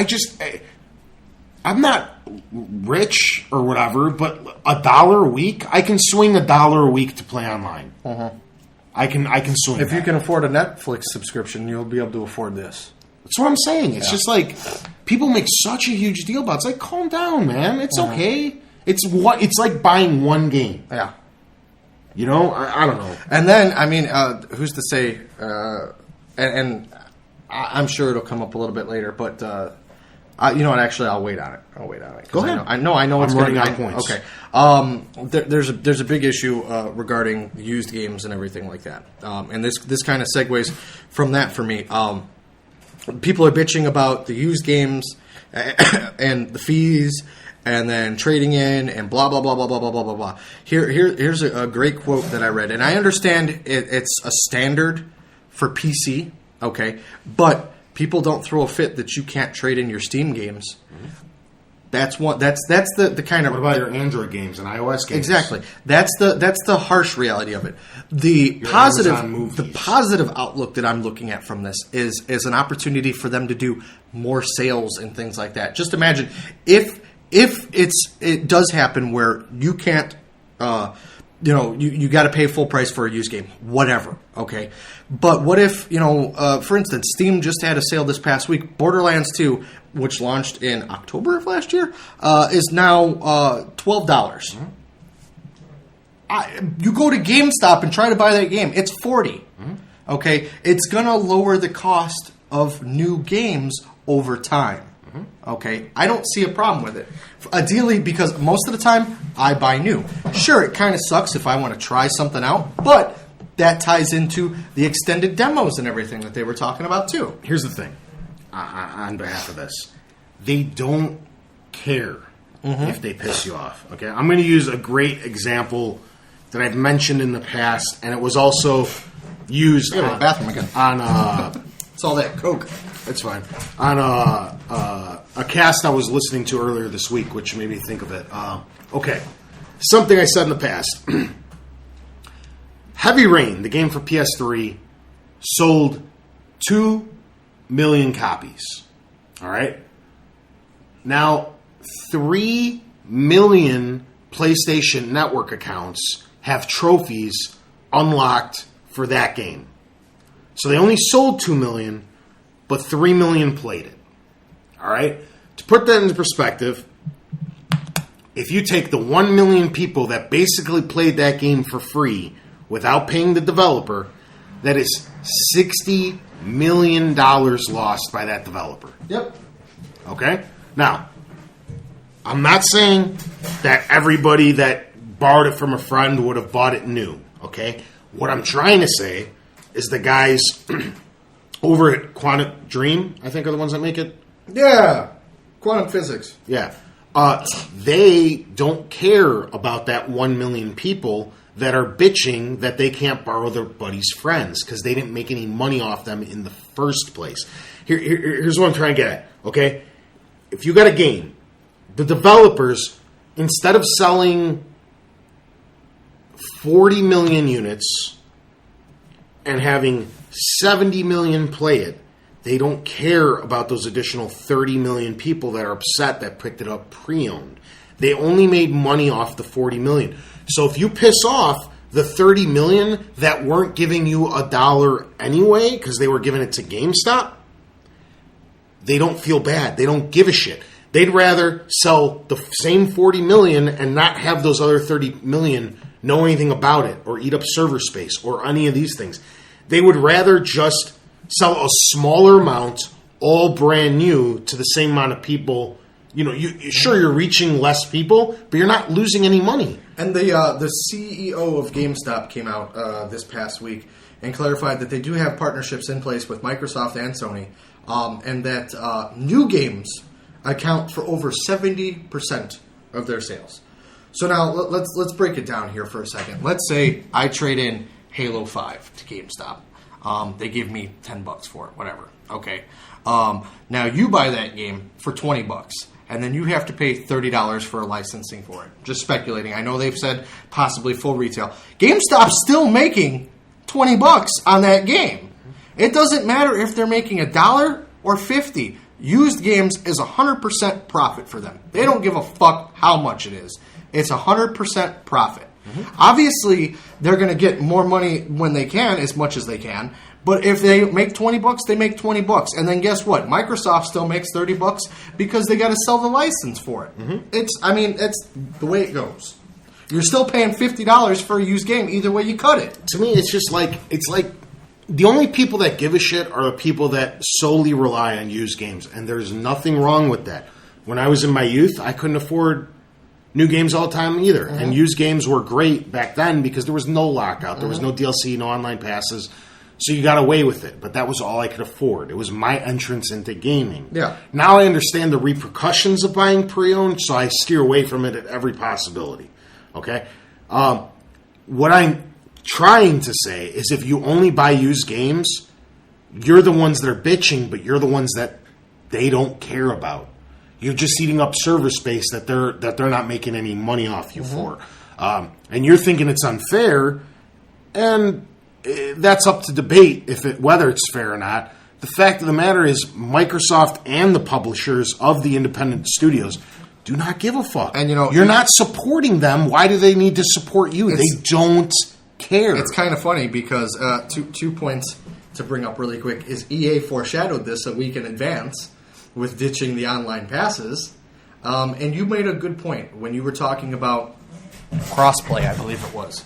I'm not rich or whatever, but $1 a week, I can swing $1 a week to play online. I can swing. If you can afford a Netflix subscription, you'll be able to afford this. That's what I'm saying. It's just like people make such a huge deal about it. It's like, calm down, man. It's okay. It's like buying one game. Yeah. I don't know. And then, who's to say? And I'm sure it'll come up a little bit later, but you know what? Actually, I'll wait on it. Go ahead. I know it's running going to out of points. Okay. There's a big issue regarding used games and everything like that. And this kind of segues from that for me. People are bitching about the used games and the fees, and then trading in and blah blah blah blah blah blah blah blah blah. Here's a great quote that I read, and I understand it's a standard for PC, okay, but people don't throw a fit that you can't trade in your Steam games. That's the kind of. What about your Android games and iOS games? Exactly. That's the harsh reality of it. The positive outlook that I'm looking at from this is an opportunity for them to do more sales and things like that. Just imagine if it does happen where you can't, you got to pay full price for a used game, whatever. Okay, but what if for instance, Steam just had a sale this past week. Borderlands 2, which launched in October of last year, is now $12. Mm-hmm. You go to GameStop and try to buy that game, it's $40. Mm-hmm. Okay, it's gonna lower the cost of new games over time. Mm-hmm. Okay, I don't see a problem with it. Ideally, because most of the time I buy new. Sure, it kind of sucks if I want to try something out, but that ties into the extended demos and everything that they were talking about too. Here's the thing, on behalf of this, they don't care if they piss you off. Okay, I'm going to use a great example that I've mentioned in the past, and it was also used on the bathroom again. It's all that Coke. It's fine. On a cast I was listening to earlier this week, which made me think of it. Okay, something I said in the past. Heavy Rain, the game for PS3, sold 2 million copies. All right? Now, 3 million PlayStation Network accounts have trophies unlocked for that game. So they only sold 2 million, but 3 million played it. All right? To put that into perspective, if you take the 1 million people that basically played that game for free without paying the developer, that is $60 million lost by that developer. Yep. Okay? Now, I'm not saying that everybody that borrowed it from a friend would have bought it new. Okay? What I'm trying to say is the guys over at Quantum Dream, I think, are the ones that make it. Yeah. Quantum physics. Yeah. They don't care about that 1 million people that are bitching that they can't borrow their buddy's friends because they didn't make any money off them in the first place. Here's what I'm trying to get at, okay? If you got a game, the developers, instead of selling 40 million units and having 70 million play it, they don't care about those additional 30 million people that are upset that picked it up pre-owned. They only made money off the 40 million. So if you piss off the 30 million that weren't giving you $1 anyway because they were giving it to GameStop, they don't feel bad. They don't give a shit. They'd rather sell the same 40 million and not have those other 30 million know anything about it or eat up server space or any of these things. They would rather just sell a smaller amount, all brand new, to the same amount of people. You're reaching less people, but you're not losing any money. And the CEO of GameStop came out this past week and clarified that they do have partnerships in place with Microsoft and Sony, and that new games account for over 70% of their sales. So now let's break it down here for a second. Let's say I trade in Halo 5 to GameStop. They give me $10 for it, whatever. Okay. Now you buy that game for $20, and then you have to pay $30 for a licensing for it. Just speculating. I know they've said possibly full retail. GameStop's still making $20 on that game. It doesn't matter if they're making $1 or $50. Used games is 100% profit for them. They don't give a fuck how much it is. It's 100% profit. Mm-hmm. Obviously, they're going to get more money when they can, as much as they can. But if they make $20, they make $20. And then guess what? Microsoft still makes $30 because they got to sell the license for it. Mm-hmm. It's the way it goes. You're still paying $50 for a used game either way you cut it. To me, it's like the only people that give a shit are the people that solely rely on used games. And there's nothing wrong with that. When I was in my youth, I couldn't afford new games all the time either. Mm-hmm. And used games were great back then because there was no lockout. There was no DLC, no online passes. So you got away with it. But that was all I could afford. It was my entrance into gaming. Yeah. Now I understand the repercussions of buying pre-owned, so I steer away from it at every possibility. Okay? What I'm trying to say is if you only buy used games, you're the ones that are bitching, but you're the ones that they don't care about. You're just eating up server space that they're not making any money off you for. And you're thinking it's unfair, and that's up to debate whether it's fair or not. The fact of the matter is Microsoft and the publishers of the independent studios do not give a fuck. And you're not supporting them. Why do they need to support you? They don't care. It's kind of funny because 2 points to bring up really quick is EA foreshadowed this a week in advance with ditching the online passes. And you made a good point when you were talking about crossplay, I believe it was.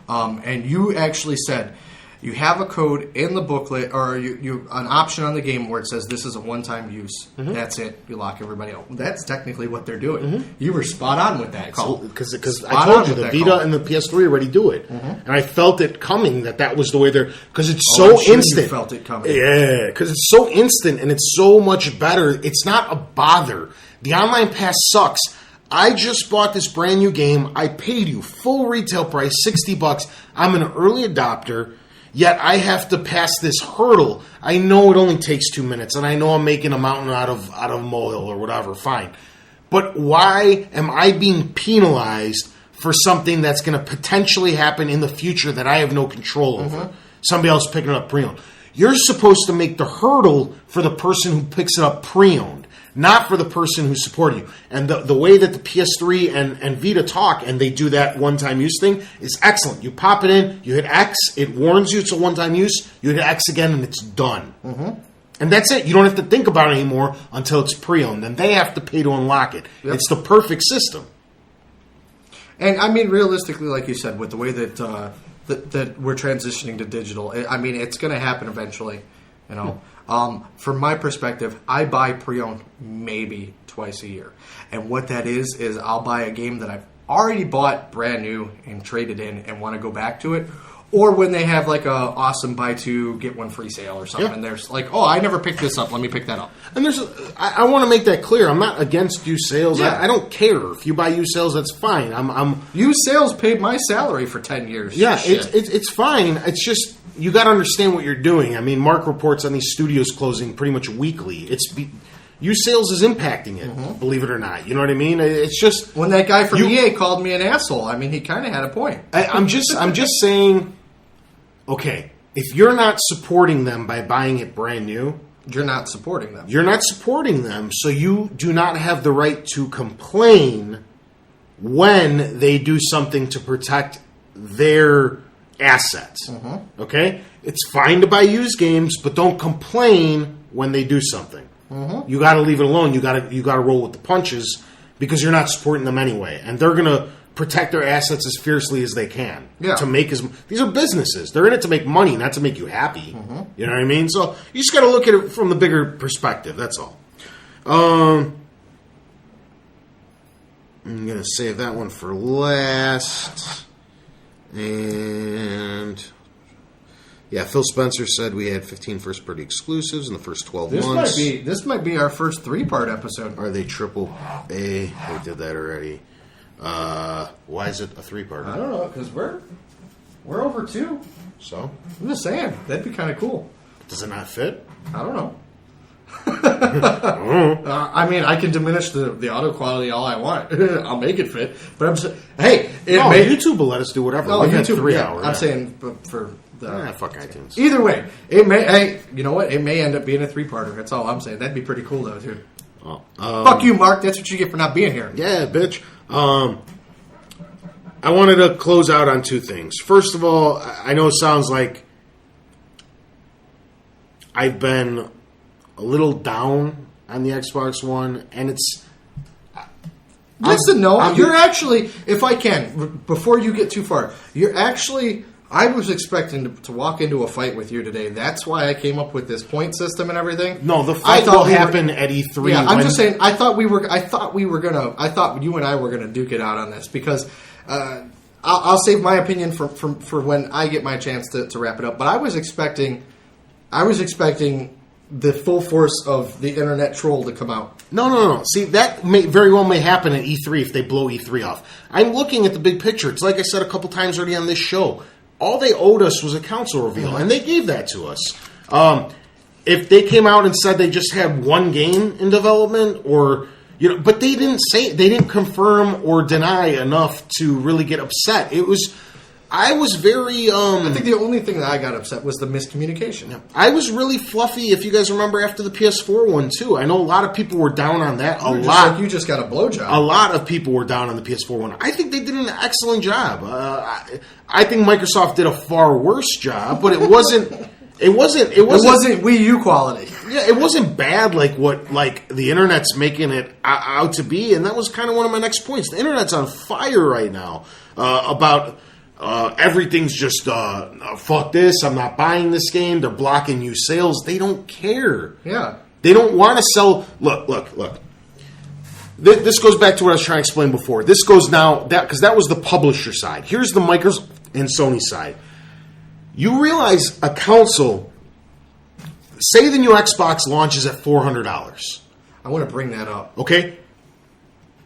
And you actually said you have a code in the booklet or you an option on the game where it says this is a one-time use. That's it. You lock everybody out. That's technically what they're doing. You were spot on with that call. Because I told you, the Vita and the PS3 already do it. And I felt it coming that was the way they're... Because it's so instant. You felt it coming. Yeah, because it's so instant and it's so much better. It's not a bother. The online pass sucks. I just bought this brand new game. I paid you full retail price, $60. I'm an early adopter. Yet I have to pass this hurdle. I know it only takes 2 minutes, and I know I'm making a mountain out of a molehill or whatever. Fine, but why am I being penalized for something that's going to potentially happen in the future that I have no control over? Somebody else picking it up pre-owned. You're supposed to make the hurdle for the person who picks it up pre-owned, not for the person who's supporting you. And the way that the PS3 and Vita talk, and they do that one-time use thing, is excellent. You pop it in, you hit X, it warns you it's a one-time use, you hit X again, and it's done. And that's it. You don't have to think about it anymore until it's pre-owned. Then they have to pay to unlock it. Yep. It's the perfect system. And, I mean, realistically, like you said, with the way that that we're transitioning to digital, I mean, it's going to happen eventually, you know. From my perspective, I buy pre-owned maybe twice a year. And what that is I'll buy a game that I've already bought brand new and traded in and want to go back to it. Or when they have like a awesome buy two, get one free sale or something. Yeah. And there's like, oh, I never picked this up. Let me pick that up. And I want to make that clear. I'm not against used sales. Yeah. I don't care. If you buy used sales, that's fine. Used sales paid my salary for 10 years. Yeah, it's fine. It's just... You got to understand what you're doing. I mean, Mark reports on these studios closing pretty much weekly. Used sales is impacting it, believe it or not. You know what I mean? It's just when that guy from EA called me an asshole. I mean, he kind of had a point. I'm just saying. Okay, if you're not supporting them by buying it brand new, you're not supporting them. You're not supporting them, so you do not have the right to complain when they do something to protect their assets. Okay? It's fine to buy used games, but don't complain when they do something. You got to leave it alone. You got to roll with the punches because you're not supporting them anyway, and they're going to protect their assets as fiercely as they can to make these are businesses. They're in it to make money, not to make you happy. You know what I mean? So you just got to look at it from the bigger perspective. That's all. I'm going to save that one for last. And yeah, Phil Spencer said we had 15 first-party exclusives in the first 12 months. This might be our first 3-part episode. Are they triple A? We did that already. Why is it a 3-part? I don't know, because we're over 2. So? I'm just saying, that'd be kind of cool. Does it not fit? I don't know. I mean, I can diminish the audio quality all I want. I'll make it fit. But I'm just hey, YouTube will let us do whatever. No, We've YouTube, had 3 hours. I'm saying for the fuck iTunes. Either way, it may. Hey, you know what? It may end up being a 3-parter. That's all I'm saying. That'd be pretty cool, though, too. Fuck you, Mark. That's what you get for not being here. Yeah, bitch. I wanted to close out on 2 things. First of all, I know it sounds like I've been a little down on the Xbox One, and it's... Listen, you're actually, if I can, before you get too far, you're actually... I was expecting to walk into a fight with you today. That's why I came up with this point system and everything. No, the fight will happen at E3. Yeah, I'm just saying. I thought you and I were gonna duke it out on this because I'll save my opinion for when I get my chance to wrap it up. But I was expecting the full force of the internet troll to come out. No. See, that very well may happen at E3 if they blow E3 off. I'm looking at the big picture. It's like I said a couple times already on this show. All they owed us was a console reveal, and they gave that to us. If they came out and said they just had one game in development, or You know, but they didn't confirm or deny enough to really get upset. I was very. I think the only thing that I got upset was the miscommunication. I was really fluffy, if you guys remember, after the PS4 one too. I know a lot of people were down on that. You just got a blowjob. A lot of people were down on the PS4 one. I think they did an excellent job. I think Microsoft did a far worse job, but it wasn't. It wasn't Wii U quality. Yeah, it wasn't bad like what the internet's making it out to be, and that was kind of one of my next points. The internet's on fire right now about everything's just fuck this. I'm not buying this game. They're blocking new sales. They don't care. Yeah, they don't want to sell. Look. This goes back to what I was trying to explain before. This goes now because that was the publisher side. Here's the Microsoft and Sony side. You realize a console, say the new Xbox launches at $400. I want to bring that up. Okay?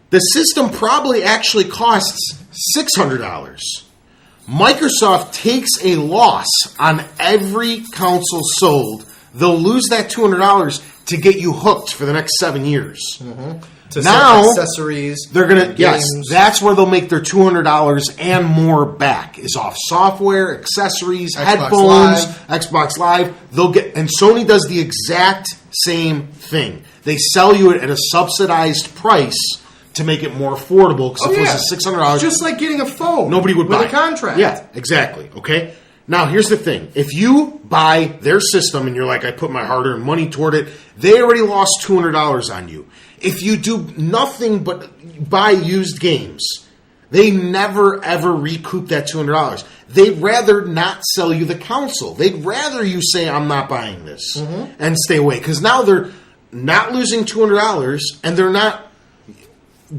The system probably actually costs $600. Microsoft takes a loss on every console sold. They'll lose that $200 to get you hooked for the next 7 years. Mm-hmm. To now, accessories. They're gonna that's where they'll make their $200 and more back is off software, accessories, headphones, Xbox Live. They'll get, and Sony does the exact same thing. They sell you it at a subsidized price to make it more affordable. Because if it was $600, just like getting a phone, nobody would buy with a contract. Yeah, exactly. Okay. Now, here's the thing. If you buy their system and you're like, I put my hard-earned money toward it, they already lost $200 on you. If you do nothing but buy used games, they never, ever recoup that $200. They'd rather not sell you the console. They'd rather you say, I'm not buying this, and stay away. Because now they're not losing $200, and they're not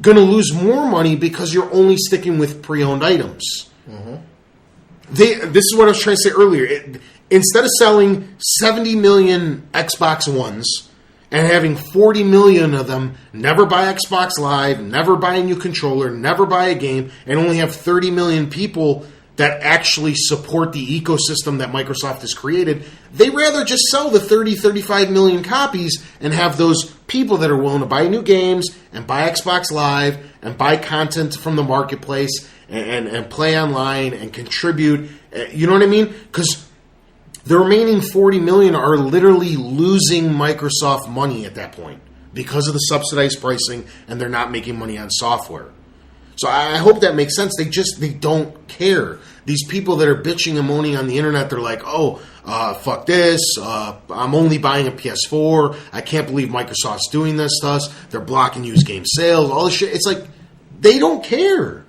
going to lose more money because you're only sticking with pre-owned items. This is what I was trying to say earlier. Instead of selling 70 million Xbox Ones and having 40 million of them never buy Xbox Live, never buy a new controller, never buy a game, and only have 30 million people that actually support the ecosystem that Microsoft has created, they rather just sell the 30, 35 million copies and have those people that are willing to buy new games and buy Xbox Live and buy content from the marketplace and play online and contribute. You know what I mean? Because the remaining 40 million are literally losing Microsoft money at that point because of the subsidized pricing, and they're not making money on software. So I hope that makes sense. They don't care. These people that are bitching and moaning on the internet, they're like, fuck this. I'm only buying a PS4. I can't believe Microsoft's doing this to us. They're blocking used game sales, all this shit. It's like, they don't care.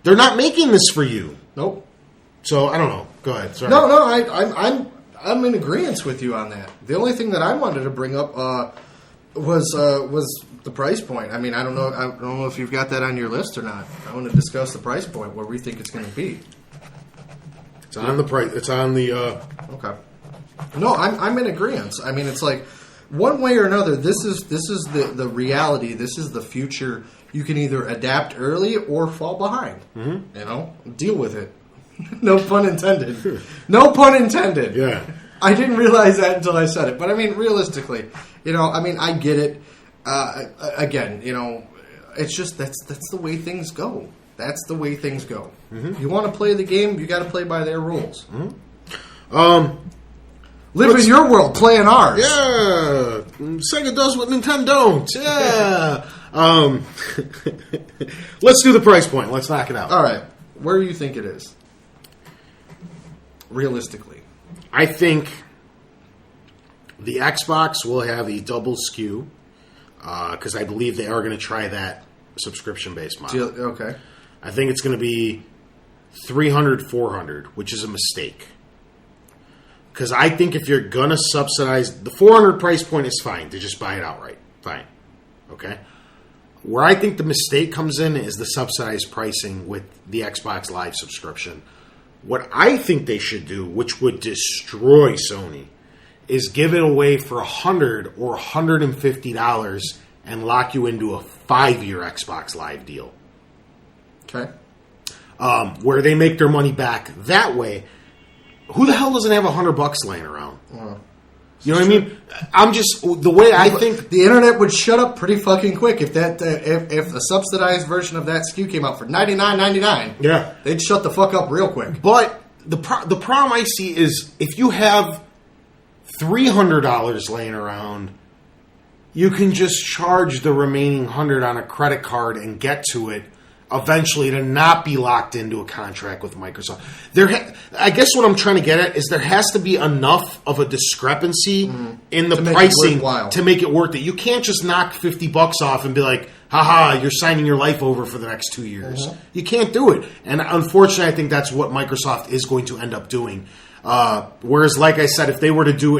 They're not making this for you. Nope. So I don't know. Go ahead. Sorry. No. I'm in agreement with you on that. The only thing that I wanted to bring up was the price point. I mean, I don't know if you've got that on your list or not. I want to discuss the price point, what we think it's going to be. It's on the price. It's on the. Okay. No, I'm in agreement. I mean, it's like one way or another. This is the reality. This is the future. You can either adapt early or fall behind. Mm-hmm. You know, deal with it. No pun intended. No pun intended. Yeah. I didn't realize that until I said it. But I mean, realistically, I get it. Again, it's just that's the way things go. That's the way things go. Mm-hmm. You want to play the game, you got to play by their rules. Mm-hmm. Live in your world, play in ours. Yeah. Sega does what Nintendo don't. Yeah. Let's do the price point. Let's knock it out. All right. Where do you think it is? Realistically. I think the Xbox will have a double SKU because I believe they are going to try that subscription-based model. Okay. I think it's going to be $300, $400, which is a mistake. Because I think if you're going to subsidize... The $400 price point is fine to just buy it outright. Fine. Okay? Where I think the mistake comes in is the subsidized pricing with the Xbox Live subscription. What I think they should do, which would destroy Sony, is give it away for $100 or $150 and lock you into a 5-year Xbox Live deal. Okay. Where they make their money back that way. Who the hell doesn't have $100 laying around? You know what I mean? I'm just the way I think the internet would shut up pretty fucking quick if that if a subsidized version of that SKU came out for $99.99. Yeah, they'd shut the fuck up real quick. But the problem I see is if you have $300 laying around, you can just charge the remaining $100 on a credit card and get to it eventually to not be locked into a contract with Microsoft. I guess what I'm trying to get at is there has to be enough of a discrepancy in the pricing to make it worth it. You can't just knock $50 off and be like, haha, you're signing your life over for the next 2 years. You can't do it. And unfortunately, I think that's what Microsoft is going to end up doing. Whereas, like I said, if they were to do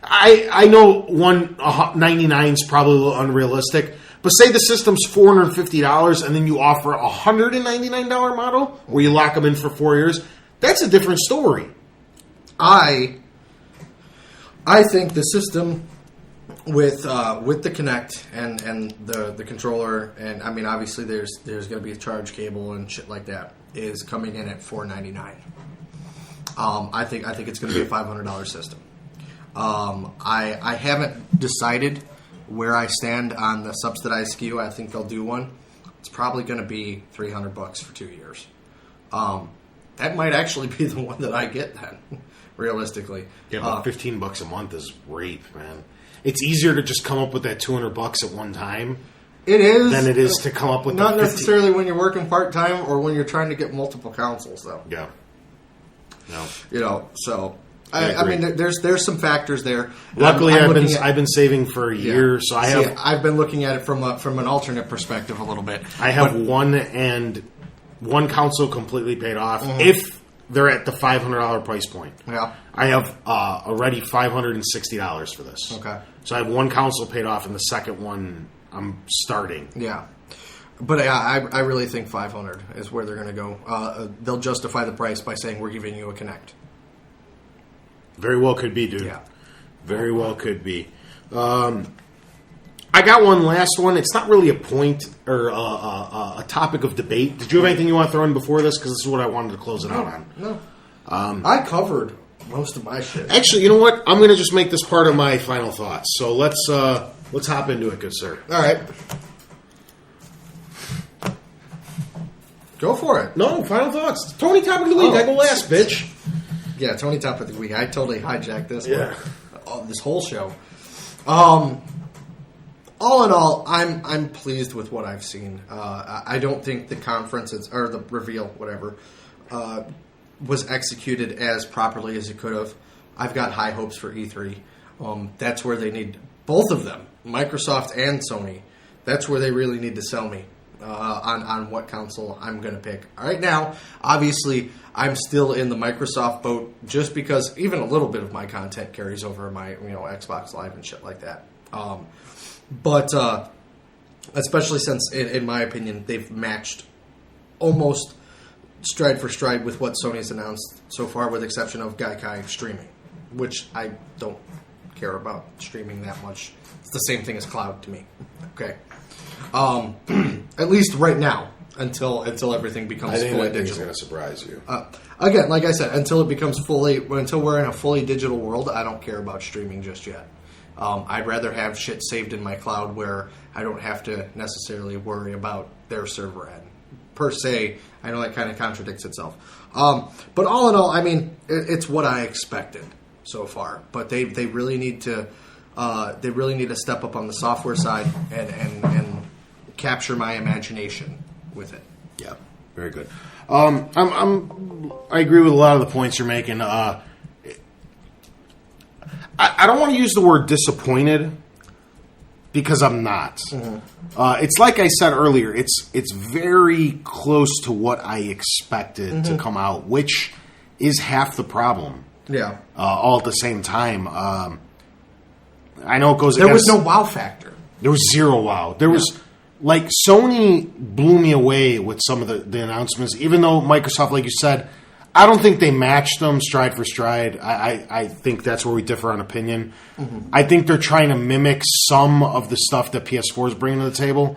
I know $199 is probably a little unrealistic, but say the system's $450 and then you offer a $199 model where you lock them in for 4 years, that's a different story. I think the system with the Kinect and the controller, and I mean obviously there's going to be a charge cable and shit like that, is coming in at $499. I think it's going to be a $500 system. I haven't decided where I stand on the subsidized SKU. I think they'll do one. It's probably going to be $300 for 2 years. That might actually be the one that I get then, realistically. Yeah, but $15 a month is rape, man. It's easier to just come up with that $200 at one time. It is. Than it is to come up with not necessarily when you're working part time or when you're trying to get multiple consoles, though. Yeah. No. You know, so. I mean, there's some factors there. Luckily, I've been saving for a year, so I've been looking at it from an alternate perspective a little bit. I have one console completely paid off if they're at the $500 price point. Yeah, I have already $560 for this. Okay, so I have one console paid off, and the second one I'm starting. Yeah. But I really think 500 is where they're going to go. They'll justify the price by saying we're giving you a Kinect. Very well could be, dude. Yeah. Very well could be. I got one last one. It's not really a point or a topic of debate. Did you have anything you want to throw in before this? Because this is what I wanted to close it out on. No. I covered most of my shit. Actually, you know what? I'm going to just make this part of my final thoughts. So let's hop into it, good sir. All right. Go for it. No, final thoughts. Tony, topic of the week. I go last, bitch. Yeah, Tony, top of the week. I totally hijacked this. Yeah, this whole show. All in all, I'm pleased with what I've seen. I don't think the conference or the reveal, whatever, was executed as properly as it could have. I've got high hopes for E3. That's where they need both of them, Microsoft and Sony. That's where they really need to sell me. On what console I'm going to pick. Right now, obviously, I'm still in the Microsoft boat just because even a little bit of my content carries over my Xbox Live and shit like that. But especially since, in my opinion, they've matched almost stride for stride with what Sony's announced so far, with the exception of Gaikai streaming, which I don't care about streaming that much. It's the same thing as cloud to me. Okay. At least right now, until everything becomes fully digital. It's going to surprise you. Again, like I said, until we're in a fully digital world, I don't care about streaming just yet. I'd rather have shit saved in my cloud where I don't have to necessarily worry about their server end. Per se, I know that kind of contradicts itself. But all in all, I mean, it's what I expected so far. But they really need to step up on the software side and capture my imagination with it. Yeah, very good. I agree with a lot of the points you're making. I don't want to use the word disappointed because I'm not. Mm-hmm. It's like I said earlier. It's very close to what I expected to come out, which is half the problem. Yeah. All at the same time. I know it goes. There was no wow factor. There was zero wow. There was. Like, Sony blew me away with some of the announcements, even though Microsoft, like you said, I don't think they matched them stride for stride. I think that's where we differ on opinion. Mm-hmm. I think they're trying to mimic some of the stuff that PS4 is bringing to the table.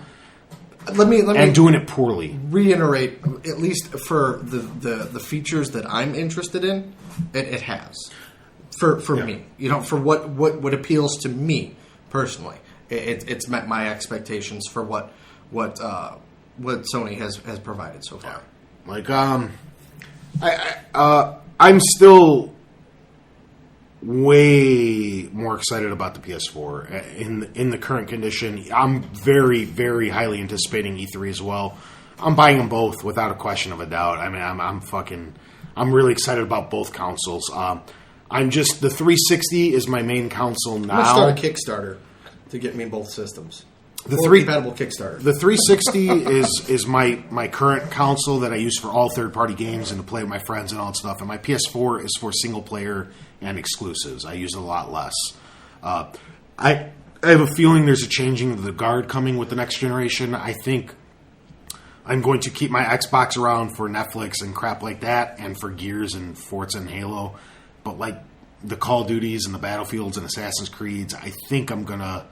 Let me doing it poorly. Reiterate, at least for the features that I'm interested in, it has. for me, for what appeals to me personally. It's met my expectations for what Sony has provided so far. Like I'm still way more excited about the PS4 in the current condition. I'm very, very highly anticipating E3 as well. I'm buying them both without a question of a doubt. I mean, I'm really excited about both consoles. The 360 is my main console now. I'm gonna start a Kickstarter to get me both systems. Compatible Kickstarter. The 360 is my current console that I use for all third-party games and to play with my friends and all that stuff. And my PS4 is for single-player and exclusives. I use it a lot less. I have a feeling there's a changing of the guard coming with the next generation. I think I'm going to keep my Xbox around for Netflix and crap like that, and for Gears and Forza and Halo. But like the Call of Duties and the Battlefields and Assassin's Creeds, I think I'm going to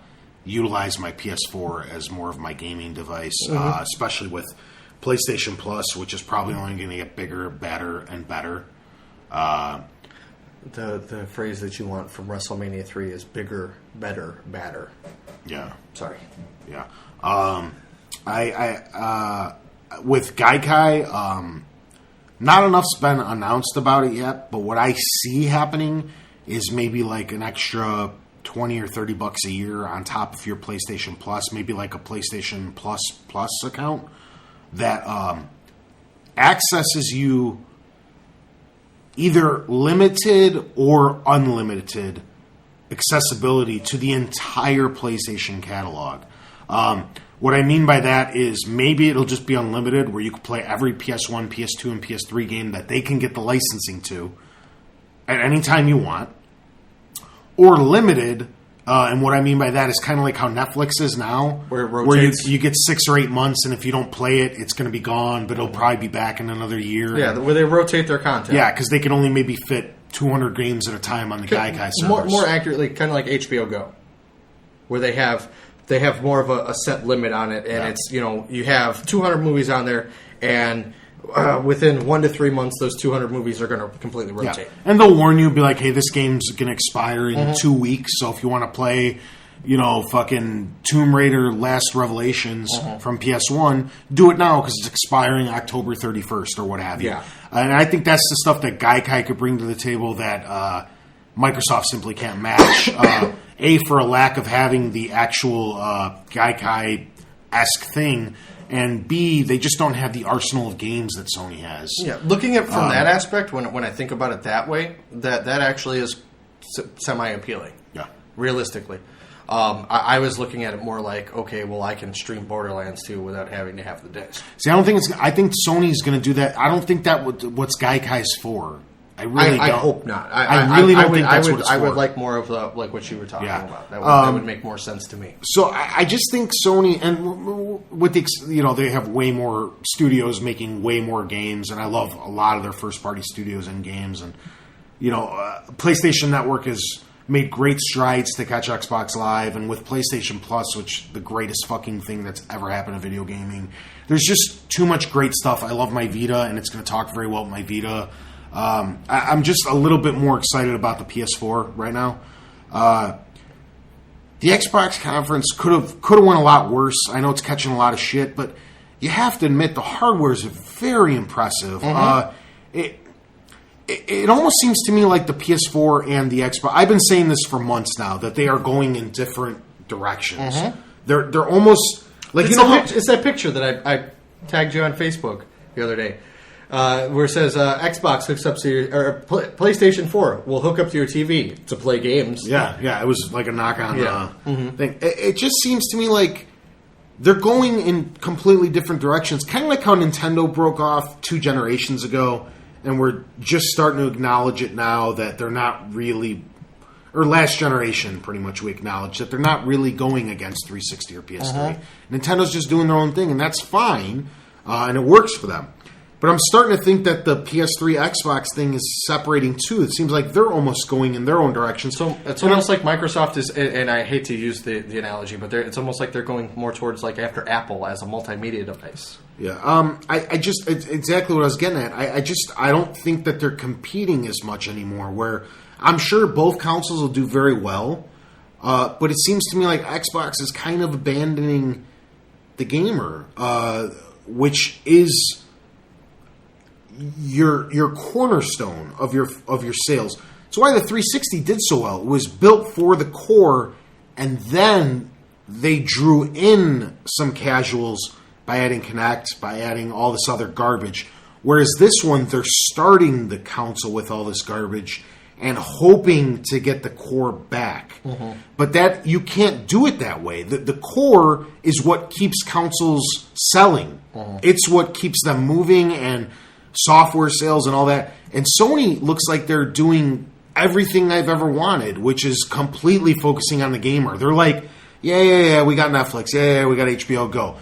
utilize my PS4 as more of my gaming device, especially with PlayStation Plus, which is probably only going to get bigger, better, and better. The phrase that you want from WrestleMania 3 is bigger, better, badder. Yeah. Sorry. Yeah. I with Gaikai, not enough's been announced about it yet, but what I see happening is maybe like an extra $20 or $30 a year on top of your PlayStation Plus, maybe like a PlayStation Plus account that accesses you either limited or unlimited accessibility to the entire PlayStation catalog. What I mean by that is maybe it'll just be unlimited, where you can play every PS1, PS2, and PS3 game that they can get the licensing to at any time you want. Or limited, and what I mean by that is kind of like how Netflix is now, where it rotates. Where you get 6 or 8 months, and if you don't play it, it's going to be gone, but it'll probably be back in another year. Yeah, where they rotate their content. Yeah, because they can only maybe fit 200 games at a time on the Gaikai servers. More accurately, kind of like HBO Go, where they have more of a set limit on it, and it's you have 200 movies on there, and within 1 to 3 months, those 200 movies are going to completely rotate. Yeah. And they'll warn you, be like, hey, this game's going to expire in 2 weeks, so if you want to play, fucking Tomb Raider Last Revelations from PS1, do it now, because it's expiring October 31st or what have you. Yeah. And I think that's the stuff that Gaikai could bring to the table that Microsoft simply can't match. A, for a lack of having the actual Gaikai-esque thing, and B, they just don't have the arsenal of games that Sony has. Yeah, looking at it from that aspect, when I think about it that way, that actually is semi-appealing. Yeah. Realistically. I was looking at it more like, okay, well, I can stream Borderlands 2 without having to have the disc. See, I think Sony's going to do that. I don't think that what's Gaikai's for. I really don't. I hope not. I really don't think that's what it's for. I would like more of like what you were talking about. That would make more sense to me. So I just think Sony, and with they have way more studios making way more games, and I love a lot of their first party studios and games, and PlayStation Network has made great strides to catch Xbox Live, and with PlayStation Plus, which the greatest fucking thing that's ever happened to video gaming, there's just too much great stuff. I love my Vita, and it's going to talk very well with my Vita. I'm just a little bit more excited about the PS4 right now. The Xbox conference could have went a lot worse. I know it's catching a lot of shit, but you have to admit the hardware is very impressive. It almost seems to me like the PS4 and the Xbox. I've been saying this for months now, that they are going in different directions. They're almost like it's that picture that I tagged you on Facebook the other day. Where it says Xbox hooks up to your, or PlayStation 4 will hook up to your TV to play games. Yeah, it was like a knock-on thing. It just seems to me like they're going in completely different directions, kind of like how Nintendo broke off 2 generations ago, and we're just starting to acknowledge it now that they're not really, or last generation pretty much we acknowledge that they're not really going against 360 or PS3. Nintendo's just doing their own thing, and that's fine, and it works for them. But I'm starting to think that the PS3 Xbox thing is separating too. It seems like they're almost going in their own direction. So it's almost like Microsoft is, and I hate to use the analogy, but it's almost like they're going more towards like after Apple as a multimedia device. Yeah, it's exactly what I was getting at. I don't think that they're competing as much anymore. Where I'm sure both consoles will do very well, but it seems to me like Xbox is kind of abandoning the gamer, which is your cornerstone of your sales. That's why the 360 did so well. It was built for the core, and then they drew in some casuals by adding Kinect, by adding all this other garbage. Whereas this one, they're starting the console with all this garbage and hoping to get the core back. Mm-hmm. But that you can't do it that way. The core is what keeps consoles selling. Mm-hmm. It's what keeps them moving and software sales and all that. And Sony looks like they're doing everything I've ever wanted, which is completely focusing on the gamer. They're like, yeah, we got Netflix. Yeah, we got HBO Go.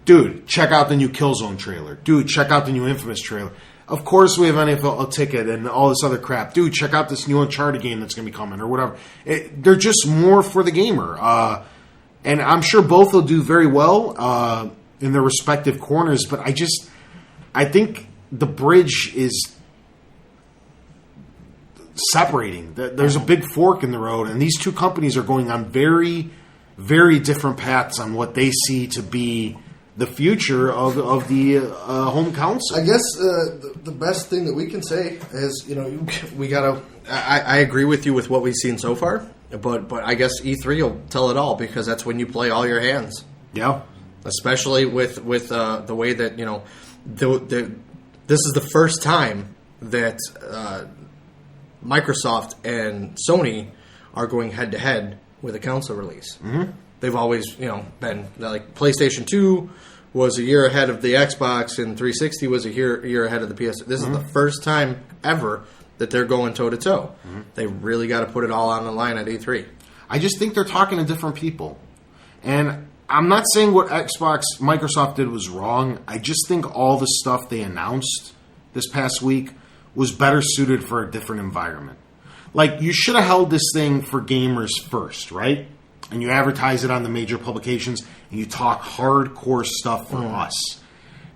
Dude, check out the new Killzone trailer. Dude, check out the new Infamous trailer. Of course we have NFL Ticket and all this other crap. Dude, check out this new Uncharted game that's going to be coming or whatever. They're just more for the gamer. And I'm sure both will do very well in their respective corners, but I think the bridge is separating. There's a big fork in the road, and these two companies are going on very, very different paths on what they see to be the future of the home console. I guess the best thing that we can say is, we gotta. I agree with you with what we've seen so far, but I guess E3 will tell it all, because that's when you play all your hands. Yeah, especially with the way that this is the first time that Microsoft and Sony are going head to head with a console release. Mm-hmm. They've always, been like PlayStation 2 was a year ahead of the Xbox, and 360 was a year ahead of the PS. This is the first time ever that they're going toe to toe. They really got to put it all on the line at E3. I just think they're talking to different people, and I'm not saying what Microsoft did was wrong. I just think all the stuff they announced this past week was better suited for a different environment. Like, you should have held this thing for gamers first, right? And you advertise it on the major publications, and you talk hardcore stuff for us.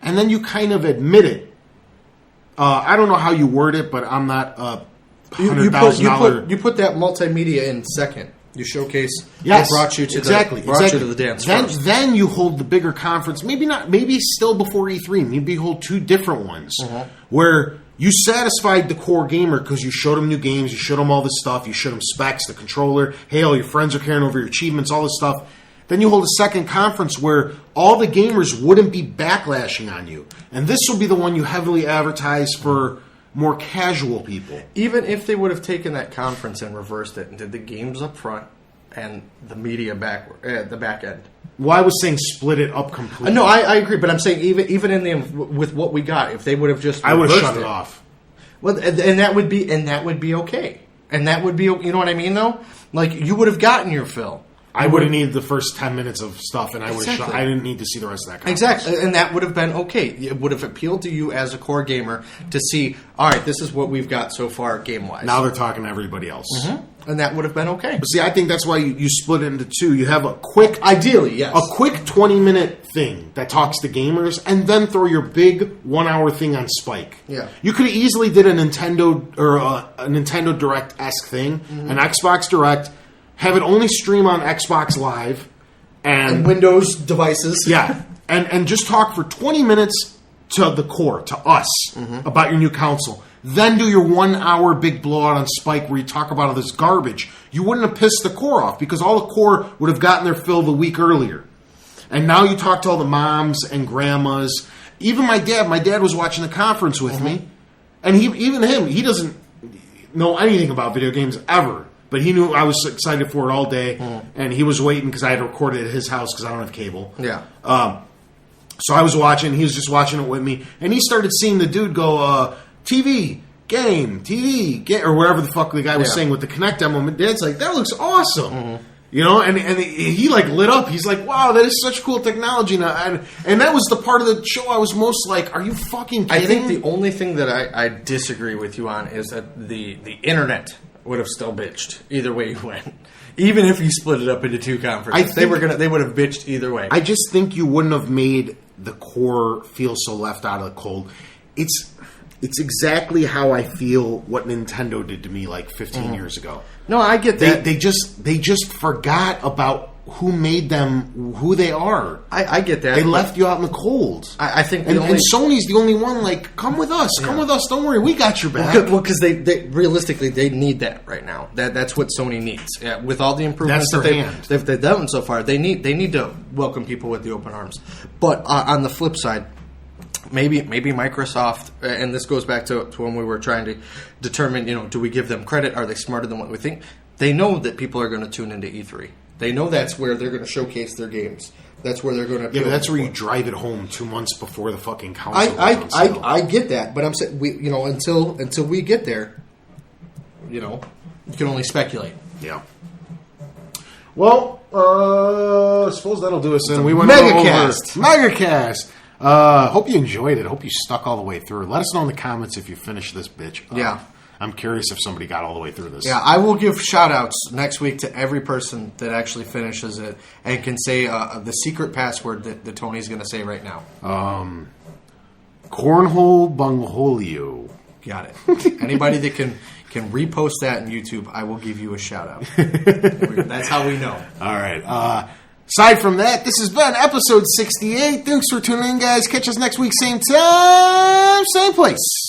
And then you kind of admit it. I don't know how you word it, but I'm not a $100,000... You put that multimedia in second. You showcase what brought you to the dance first. Then you hold the bigger conference. Maybe still before E3. Maybe you hold two different ones where you satisfied the core gamer because you showed them new games, you showed them all this stuff, you showed them specs, the controller, hey, all your friends are carrying over your achievements, all this stuff. Then you hold a second conference where all the gamers wouldn't be backlashing on you. And this will be the one you heavily advertise for more casual people. Even if they would have taken that conference and reversed it and did the games up front and the media the back end. Well, I was saying split it up completely. No, I agree, but I'm saying even with what we got, if they would have just I would have shut it off. Well, and that would be okay, and that would be, you know what I mean though? Like, you would have gotten your fill. I would have needed the first 10 minutes of stuff, and I would have shut. I didn't need to see the rest of that conference. Exactly, and that would have been okay. It would have appealed to you as a core gamer to see, all right, this is what we've got so far game-wise. Now they're talking to everybody else. Mm-hmm. And that would have been okay. But see, I think that's why you split it into two. You have a quick... Ideally, yes. A quick 20-minute thing that talks to gamers, and then throw your big 1 hour thing on Spike. Yeah. You could have easily did a Nintendo or a Nintendo Direct-esque thing, an Xbox Direct... Have it only stream on Xbox Live and Windows devices. Yeah. And just talk for 20 minutes to the core, to us, about your new console. Then do your 1 hour big blowout on Spike where you talk about all this garbage. You wouldn't have pissed the core off because all the core would have gotten their fill the week earlier. And now you talk to all the moms and grandmas. Even my dad was watching the conference with me. And he doesn't know anything about video games ever. But he knew I was excited for it all day, and he was waiting because I had to record it at his house because I don't have cable. Yeah. So I was watching. He was just watching it with me, and he started seeing the dude go TV, game, or whatever the fuck the guy was saying with the Kinect demo. And Dad's like, that looks awesome. You know, and he like lit up. He's like, wow, that is such cool technology now. And that was the part of the show I was most like, are you fucking kidding? I think the only thing that I disagree with you on is that the internet would have still bitched either way you went. Even if you split it up into two conferences, they would have bitched either way. I just think you wouldn't have made the core feel so left out of the cold. It's exactly how I feel what Nintendo did to me like 15 years ago. No, I get that. They just forgot about who made them who they are. I get that. They left you out in the cold. I think and Sony's the only one like, come with us. Come with us. Don't worry. We got your back. Well, because they realistically, they need that right now. That's what Sony needs. Yeah, with all the improvements that they've done so far, they need to welcome people with the open arms. But on the flip side, maybe Microsoft, and this goes back to when we were trying to determine, do we give them credit? Are they smarter than what we think? They know that people are going to tune into E3. They know that's where they're going to showcase their games. That's where they're going to. Yeah, but that's where you drive it home 2 months before the fucking console. I get that, but I'm saying until we get there, you can only speculate. Yeah. Well, I suppose that'll do us then. We went Megacast. Hope you enjoyed it. Hope you stuck all the way through. Let us know in the comments if you finished this bitch. Yeah. I'm curious if somebody got all the way through this. Yeah, I will give shout-outs next week to every person that actually finishes it and can say the secret password that Tony's going to say right now. Cornhole Bungholio. Got it. Anybody that can repost that on YouTube, I will give you a shout-out. That's how we know. All right. Aside from that, this has been episode 68. Thanks for tuning in, guys. Catch us next week, same time, same place.